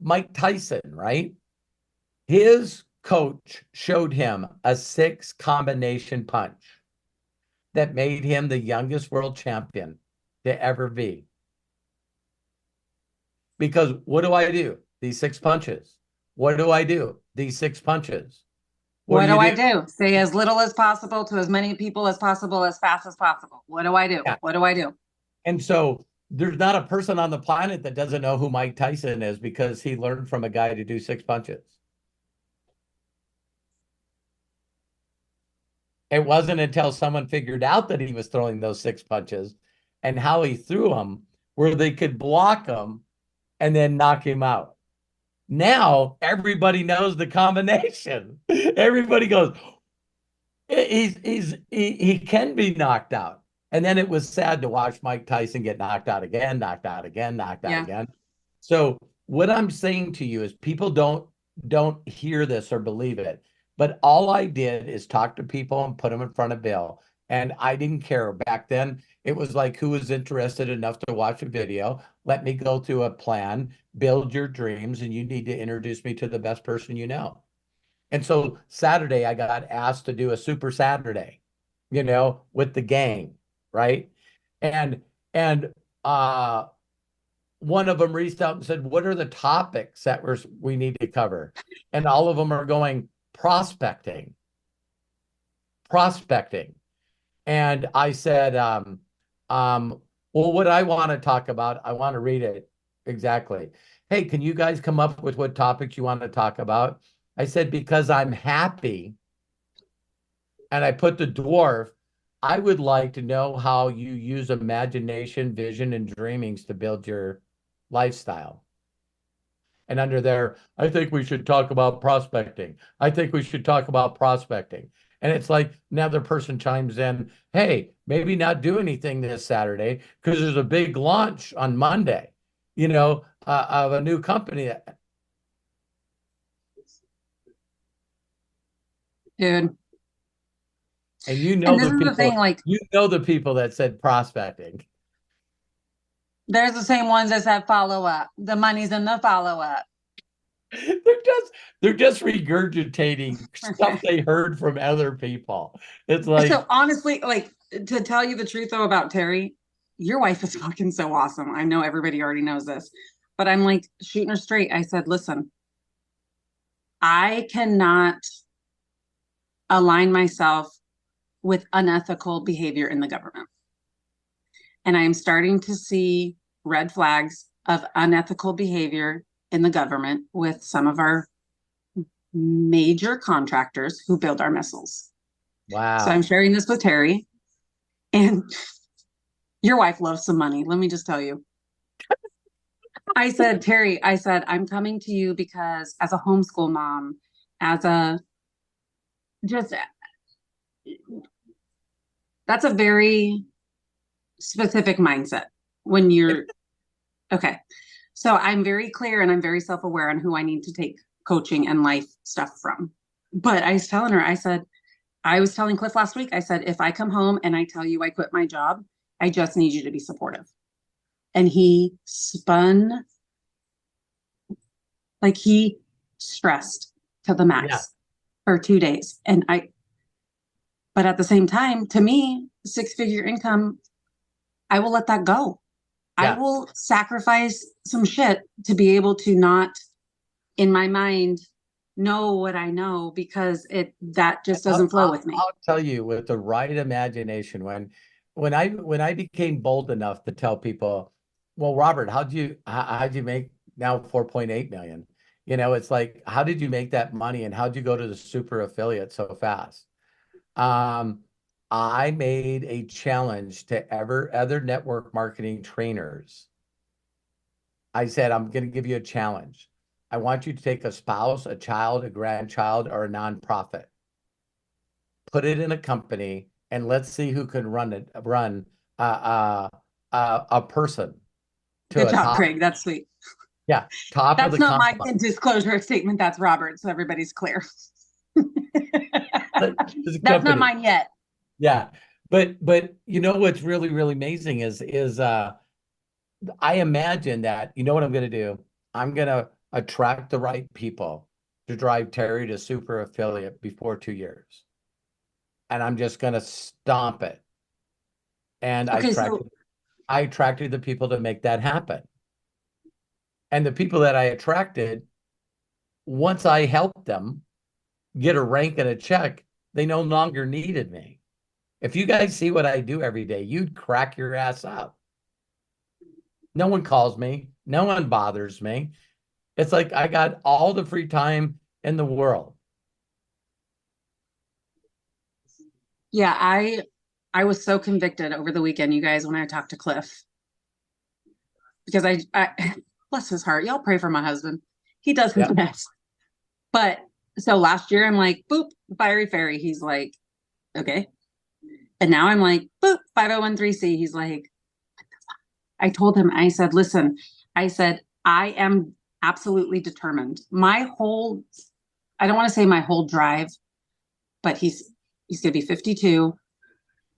Mike Tyson, right? His coach showed him a 6 combination punch that made him the youngest world champion to ever be. Because what do I do? These 6 punches. What do I do? These 6 punches. What do I do? Say as little as possible to as many people as possible, as fast as possible. What do I do? Yeah. What do I do? And so there's not a person on the planet that doesn't know who Mike Tyson is because he learned from a guy to do 6 punches. It wasn't until someone figured out that he was throwing those 6 punches and how he threw them where they could block him and then knock him out. Now everybody knows the combination. Everybody goes, he can be knocked out. And then it was sad to watch Mike Tyson get knocked out again, knocked out again, knocked out again. So what I'm saying to you is people don't hear this or believe it. But all I did is talk to people and put them in front of Bill. And I didn't care. Back then, it was like, who was interested enough to watch a video? Let me go through a plan, build your dreams, and you need to introduce me to the best person you know. And so Saturday, I got asked to do a Super Saturday, with the gang, right? And one of them reached out and said, what are the topics that we need to cover? And all of them are going, prospecting. And I said, well, what I want to talk about, I want to read it exactly. Hey, can you guys come up with what topics you want to talk about? I said, because I'm happy. And I put the dwarf, I would like to know how you use imagination, vision, and dreamings to build your lifestyle. And under there, I think we should talk about prospecting. I think we should talk about prospecting. And it's like another person chimes in, hey, maybe not do anything this Saturday because there's a big launch on Monday, of a new company. Dude. And you know this is the thing, like, you know the people that said prospecting. There's the same ones that said follow up. The money's in the follow up. They're just regurgitating stuff they heard from other people. It's like, so honestly, like, to tell you the truth though about Terry, your wife is fucking so awesome. I know everybody already knows this, but I'm like shooting her straight. I said, listen, I cannot align myself with unethical behavior in the government. And I am starting to see red flags of unethical behavior in the government with some of our major contractors who build our missiles. wow. So I'm sharing this with Terry, and your wife loves some money. Let me just tell you. I said, Terry, I'm coming to you because as a homeschool mom, that's a very specific mindset when you're okay. So I'm very clear and I'm very self-aware on who I need to take coaching and life stuff from. But I was telling her, I was telling Cliff last week, I said, if I come home and I tell you I quit my job, I just need you to be supportive. And he spun, like he stressed to the max for 2 days. But at the same time, to me, 6-figure income, I will let that go. I will sacrifice some shit to be able to not, in my mind, know what I know because that just doesn't flow with me. I'll tell you, with the right imagination, when I became bold enough to tell people, well, Robert, how'd you make now 4.8 million? It's like, how did you make that money and how'd you go to the super affiliate so fast? I made a challenge to other network marketing trainers. I said, I'm going to give you a challenge. I want you to take a spouse, a child, a grandchild, or a nonprofit, put it in a company, and let's see who can run a person to Good a job, top. Craig. That's sweet. Yeah, top of That's the not my company. disclosure statement. That's Robert, so everybody's clear. It's a That's not company. mine yet. Yeah, but you know what's really, really amazing is I imagine that, you know what I'm going to do? I'm going to attract the right people to drive Terry to super affiliate before 2 years. And I'm just going to stomp it. And Okay, I attracted the people to make that happen. And the people that I attracted, once I helped them get a rank and a check, they no longer needed me. If you guys see what I do every day, you'd crack your ass up. No one calls me. No one bothers me. It's like I got all the free time in the world. yeah, I was so convicted over the weekend, you guys, when I talked to Cliff. Because I bless his heart, y'all pray for my husband. He does his best. But so last year I'm like, boop, fiery fairy. He's like, okay. And now I'm like, boop, 5013C. He's like, I told him, I said, listen, I said, I am absolutely determined. I don't want to say my whole drive, but he's going to be 52.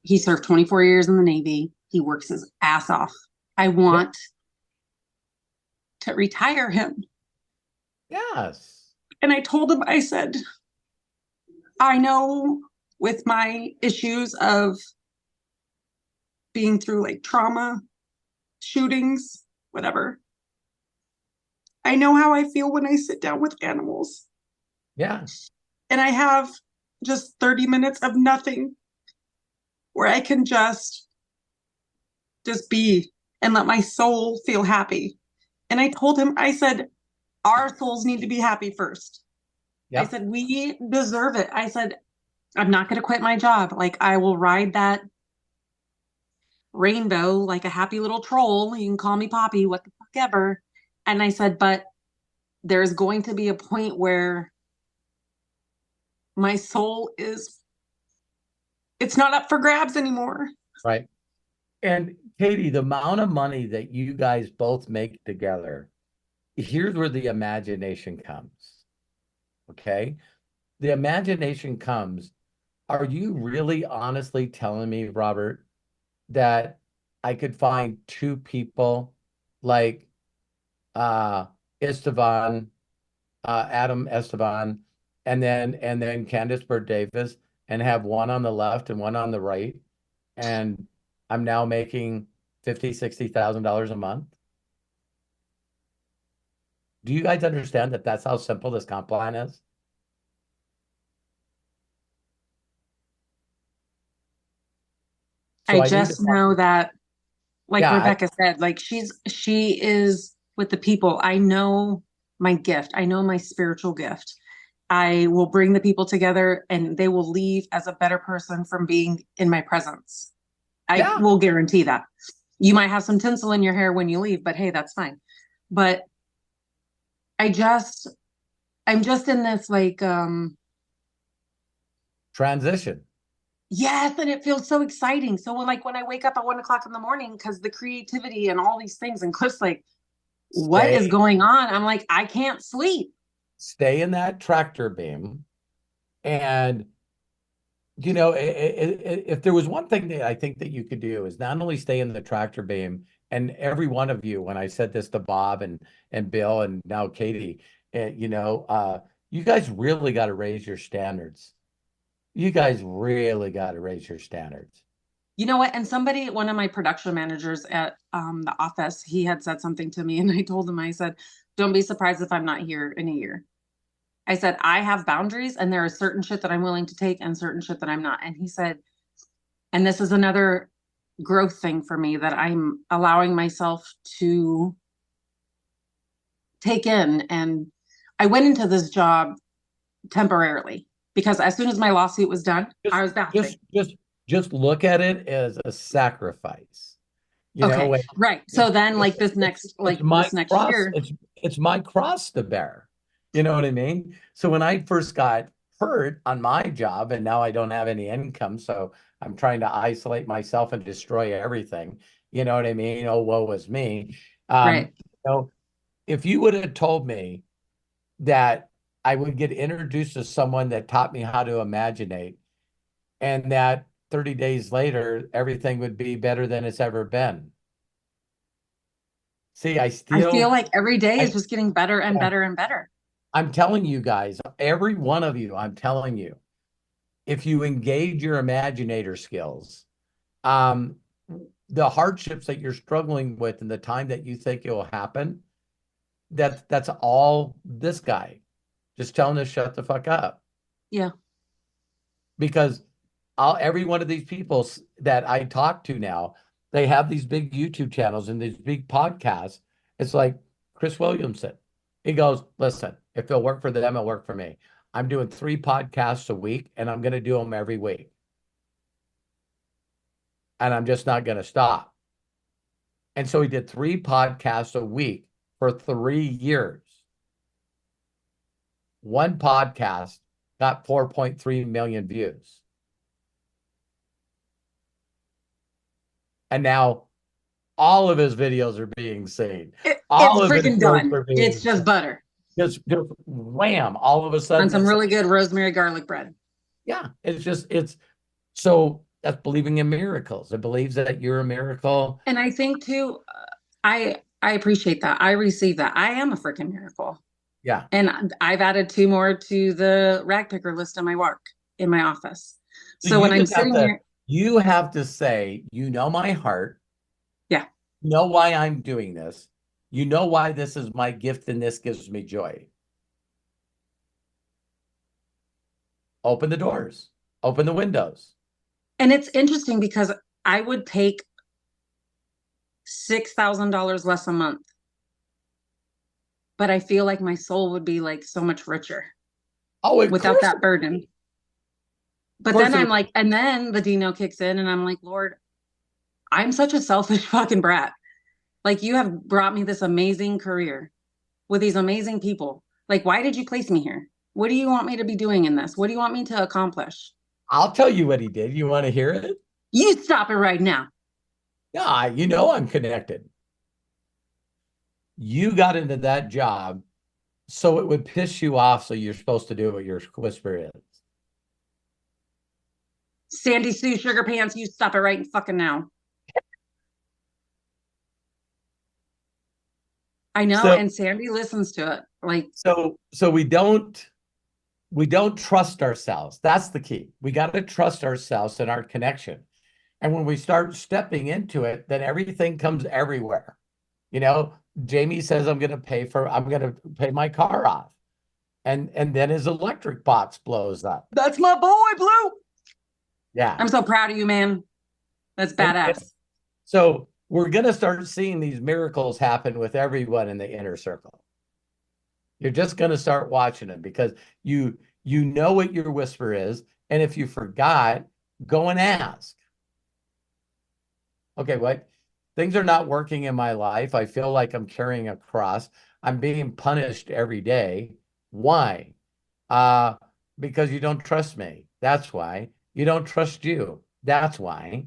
He served 24 years in the Navy. He works his ass off. I want to retire him. Yes. And I told him, I said, I know with my issues of being through like trauma, shootings, whatever, I know how I feel when I sit down with animals. Yeah. And I have just 30 minutes of nothing where I can just be and let my soul feel happy. And I told him, I said, our souls need to be happy first. Yep. I said, we deserve it. I said, I'm not going to quit my job. Like, I will ride that rainbow like a happy little troll. You can call me Poppy, what the fuck ever. And I said, but there's going to be a point where my soul it's not up for grabs anymore. Right. And Katie, the amount of money that you guys both make together, here's where the imagination comes. Okay. The imagination comes. Are you really honestly telling me, Robert, that I could find two people like Esteban, Adam Esteban, and then Candace Bird Davis, and have one on the left and one on the right, and I'm now making $50,000-$60,000 a month? Do you guys understand that that's how simple this comp plan is? So I just know that, like Rebecca said, like she is with the people. I know my gift. I know my spiritual gift. I will bring the people together and they will leave as a better person from being in my presence. I will guarantee that. You might have some tinsel in your hair when you leave, but hey, that's fine. But I'm just in this like transition. Yes, and it feels so exciting. So like when I wake up at 1 o'clock in the morning, because the creativity and all these things, and Cliff's like, what is going on? I'm like, I can't sleep. Stay in that tractor beam. And, you know, if there was one thing that I think that you could do is not only stay in the tractor beam, and every one of you, when I said this to Bob and Bill and now Katie, you know, you guys really got to raise your standards. You guys really got to raise your standards. You know what? And one of my production managers at the office, he had said something to me, and I told him, I said, don't be surprised if I'm not here in a year. I said, I have boundaries, and there is certain shit that I'm willing to take and certain shit that I'm not. And he said, and this is another growth thing for me that I'm allowing myself to take in. And I went into this job temporarily because as soon as my lawsuit was done, I was bouncing. Just look at it as a sacrifice. You know, right. So then like this next year. It's my cross to bear. You know what I mean? So when I first got hurt on my job and now I don't have any income, so I'm trying to isolate myself and destroy everything. You know what I mean? Oh, woe is me. Right. If you would have told me that I would get introduced to someone that taught me how to imaginate, and that 30 days later, everything would be better than it's ever been. See, I feel like every day is just getting better and better and better. I'm telling you guys, every one of you, I'm telling you, if you engage your imaginator skills, the hardships that you're struggling with and the time that you think it will happen, that's all this guy just telling us shut the fuck up. Yeah. Because every one of these people that I talk to now, they have these big YouTube channels and these big podcasts. It's like Chris Williamson. He goes, listen, if it'll work for them, it'll work for me. I'm doing 3 podcasts a week and I'm going to do them every week. And I'm just not going to stop. And so he did 3 podcasts a week for 3 years. One podcast got 4.3 million views. And now all of his videos are being seen. It's freaking done. It's just butter. Just wham, all of a sudden. And some really good rosemary garlic bread. Yeah, it's so that's believing in miracles. It believes that you're a miracle. And I think too, I appreciate that. I receive that. I am a freaking miracle. Yeah. And I've added 2 more to the rag picker list in my work in my office. So when I'm sitting here, you have to say, you know my heart. Yeah. You know why I'm doing this. You know why this is my gift and this gives me joy. Open the doors. Open the windows. And it's interesting because I would take $6,000 less a month. But I feel like my soul would be like so much richer. Oh, without that burden. But then I'm like, and then the Dino kicks in and I'm like, Lord, I'm such a selfish fucking brat. Like, you have brought me this amazing career with these amazing people. Like, why did you place me here? What do you want me to be doing in this? What do you want me to accomplish? I'll tell you what he did. You want to hear it? You stop it right now. Yeah, you know I'm connected. You got into that job so it would piss you off, so you're supposed to do what your whisper is. Sandy Sue Sugar Pants, you stop it right fucking now. I know, and Sandy listens to it. Like, so we don't trust ourselves. That's the key. We got to trust ourselves and our connection. And when we start stepping into it, then everything comes everywhere. You know, Jamie says, I'm going to pay my car off. And then his electric box blows up. That's my boy, Blue. Yeah. I'm so proud of you, man. That's badass. So we're going to start seeing these miracles happen with everyone in the inner circle. You're just going to start watching them because you know what your whisper is. And if you forgot, go and ask. Okay, what? Things are not working in my life. I feel like I'm carrying a cross. I'm being punished every day. Why? Because you don't trust me. That's why. You don't trust you. That's why.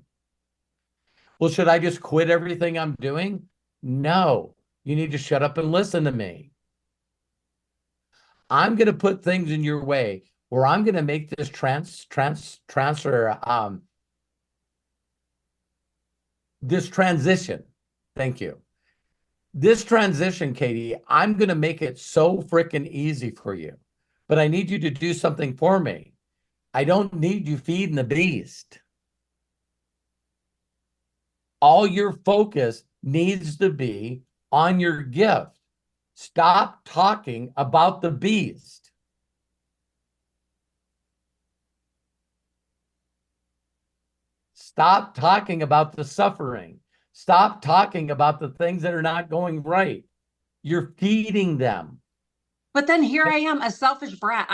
Well, should I just quit everything I'm doing? No. You need to shut up and listen to me. I'm going to put things in your way where I'm going to make this transfer, this transition. Thank you. This transition, Katie, I'm going to make it so freaking easy for you, but I need you to do something for me. I don't need you feeding the beast. All your focus needs to be on your gift. Stop talking about the beast. Stop talking about the suffering. Stop talking about the things that are not going right. You're feeding them. But then here I am, a selfish brat.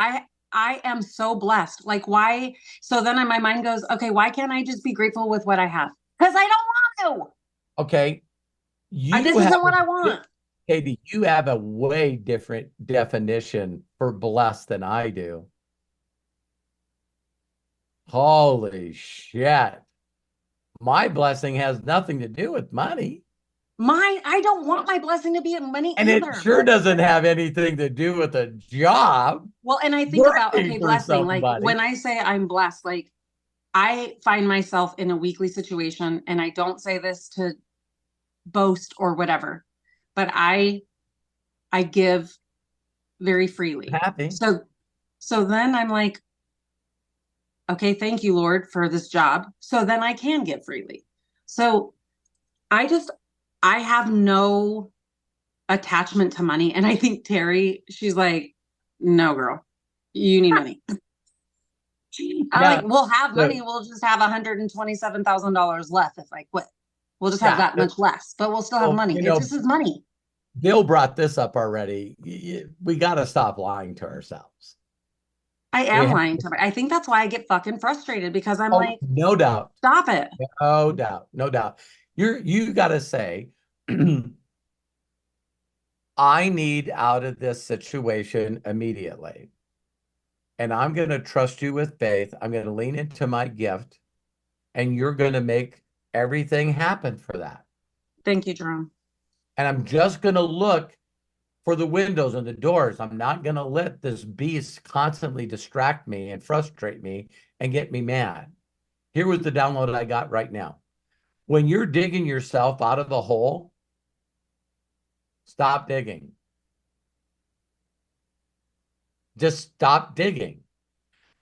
I am so blessed. Like, why? So then my mind goes, okay, why can't I just be grateful with what I have? Because I don't want to. Okay. This isn't what I want. Katie, you have a way different definition for blessed than I do. Holy shit. My blessing has nothing to do with money. I don't want my blessing to be in money And either. it sure doesn't have anything to do with a job. Well, and I think about, Working okay, for blessing, like somebody. when I say I'm blessed, like I find myself in a weekly situation, and I don't say this to boast or whatever, but I give very freely. Happy. So then I'm like, okay, thank you, Lord, for this job. So then I can give freely. So I have no attachment to money. And I think Terry, she's like, no, girl, you need money. I'm like, we'll have money. We'll just have $127,000 left if I quit. We'll just have that much less, but we'll still have money. It just is money. Bill brought this up already. We got to stop lying to ourselves. I am lying to me. I think that's why I get fucking frustrated, because I'm like, no doubt. Stop it. No doubt. No doubt. You got to say, I need out of this situation immediately. And I'm going to trust you with faith. I'm going to lean into my gift, and you're going to make everything happen for that. Thank you, Jerome. And I'm just going to look for the windows and the doors. I'm not going to let this beast constantly distract me and frustrate me and get me mad. Here was the download I got right now. When you're digging yourself out of the hole, stop digging. Just stop digging.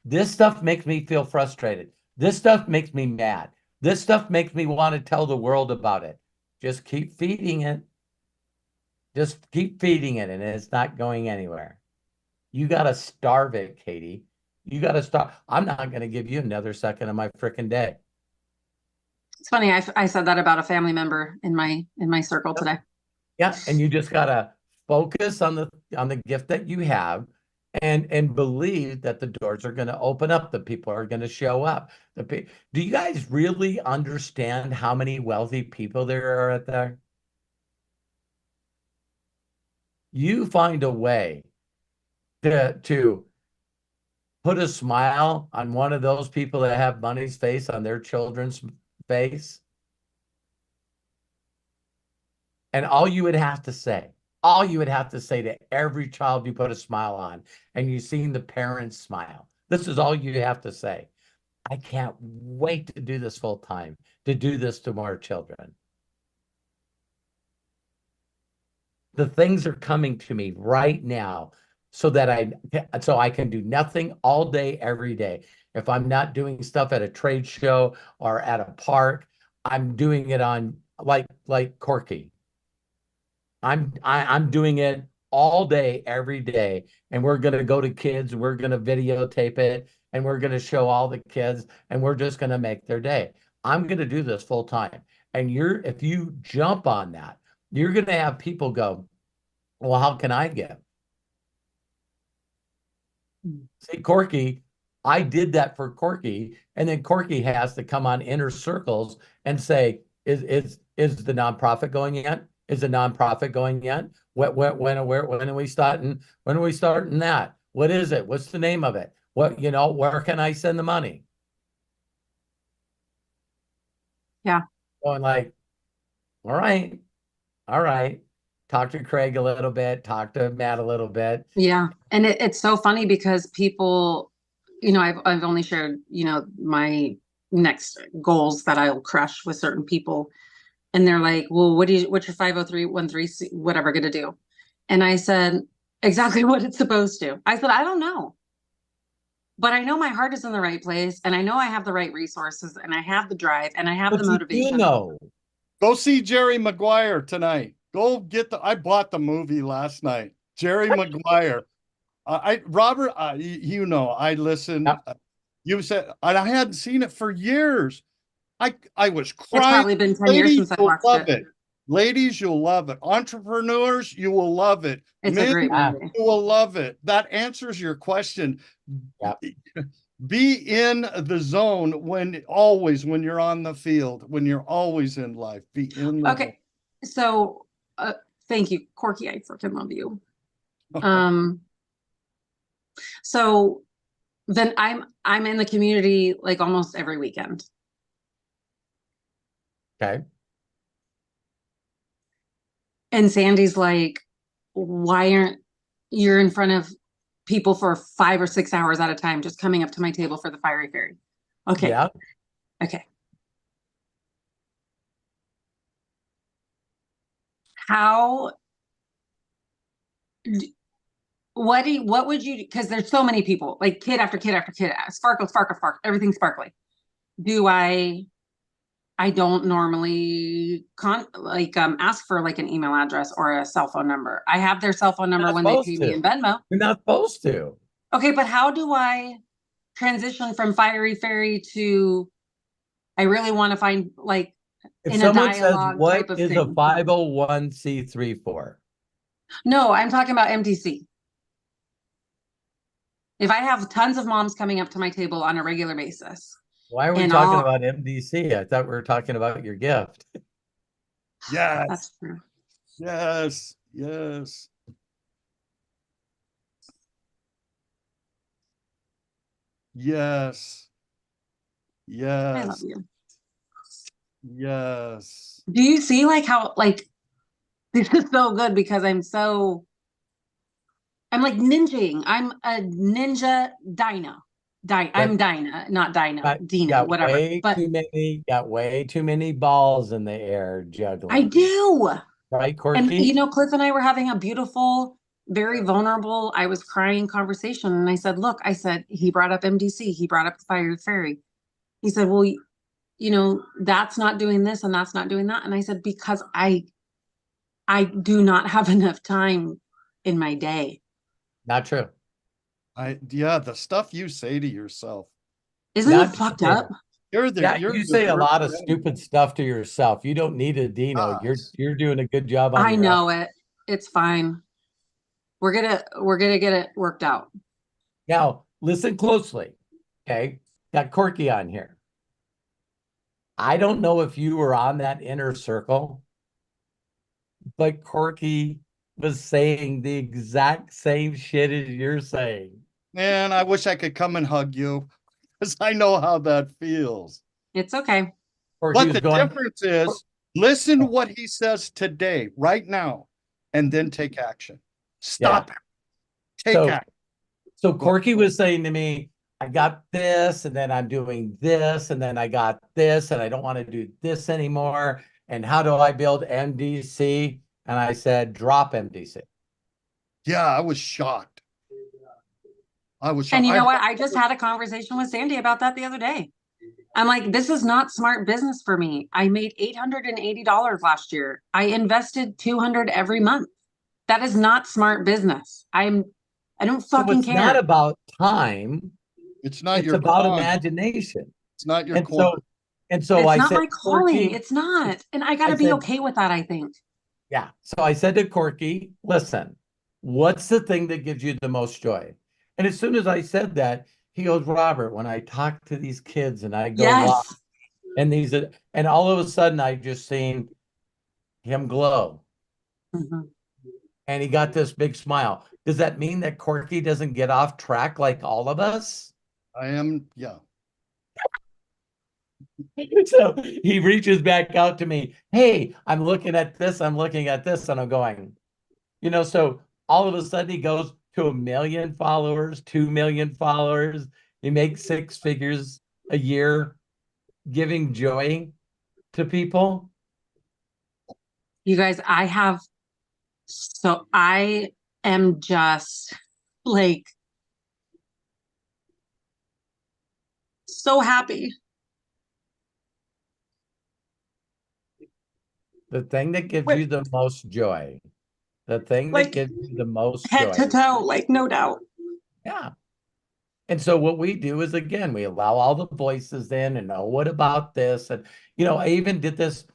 This stuff makes me feel frustrated. This stuff makes me mad. This stuff makes me want to tell the world about it. Just keep feeding it. Just keep feeding it, and it's not going anywhere. You got to starve it, Katie. You got to starve. I'm not going to give you another second of my freaking day. It's funny. I said that about a family member in my circle today. Yeah, and you just got to focus on the gift that you have, and believe that the doors are going to open up. The people are going to show up. Do you guys really understand how many wealthy people there are out there? You find a way to put a smile on one of those people that have money's face on their children's face. And all you would have to say to every child you put a smile on, and you've seen the parents smile, this is all you have to say. I can't wait to do this full time, to do this to more children. The things are coming to me right now so I can do nothing all day, every day. If I'm not doing stuff at a trade show or at a park, I'm doing it on like Corky. I'm doing it all day, every day. And we're going to go to kids, we're going to videotape it, and we're going to show all the kids, and we're just going to make their day. I'm going to do this full time. And if you jump on that, you're going to have people go, well, how can I give? See, Corky, I did that for Corky, and then Corky has to come on Inner Circles and say, is the nonprofit going yet? Is the nonprofit going yet? When are we starting? When are we starting that? What is it? What's the name of it? Where can I send the money? Yeah. Going like, all right. Talk to Craig a little bit, talk to Matt a little bit. Yeah. And it's so funny because people, I've only shared, my next goals that I'll crush with certain people. And they're like, well, what's your 50313 whatever going to do? And I said, exactly what it's supposed to. I said, I don't know. But I know my heart is in the right place, and I know I have the right resources, and I have the drive, and I have the motivation. Go see Jerry Maguire tonight. Go get I bought the movie last night. Jerry Maguire. Robert, I listened. Yep. You said, and I hadn't seen it for years. I was crying. It's probably been 10 years since I watched it. Ladies, you'll love it. Entrepreneurs, you will love it. It's a great movie. You will love it. That answers your question. Yep. Be in the zone when you're on the field, when you're always in life. Be in the Okay. So Thank you, Corky. I freaking love you. So then I'm in the community like almost every weekend. Okay. And Sandy's like, why aren't you're in front of people for 5 or 6 hours at a time, just coming up to my table for the fiery fairy? Okay. Yeah. Okay. How, what would you, because there's so many people, like kid after kid after kid, sparkle, sparkle, sparkle, everything's sparkly. I don't normally ask for like an email address or a cell phone number. I have their cell phone number when they pay me in Venmo. You're not supposed to. Okay, but how do I transition from fiery fairy to I really want to find like If in a someone says, dialogue what type of is a thing? 501c3 for? No, I'm talking about MTC. If I have tons of moms coming up to my table on a regular basis. Why are we and talking about MDC? I thought we were talking about your gift. Yes. That's true. Yes. Yes. Yes. I love Yes. you. Yes. Do you see like how like this is so good because I'm like ninjaing. I'm a ninja dino. I'm Dinah, not Dino, Dina, whatever. But Got way too many balls in the air juggling. I do. Right, Corky? And you know, Cliff and I were having a beautiful, very vulnerable, I was crying conversation. And I said, look, he brought up MDC, he brought up the Fire Fairy. He said, well, you know, that's not doing this and that's not doing that. And I said, because I do not have enough time in my day. Not true. Yeah, the stuff you say to yourself. Isn't it fucked up? You say a lot of stupid stuff to yourself. You don't need a Dino. You're doing a good job on I know it. It's fine. We're gonna get it worked out. Now, listen closely. Okay. Got Corky on here. I don't know if you were on that inner circle, but Corky was saying the exact same shit as you're saying. Man, I wish I could come and hug you because I know how that feels. It's okay. But the difference is listen to what he says today, right now, and then take action. Stop it. Take action. So Corky was saying to me, I got this, and then I'm doing this, and then I got this, and I don't want to do this anymore. And how do I build MDC? And I said, drop MDC. Yeah, I was shocked. And you know what? I just had a conversation with Sandy about that the other day. I'm like, this is not smart business for me. I made $880 last year. I invested $200 every month. That is not smart business. I don't fucking care. It's not about time. It's not it's about imagination. It's not your calling. And so it's I not said, my calling. It's not. And I got to be okay with that, I think. Yeah. So I said to Corky, listen, what's the thing that gives you the most joy? And as soon as I said that, he goes, Robert, when I talk to these kids and I go off and all of a sudden I just seen him glow. Mm-hmm. And he got this big smile. Does that mean that Corky doesn't get off track like all of us? Yeah. So he reaches back out to me. Hey, I'm looking at this. I'm looking at this. And I'm going, you know, so all of a sudden he goes to 1 million followers, 2 million followers. He makes 6 figures a year giving joy to people. You guys, I am just like so happy. The thing that gives you the most joy. The thing that gives you the most head joy. to toe, like no doubt. Yeah. And so what we do is, again, we allow all the voices in and know what about this? And, you know, I even did this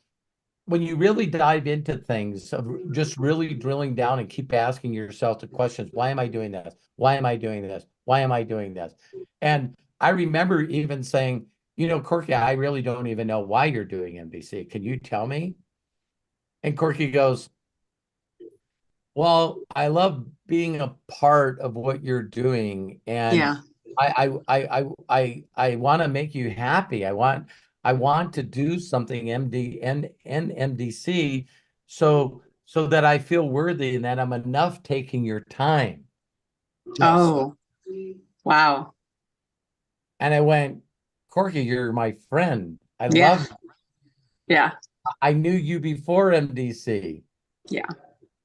when you really dive into things, of just really drilling down and keep asking yourself the questions. Why am I doing this? Why am I doing this? Why am I doing this? And I remember even saying, you know, Corky, I really don't even know why you're doing NBC. Can you tell me? And Corky goes, Well, I love being a part of what you're doing, and Yeah. I want to make you happy. I want to do something MDC, so that I feel worthy and that I'm enough taking your time. Yes. Oh, wow. And I went, Corky, you're my friend. I Yeah. love. Yeah. I knew you before MDC. Yeah.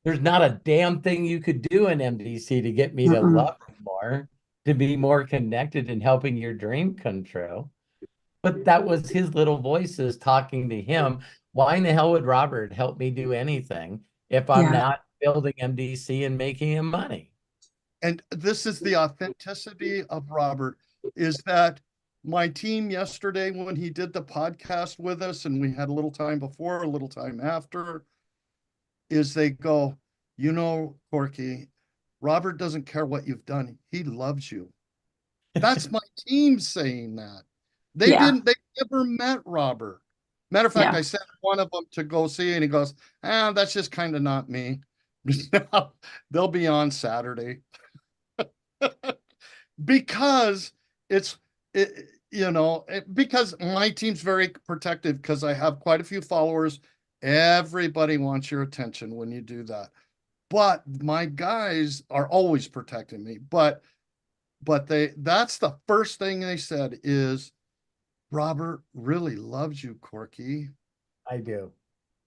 There's not a damn thing you could do in MDC to get me to Mm-mm. love you more, to be more connected and helping your dream come true. But that was his little voices talking to him. Why in the hell would Robert help me do anything if I'm Yeah. not building MDC and making him money? And this is the authenticity of Robert, is that my team yesterday, when he did the podcast with us, and we had a little time before, a little time after, is they go, you know, Corky, Robert doesn't care what you've done. He loves you. That's my team saying that. They Yeah. didn't, they never met Robert. Matter of fact, Yeah. I sent one of them to go see, and he goes, that's just kind of not me. They'll be on Saturday. Because it's because my team's very protective, because I have quite a few followers. Everybody wants your attention when you do that, but my guys are always protecting me. But that's the first thing they said is, Robert really loves you, Corky. I do.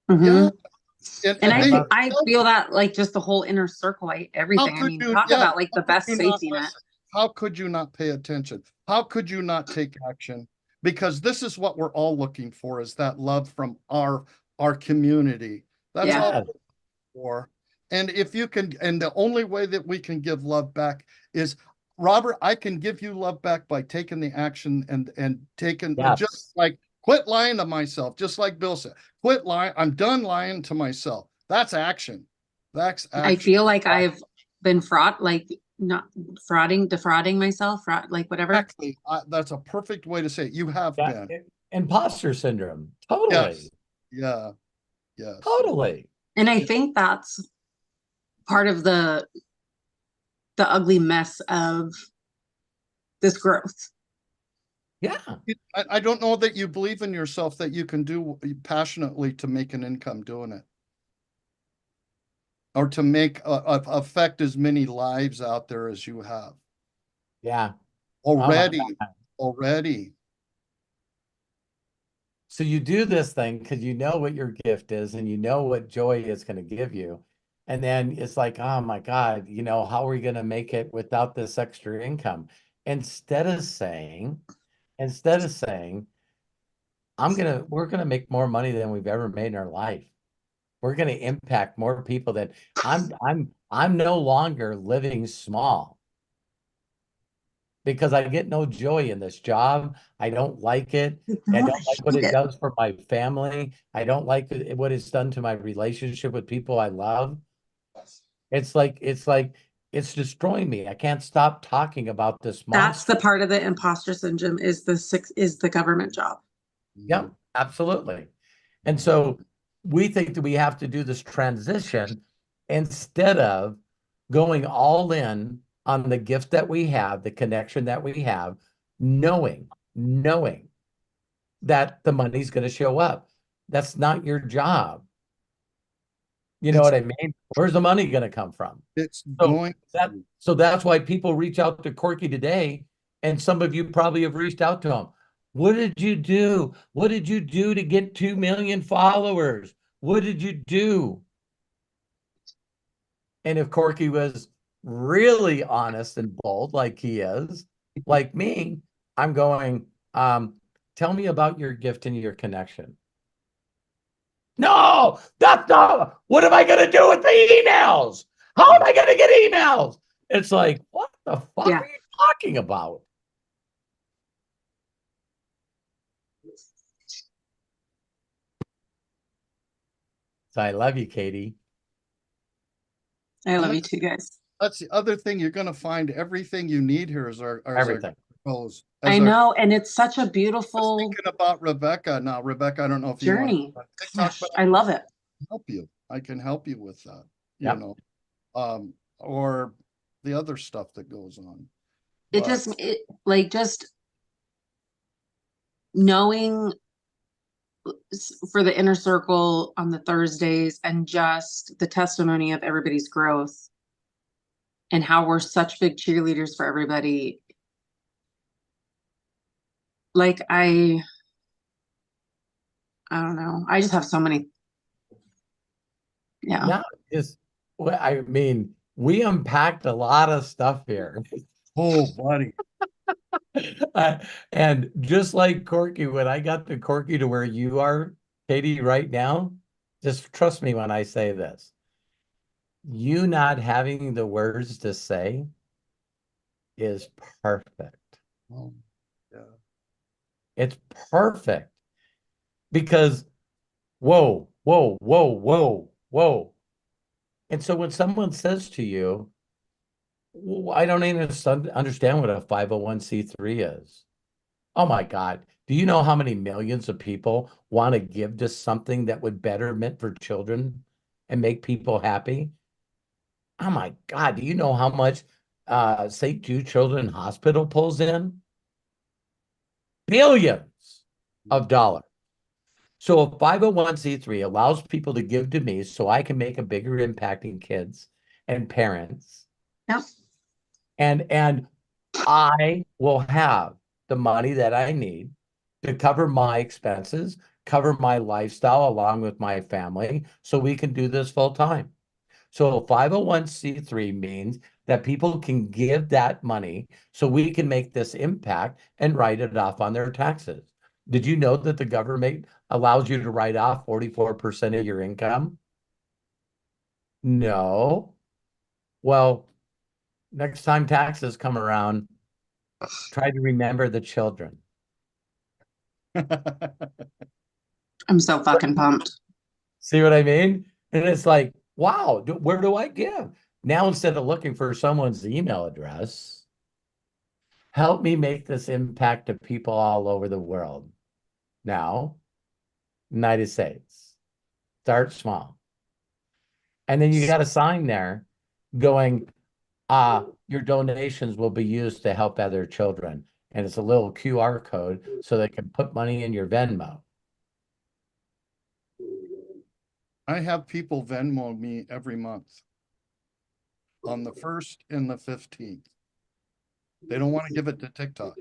Yeah. Mhm. and, And and they I feel that like just the whole inner circle, everything. I mean, talk about like the best safety net. How could you not pay attention? How could you not take action? Because this is what we're all looking for, is that love from our community. That's all Yeah. we're looking for. And if you can, and the only way that we can give love back is, Robert, I can give you love back by taking the action and taking, Yes. just like, quit lying to myself, just like Bill said. Quit lying. I'm done lying to myself. That's action. That's I action. feel like I've been like not defrauding myself, like whatever. Exactly. That's a perfect way to say it. You have Yeah. been. Imposter syndrome. Totally. Yes. Yeah. Yes. Totally. And I think that's part of the ugly mess of this growth. Yeah. I don't know that you believe in yourself, that you can do passionately to make an income doing it, or to make affect as many lives out there as you have Yeah. already. Oh Already. So you do this thing because you know what your gift is and you know what joy it's going to give you. And then it's like, oh my God, how are we going to make it without this extra income? Instead of saying, we're going to make more money than we've ever made in our life. We're going to impact more people than I'm no longer living small, because I get no joy in this job. I don't like it. I don't like what it does for my family. I don't like what it's done to my relationship with people I love. It's like it's destroying me. I can't stop talking about this monster. That's the part of the imposter syndrome, is the government job. Yep, absolutely. And so we think that we have to do this transition instead of going all in on the gift that we have, the connection that we have, knowing that the money's going to show up. That's not your job. You know what I mean? Where's the money going to come from? It's going. So that's why people reach out to Corky today, and some of you probably have reached out to him. What did you do? What did you do to get 2 million followers? What did you do? And if Corky was really honest and bold, like he is, like me, I'm going, tell me about your gift and your connection. No, that's not. What am I going to do with the emails? How am I going to get emails? It's like, what the fuck are you talking about? So I love you, Katie. I love you too, guys. That's the other thing. You're going to find everything you need here is everything. I know, and it's such a beautiful. Thinking about Rebecca now. Rebecca, I don't know if journey. you want to I love it. help you. I can help you with that. Yep. You know, or the other stuff that goes on. It But just, it like just knowing for the inner circle on the Thursdays and just the testimony of everybody's growth and how we're such big cheerleaders for everybody. Like I don't know. I just have so many. Yeah. Now, is well, I mean, we unpacked a lot of stuff here. oh, buddy. And just like Corky, when I got the Corky to where you are, Katie, right now, just trust me when I say this. You not having the words to say is perfect. Oh, yeah. It's perfect because whoa, whoa, whoa, whoa, whoa. And so when someone says to you, well, I don't even understand what a 501c3 is. Oh my God. Do you know how many millions of people want to give to something that would betterment for children and make people happy? Oh my God. Do you know how much St. Jude Children's Hospital pulls in? Billions of dollars. So a 501c3 allows people to give to me so I can make a bigger impact in kids and parents. Yep. And I will have the money that I need to cover my expenses, cover my lifestyle along with my family, so we can do this full time. So a 501c3 means that people can give that money so we can make this impact and write it off on their taxes. Did you know that the government allows you to write off 44% of your income? No. Well, next time taxes come around, try to remember the children. I'm so fucking pumped. See what I mean? And it's like, wow, where do I give? Now, instead of looking for someone's email address, help me make this impact to people all over the world. Now, United States, start small. And then you got a sign there going, your donations will be used to help other children. And it's a little QR code so they can put money in your Venmo. I have people Venmo me every month on the 1st and the 15th. They don't want to give it to TikTok.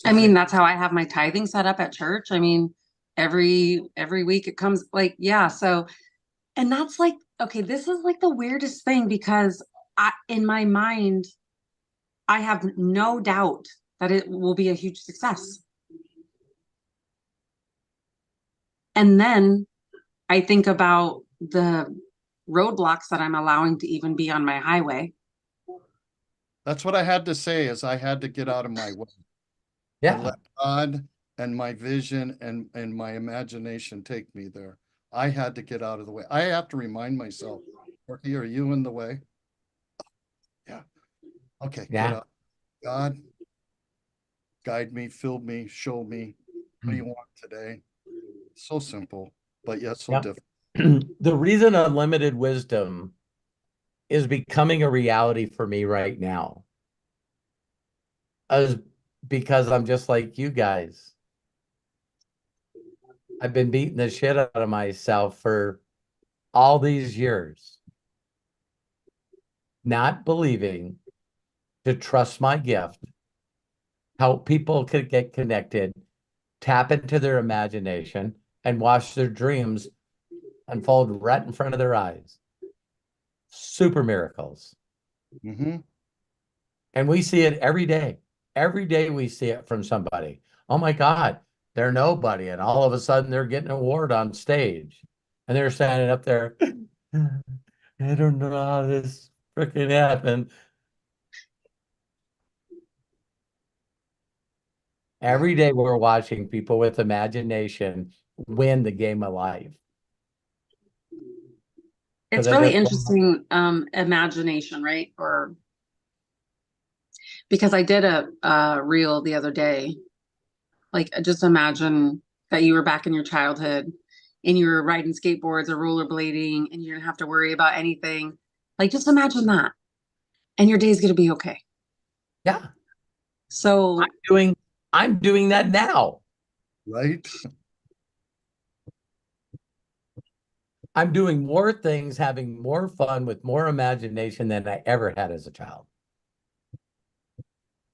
I mean, that's how I have my tithing set up at church. I mean, every week it comes like, yeah. So, and that's like, okay, this is like the weirdest thing because in my mind, I have no doubt that it will be a huge success. And then I think about the roadblocks that I'm allowing to even be on my highway. That's what I had to say is I had to get out of my way. Yeah. I let God and my vision and my imagination take me there. I had to get out of the way. I have to remind myself, Corky, are you in the way? Yeah. Okay, Yeah. get up. God, guide me, fill me, show me. What do you want today? So simple, but yet so different. The reason unlimited wisdom is becoming a reality for me right now is because I'm just like you guys. I've been beating the shit out of myself for all these years, not believing to trust my gift, help people could get connected, tap into their imagination, and watch their dreams unfold right in front of their eyes. Super miracles. Mm-hmm. And we see it every day. Every day we see it from somebody. Oh my God, they're nobody. And all of a sudden they're getting an award on stage. And they're standing up there. I don't know how this freaking happened. Every day we're watching people with imagination win the game of life. It's really interesting, imagination, right? Or because I did a reel the other day, like just imagine that you were back in your childhood and you're riding skateboards or rollerblading and you don't have to worry about anything. Like, just imagine that. And your day's going to be okay. Yeah. So I'm doing that now. Right? I'm doing more things, having more fun with more imagination than I ever had as a child.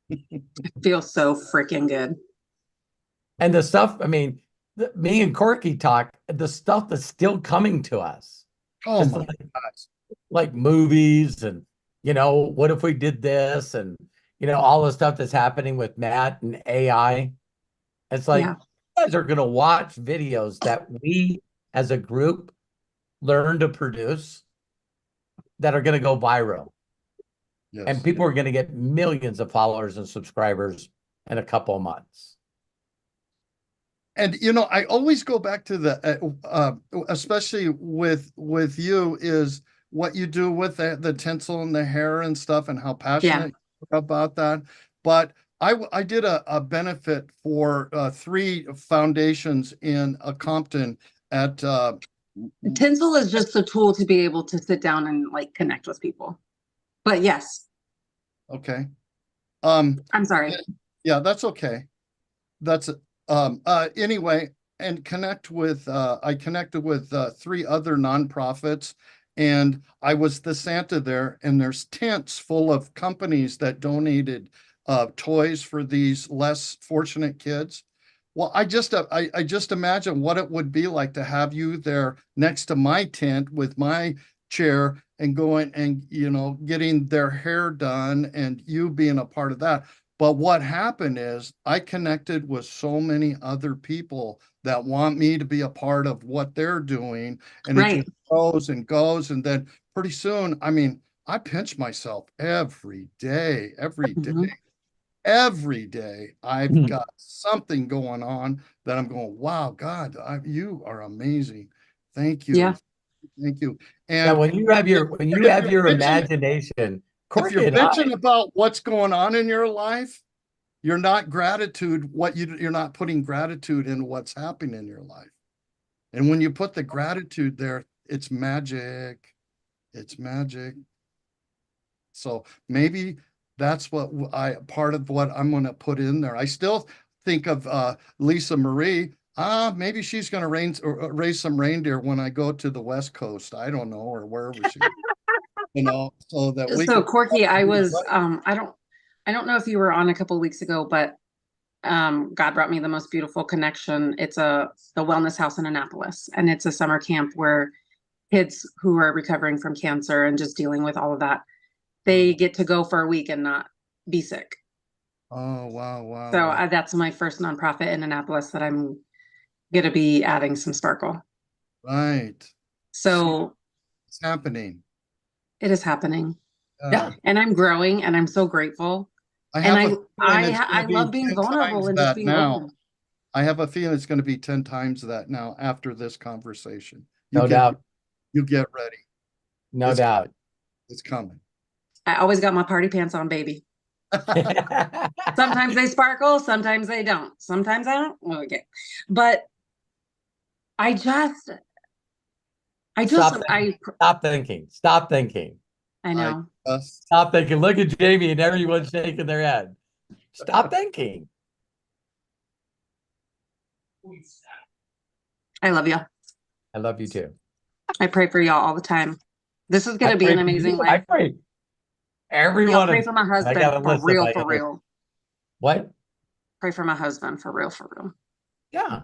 it feels so freaking good. And the stuff, I mean, me and Corky talk, the stuff that's still coming to us. Oh Just my gosh. like movies and, what if we did this? And, all the stuff that's happening with Matt and AI. It's like, Yeah. you guys are going to watch videos that we as a group learn to produce that are going to go viral. Yes. And people are going to get millions of followers and subscribers in a couple of months. And I always go back to the especially with you, is what you do with the tinsel and the hair and stuff, and how passionate you are about that. But I did a benefit for 3 foundations in Compton at Tinsel is just a tool to be able to sit down and like connect with people. But yes. Okay. I'm sorry. Yeah, that's okay. That's anyway, and I connected with 3 other nonprofits, and I was the Santa there, and there's tents full of companies that donated toys for these less fortunate kids. Well, I just imagine what it would be like to have you there next to my tent with my chair and going and getting their hair done and you being a part of that. But what happened is I connected with so many other people that want me to be a part of what they're doing. And it just goes and goes. And then pretty soon, I mean, I pinch myself every day, every day. I've got something going on that I'm going, wow, God, you are amazing. Thank you. Yeah. Thank you. And And when you have your imagination, if you're bitching about what's going on in your life, you're not you're not putting gratitude in what's happening in your life. And when you put the gratitude there, it's magic. It's magic. So maybe that's part of what I'm going to put in there. I still think of Lisa Marie. Maybe she's going to raise some reindeer when I go to the West Coast. I don't know, or wherever she so that we So can. Corky, I was I don't know if you were on a couple of weeks ago, but God brought me the most beautiful connection. It's the Wellness House in Annapolis, and it's a summer camp where kids who are recovering from cancer and just dealing with all of that, they get to go for a week and not be sick. Oh, wow. So that's my first nonprofit in Annapolis that I'm going to be adding some sparkle. Right. So it's happening. It is happening. Yeah. And I'm growing and I'm so grateful. I love being vulnerable and just being open. I have a feeling it's going to be 10 times that now after this conversation. No doubt. You get ready. No doubt. It's coming. I always got my party pants on, baby. Sometimes they sparkle, sometimes they don't. Sometimes I don't. Okay. But Stop thinking. Stop thinking. I know. Stop thinking. Look at Jamie and everyone's shaking their head. Stop thinking. I love you. I love you too. I pray for y'all all the time. This is going to be an amazing life. I pray. Everyone. Pray for my husband for real. What? Pray for my husband for real. Yeah.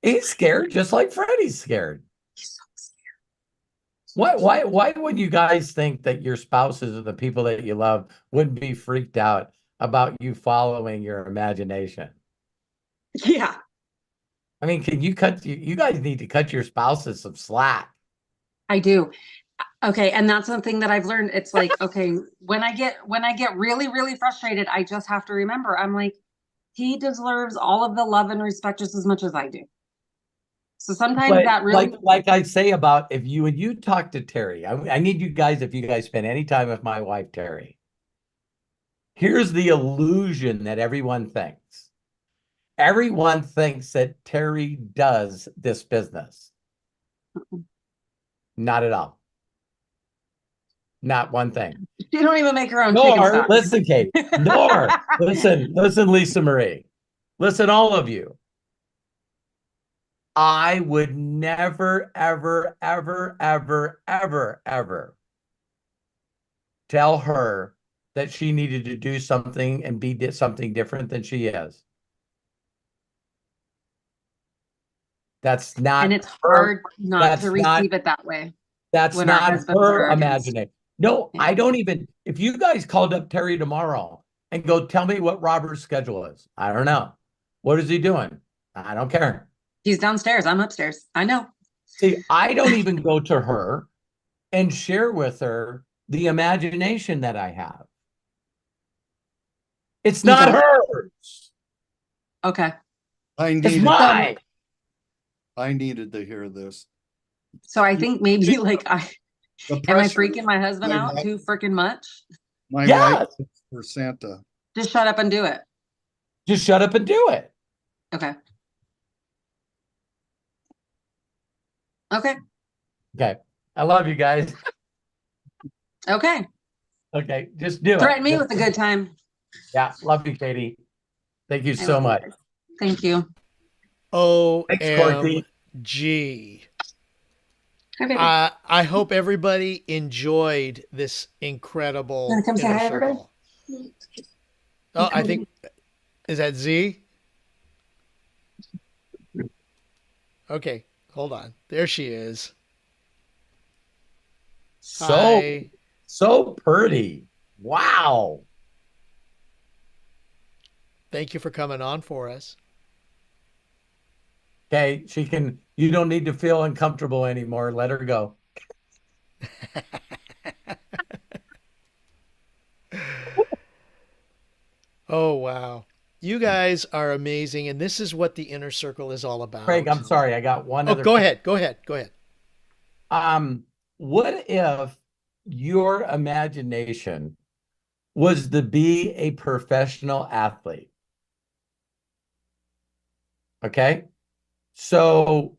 He's scared just like Freddie's scared. He's so scared. Why would you guys think that your spouses or the people that you love wouldn't be freaked out about you following your imagination? Yeah. I mean, you guys need to cut your spouses some slack. I do. Okay. And that's something that I've learned. It's like, okay, when I get really, really frustrated, I just have to remember, I'm like, he deserves all of the love and respect just as much as I do. So sometimes that really, like I say about if you talk to Terry, I need you guys, if you guys spend any time with my wife, Terry, here's the illusion that everyone thinks. Everyone thinks that Terry does this business. Not at all. Not one thing. She don't even make her own chicken Nor, stock. listen, Kate, nor, listen, Lisa Marie. Listen, all of you. I would never, ever, ever, ever, ever, ever tell her that she needed to do something and be something different than she is. That's not And it's her, hard not that's to not, receive it that way. that's when our not husbands her are against- imagination. No, Yeah. I don't even, if you guys called up Terry tomorrow and go, tell me what Robert's schedule is. I don't know. What is he doing? I don't care. He's downstairs. I'm upstairs. I know. See, I don't even go to her and share with her the imagination that I have. It's not hers. Okay. It's mine. I needed to hear this. So I think maybe like am I pressure- freaking my husband my out wife- too freaking much? My Yes. wife for Santa. Just shut up and do it. Just shut up and do it. Okay. Okay. Okay. I love you guys. Okay. Okay. Just do it. Threaten me with a good time. Yeah. Love you, Katie. Thank you I so love you much. guys. Thank you. OMG. Hi, baby. I hope everybody enjoyed this incredible Wanna come say inner hi, everybody? circle. Oh, I think, is that Z? Okay, hold on. There she is. Hi. So pretty. Wow. Thank you for coming on for us. Okay, you don't need to feel uncomfortable anymore. Let her go. Oh, wow. You guys are amazing, and this is what the inner circle is all about. Craig, I'm sorry. I got one other. Go ahead. Go ahead. What if your imagination was to be a professional athlete? Okay. So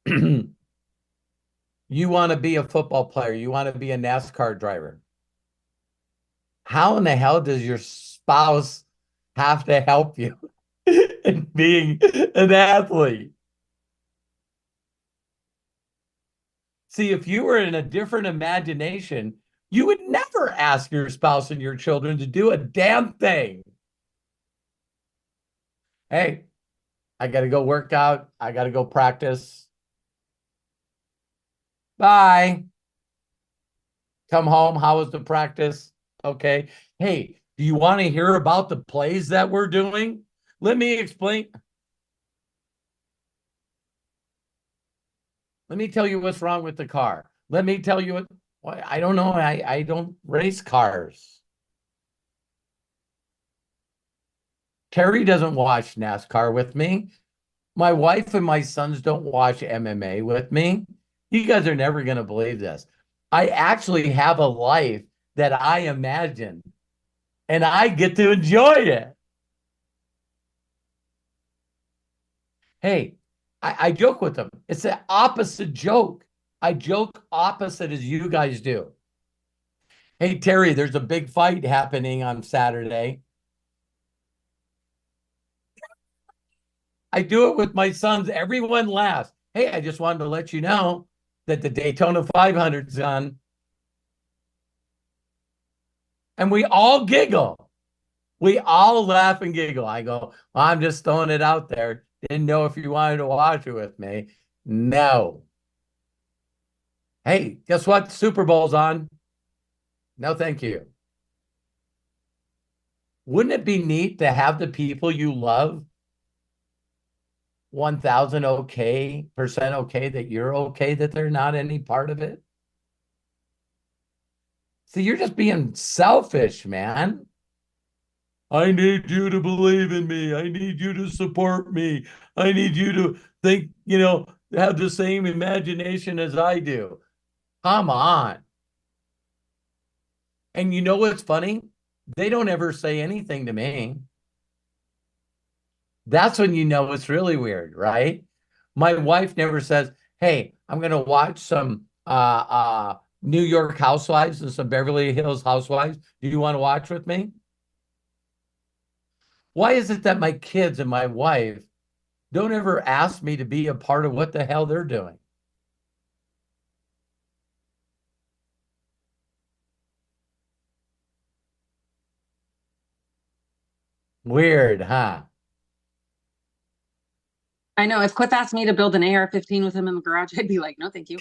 you want to be a football player, you want to be a NASCAR driver. How in the hell does your spouse have to help you in being an athlete? See, if you were in a different imagination, you would never ask your spouse and your children to do a damn thing. Hey, I got to go work out. I got to go practice. Bye. Come home. How was the practice? Okay. Hey, do you want to hear about the plays that we're doing? Let me explain. Let me tell you what's wrong with the car. Let me tell you what, I don't know. I don't race cars. Terry doesn't watch NASCAR with me. My wife and my sons don't watch MMA with me. You guys are never going to believe this. I actually have a life that I imagine, and I get to enjoy it. Hey, I joke with them. It's the opposite joke. I joke opposite as you guys do. Hey, Terry, there's a big fight happening on Saturday. I do it with my sons. Everyone laughs. Hey, I just wanted to let you know that the Daytona 500's on. And we all giggle. We all laugh and giggle. I go, well, I'm just throwing it out there. Didn't know if you wanted to watch it with me. No. Hey, guess what? Super Bowl's on. No, thank you. Wouldn't it be neat to have the people you love 1,000 okay, percent okay that you're okay that they're not any part of it? See, you're just being selfish, man. I need you to believe in me. I need you to support me. I need you to think, have the same imagination as I do. Come on. And you know what's funny? They don't ever say anything to me. That's when you know it's really weird, right? My wife never says, hey, I'm going to watch some New York Housewives and some Beverly Hills Housewives. Do you want to watch with me? Why is it that my kids and my wife don't ever ask me to be a part of what the hell they're doing? Weird, huh? I know if Cliff asked me to build an AR-15 with him in the garage, I'd be like, no, thank you.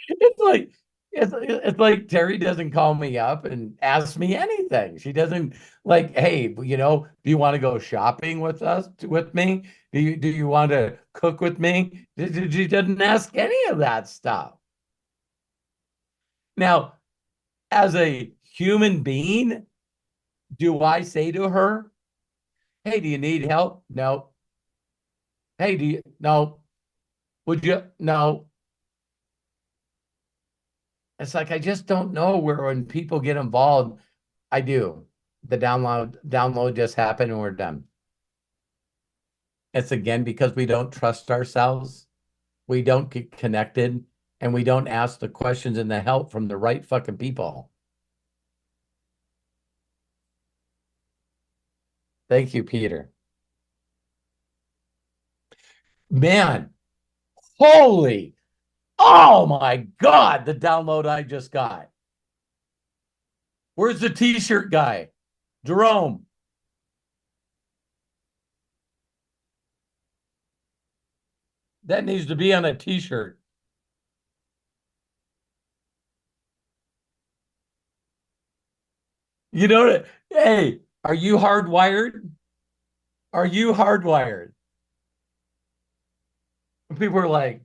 It's like it's like Terry doesn't call me up and ask me anything. She doesn't like, hey, you know, do you want to go shopping with us with me? Do you want to cook with me? She doesn't ask any of that stuff. Now, as a human being, do I say to her, hey, do you need help? No. Hey, do you no? Would you no? It's like I just don't know where when people get involved, I do. The download just happened and we're done. It's again because we don't trust ourselves, we don't get connected, and we don't ask the questions and the help from the right fucking people. Thank you, Peter. Man, holy, oh my God, the download I just got. Where's the t-shirt guy? Jerome. That needs to be on a t-shirt. You know, hey, are you hardwired? Are you hardwired? People are like,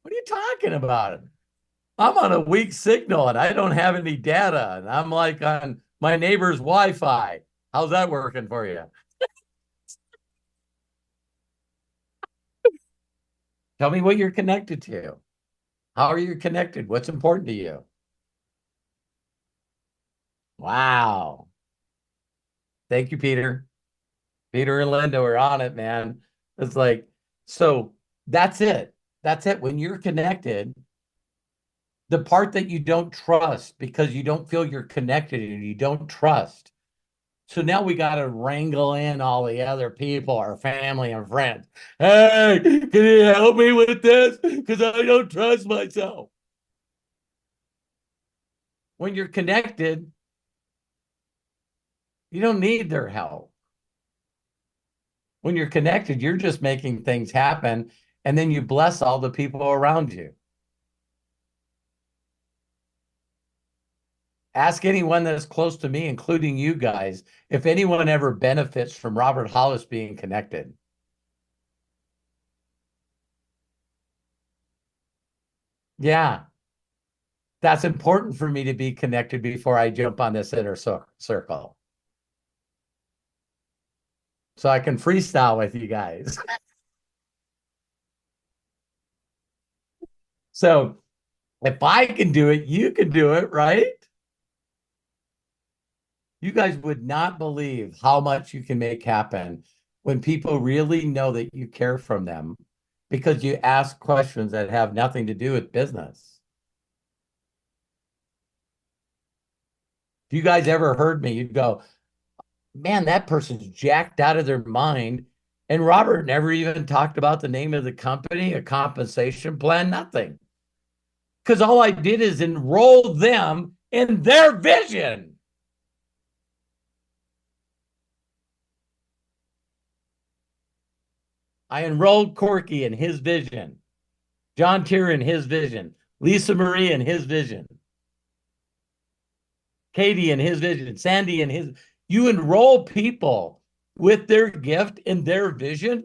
what are you talking about? I'm on a weak signal and I don't have any data. And I'm like on my neighbor's Wi-Fi. How's that working for you? Tell me what you're connected to. How are you connected? What's important to you? Wow. Thank you, Peter. Peter and Linda are on it, man. It's like, so that's it. That's it. When you're connected, the part that you don't trust because you don't feel you're connected and you don't trust. So now we got to wrangle in all the other people, our family and friends. Hey, can you help me with this? Because I don't trust myself. When you're connected, you don't need their help. When you're connected, you're just making things happen, and then you bless all the people around you. Ask anyone that's close to me, including you guys, if anyone ever benefits from Robert Hollis being connected. Yeah, that's important for me to be connected before I jump on this inner circle. So I can freestyle with you guys. So if I can do it, you can do it, right? You guys would not believe how much you can make happen when people really know that you care from them because you ask questions that have nothing to do with business. If you guys ever heard me, you'd go, man, that person's jacked out of their mind. And Robert never even talked about the name of the company, a compensation plan, nothing. Because all I did is enroll them in their vision. I enrolled Corky in his vision, John Tier in his vision, Lisa Marie in his vision, Katie in his vision, Sandy in his. You enroll people with their gift in their vision.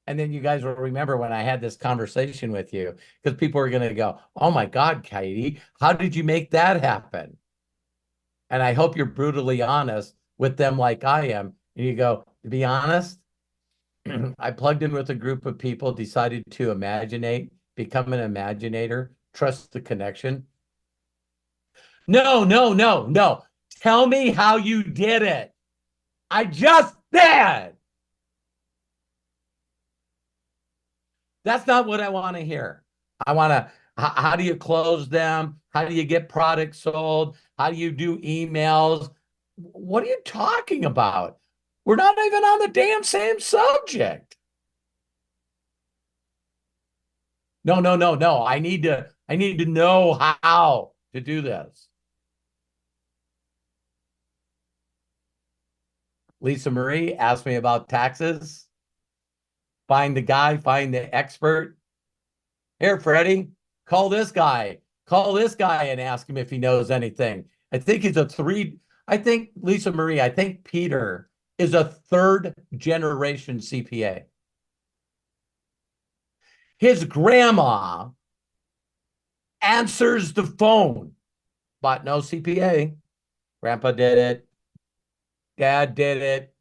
And then you guys will remember when I had this conversation with you, because people are going to go, oh my God, Katie, how did you make that happen? And I hope you're brutally honest with them like I am. And you go, to be honest, I plugged in with a group of people, decided to imaginate, become an imaginator, trust the connection. No, no, no, no. Tell me how you did it. I just did. That's not what I want to hear. I want to, how do you close them? How do you get products sold? How do you do emails? What are you talking about? We're not even on the damn same subject. No. I need to know how to do this. Lisa Marie asked me about taxes. Find the guy, find the expert. Here, Freddie, call this guy. Call this guy and ask him if he knows anything. I think he's Lisa Marie, I think Peter is a third generation CPA. His grandma answers the phone, but no CPA. Grandpa did it. Dad did it.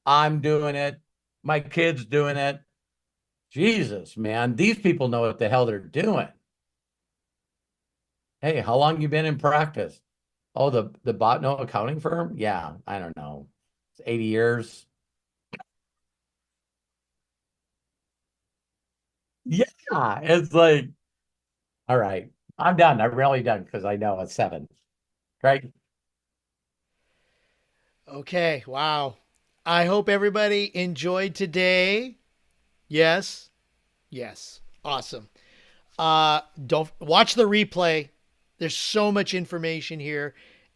I'm doing it. My kid's doing it. Jesus, man, these people know what the hell they're doing. Hey, how long you been in practice? Oh, the Botno accounting firm? Yeah, I don't know. It's 80 years. Yeah, it's like, all right, I'm done. I'm really done because I know it's 7. Right? Okay, wow. I hope everybody enjoyed today. Yes. Awesome. Don't watch the replay. There's so much information here.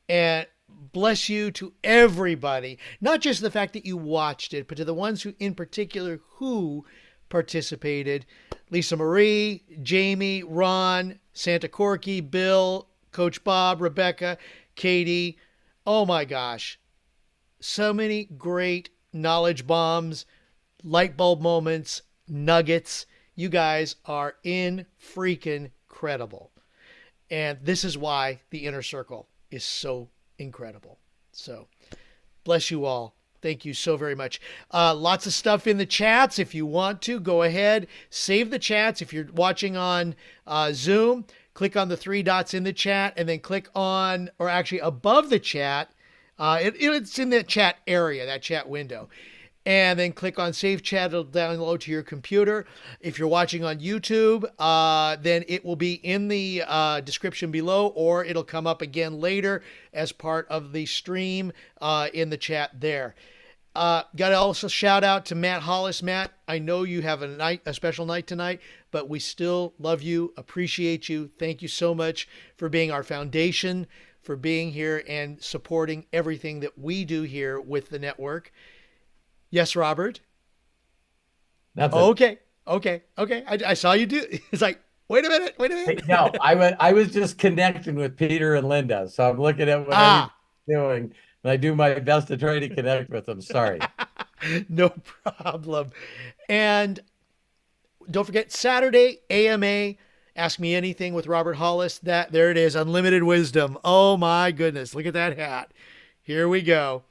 And bless you to everybody. Not just the fact that you watched it, but to the ones who in particular who participated. Lisa Marie, Jamie, Ron, Santa Corky, Bill, Coach Bob, Rebecca, Katie. Oh my gosh. So many great knowledge bombs, light bulb moments, nuggets. You guys are freaking incredible. And this is why the Inner Circle is so incredible. So bless you all. Thank you so very much. Lots of stuff in the chats. If you want to, go ahead, save the chats. If you're watching on Zoom, click on the 3 dots in the chat and then click on, or actually above the chat, it's in that chat area, that chat window. And then click on Save Chat. It'll download to your computer. If you're watching on YouTube, then it will be in the description below, or it'll come up again later as part of the stream in the chat there. Got to also shout out to Matt Hollis. Matt, I know you have a special night tonight, but we still love you, appreciate you. Thank you so much for being our foundation, for being here and supporting everything that we do here with the network. Yes, Robert. That's okay. I saw you do. It's like, wait a minute. No, I was just connecting with Peter and Linda, so I'm looking at what I'm doing, and I do my best to try to connect with them. Sorry. No problem. And don't forget Saturday AMA. Ask Me Anything with Robert Hollis. There it is. Unlimited Wisdom. Oh my goodness. Look at that hat. Here we go.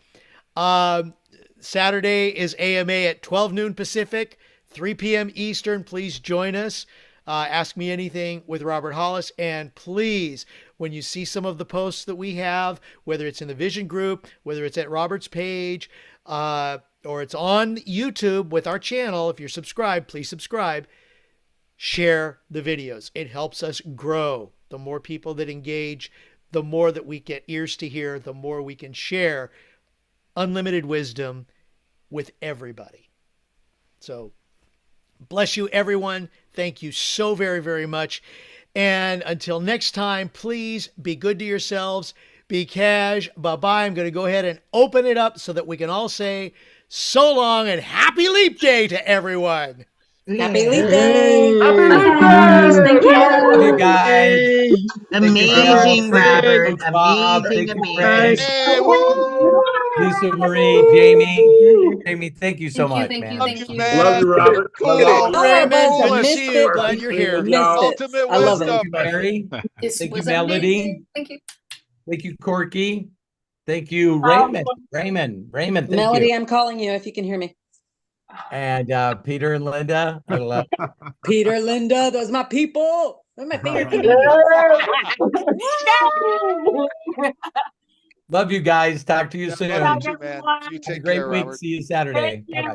Saturday is AMA at 12 noon Pacific, 3 p.m. Eastern. Please join us. Ask Me Anything with Robert Hollis. And please, when you see some of the posts that we have, whether it's in the Vision group, whether it's at Robert's page, or it's on YouTube with our channel, if you're subscribed, please subscribe. Share the videos. It helps us grow. The more people that engage, the more that we get ears to hear, the more we can share unlimited wisdom with everybody. So bless you, everyone. Thank you so very, very much. And until next time, please be good to yourselves. Be cash. Bye-bye. I'm going to go ahead and open it up so that we can all say so long and happy leap day to everyone. Happy Leap Day! Happy Leap Day! Thank you. Love you guys. Amazing, Robert. Thank you, Bob. Amazing, Thank you, amazing. Craig. Hey, woo! Lisa Marie, Jamie, thank you so much, man. Love you, Love man. you, Robert. Cool. Love you all. Raymond, Cool. good to see you. Glad you're here. Ultimate I love wisdom. Thank you, Mary. Thank you, Melody. Thank you. Thank you, Corky. Thank you, Raymond. Thank Melody, you. I'm calling you if you can hear me. And Peter and Linda. I love Peter, Linda, those are my people. Those are my favorite people. Love you guys. Talk to you soon. Love you too, man. You Have a take great care, week. Robert. See you Saturday. Bye-bye.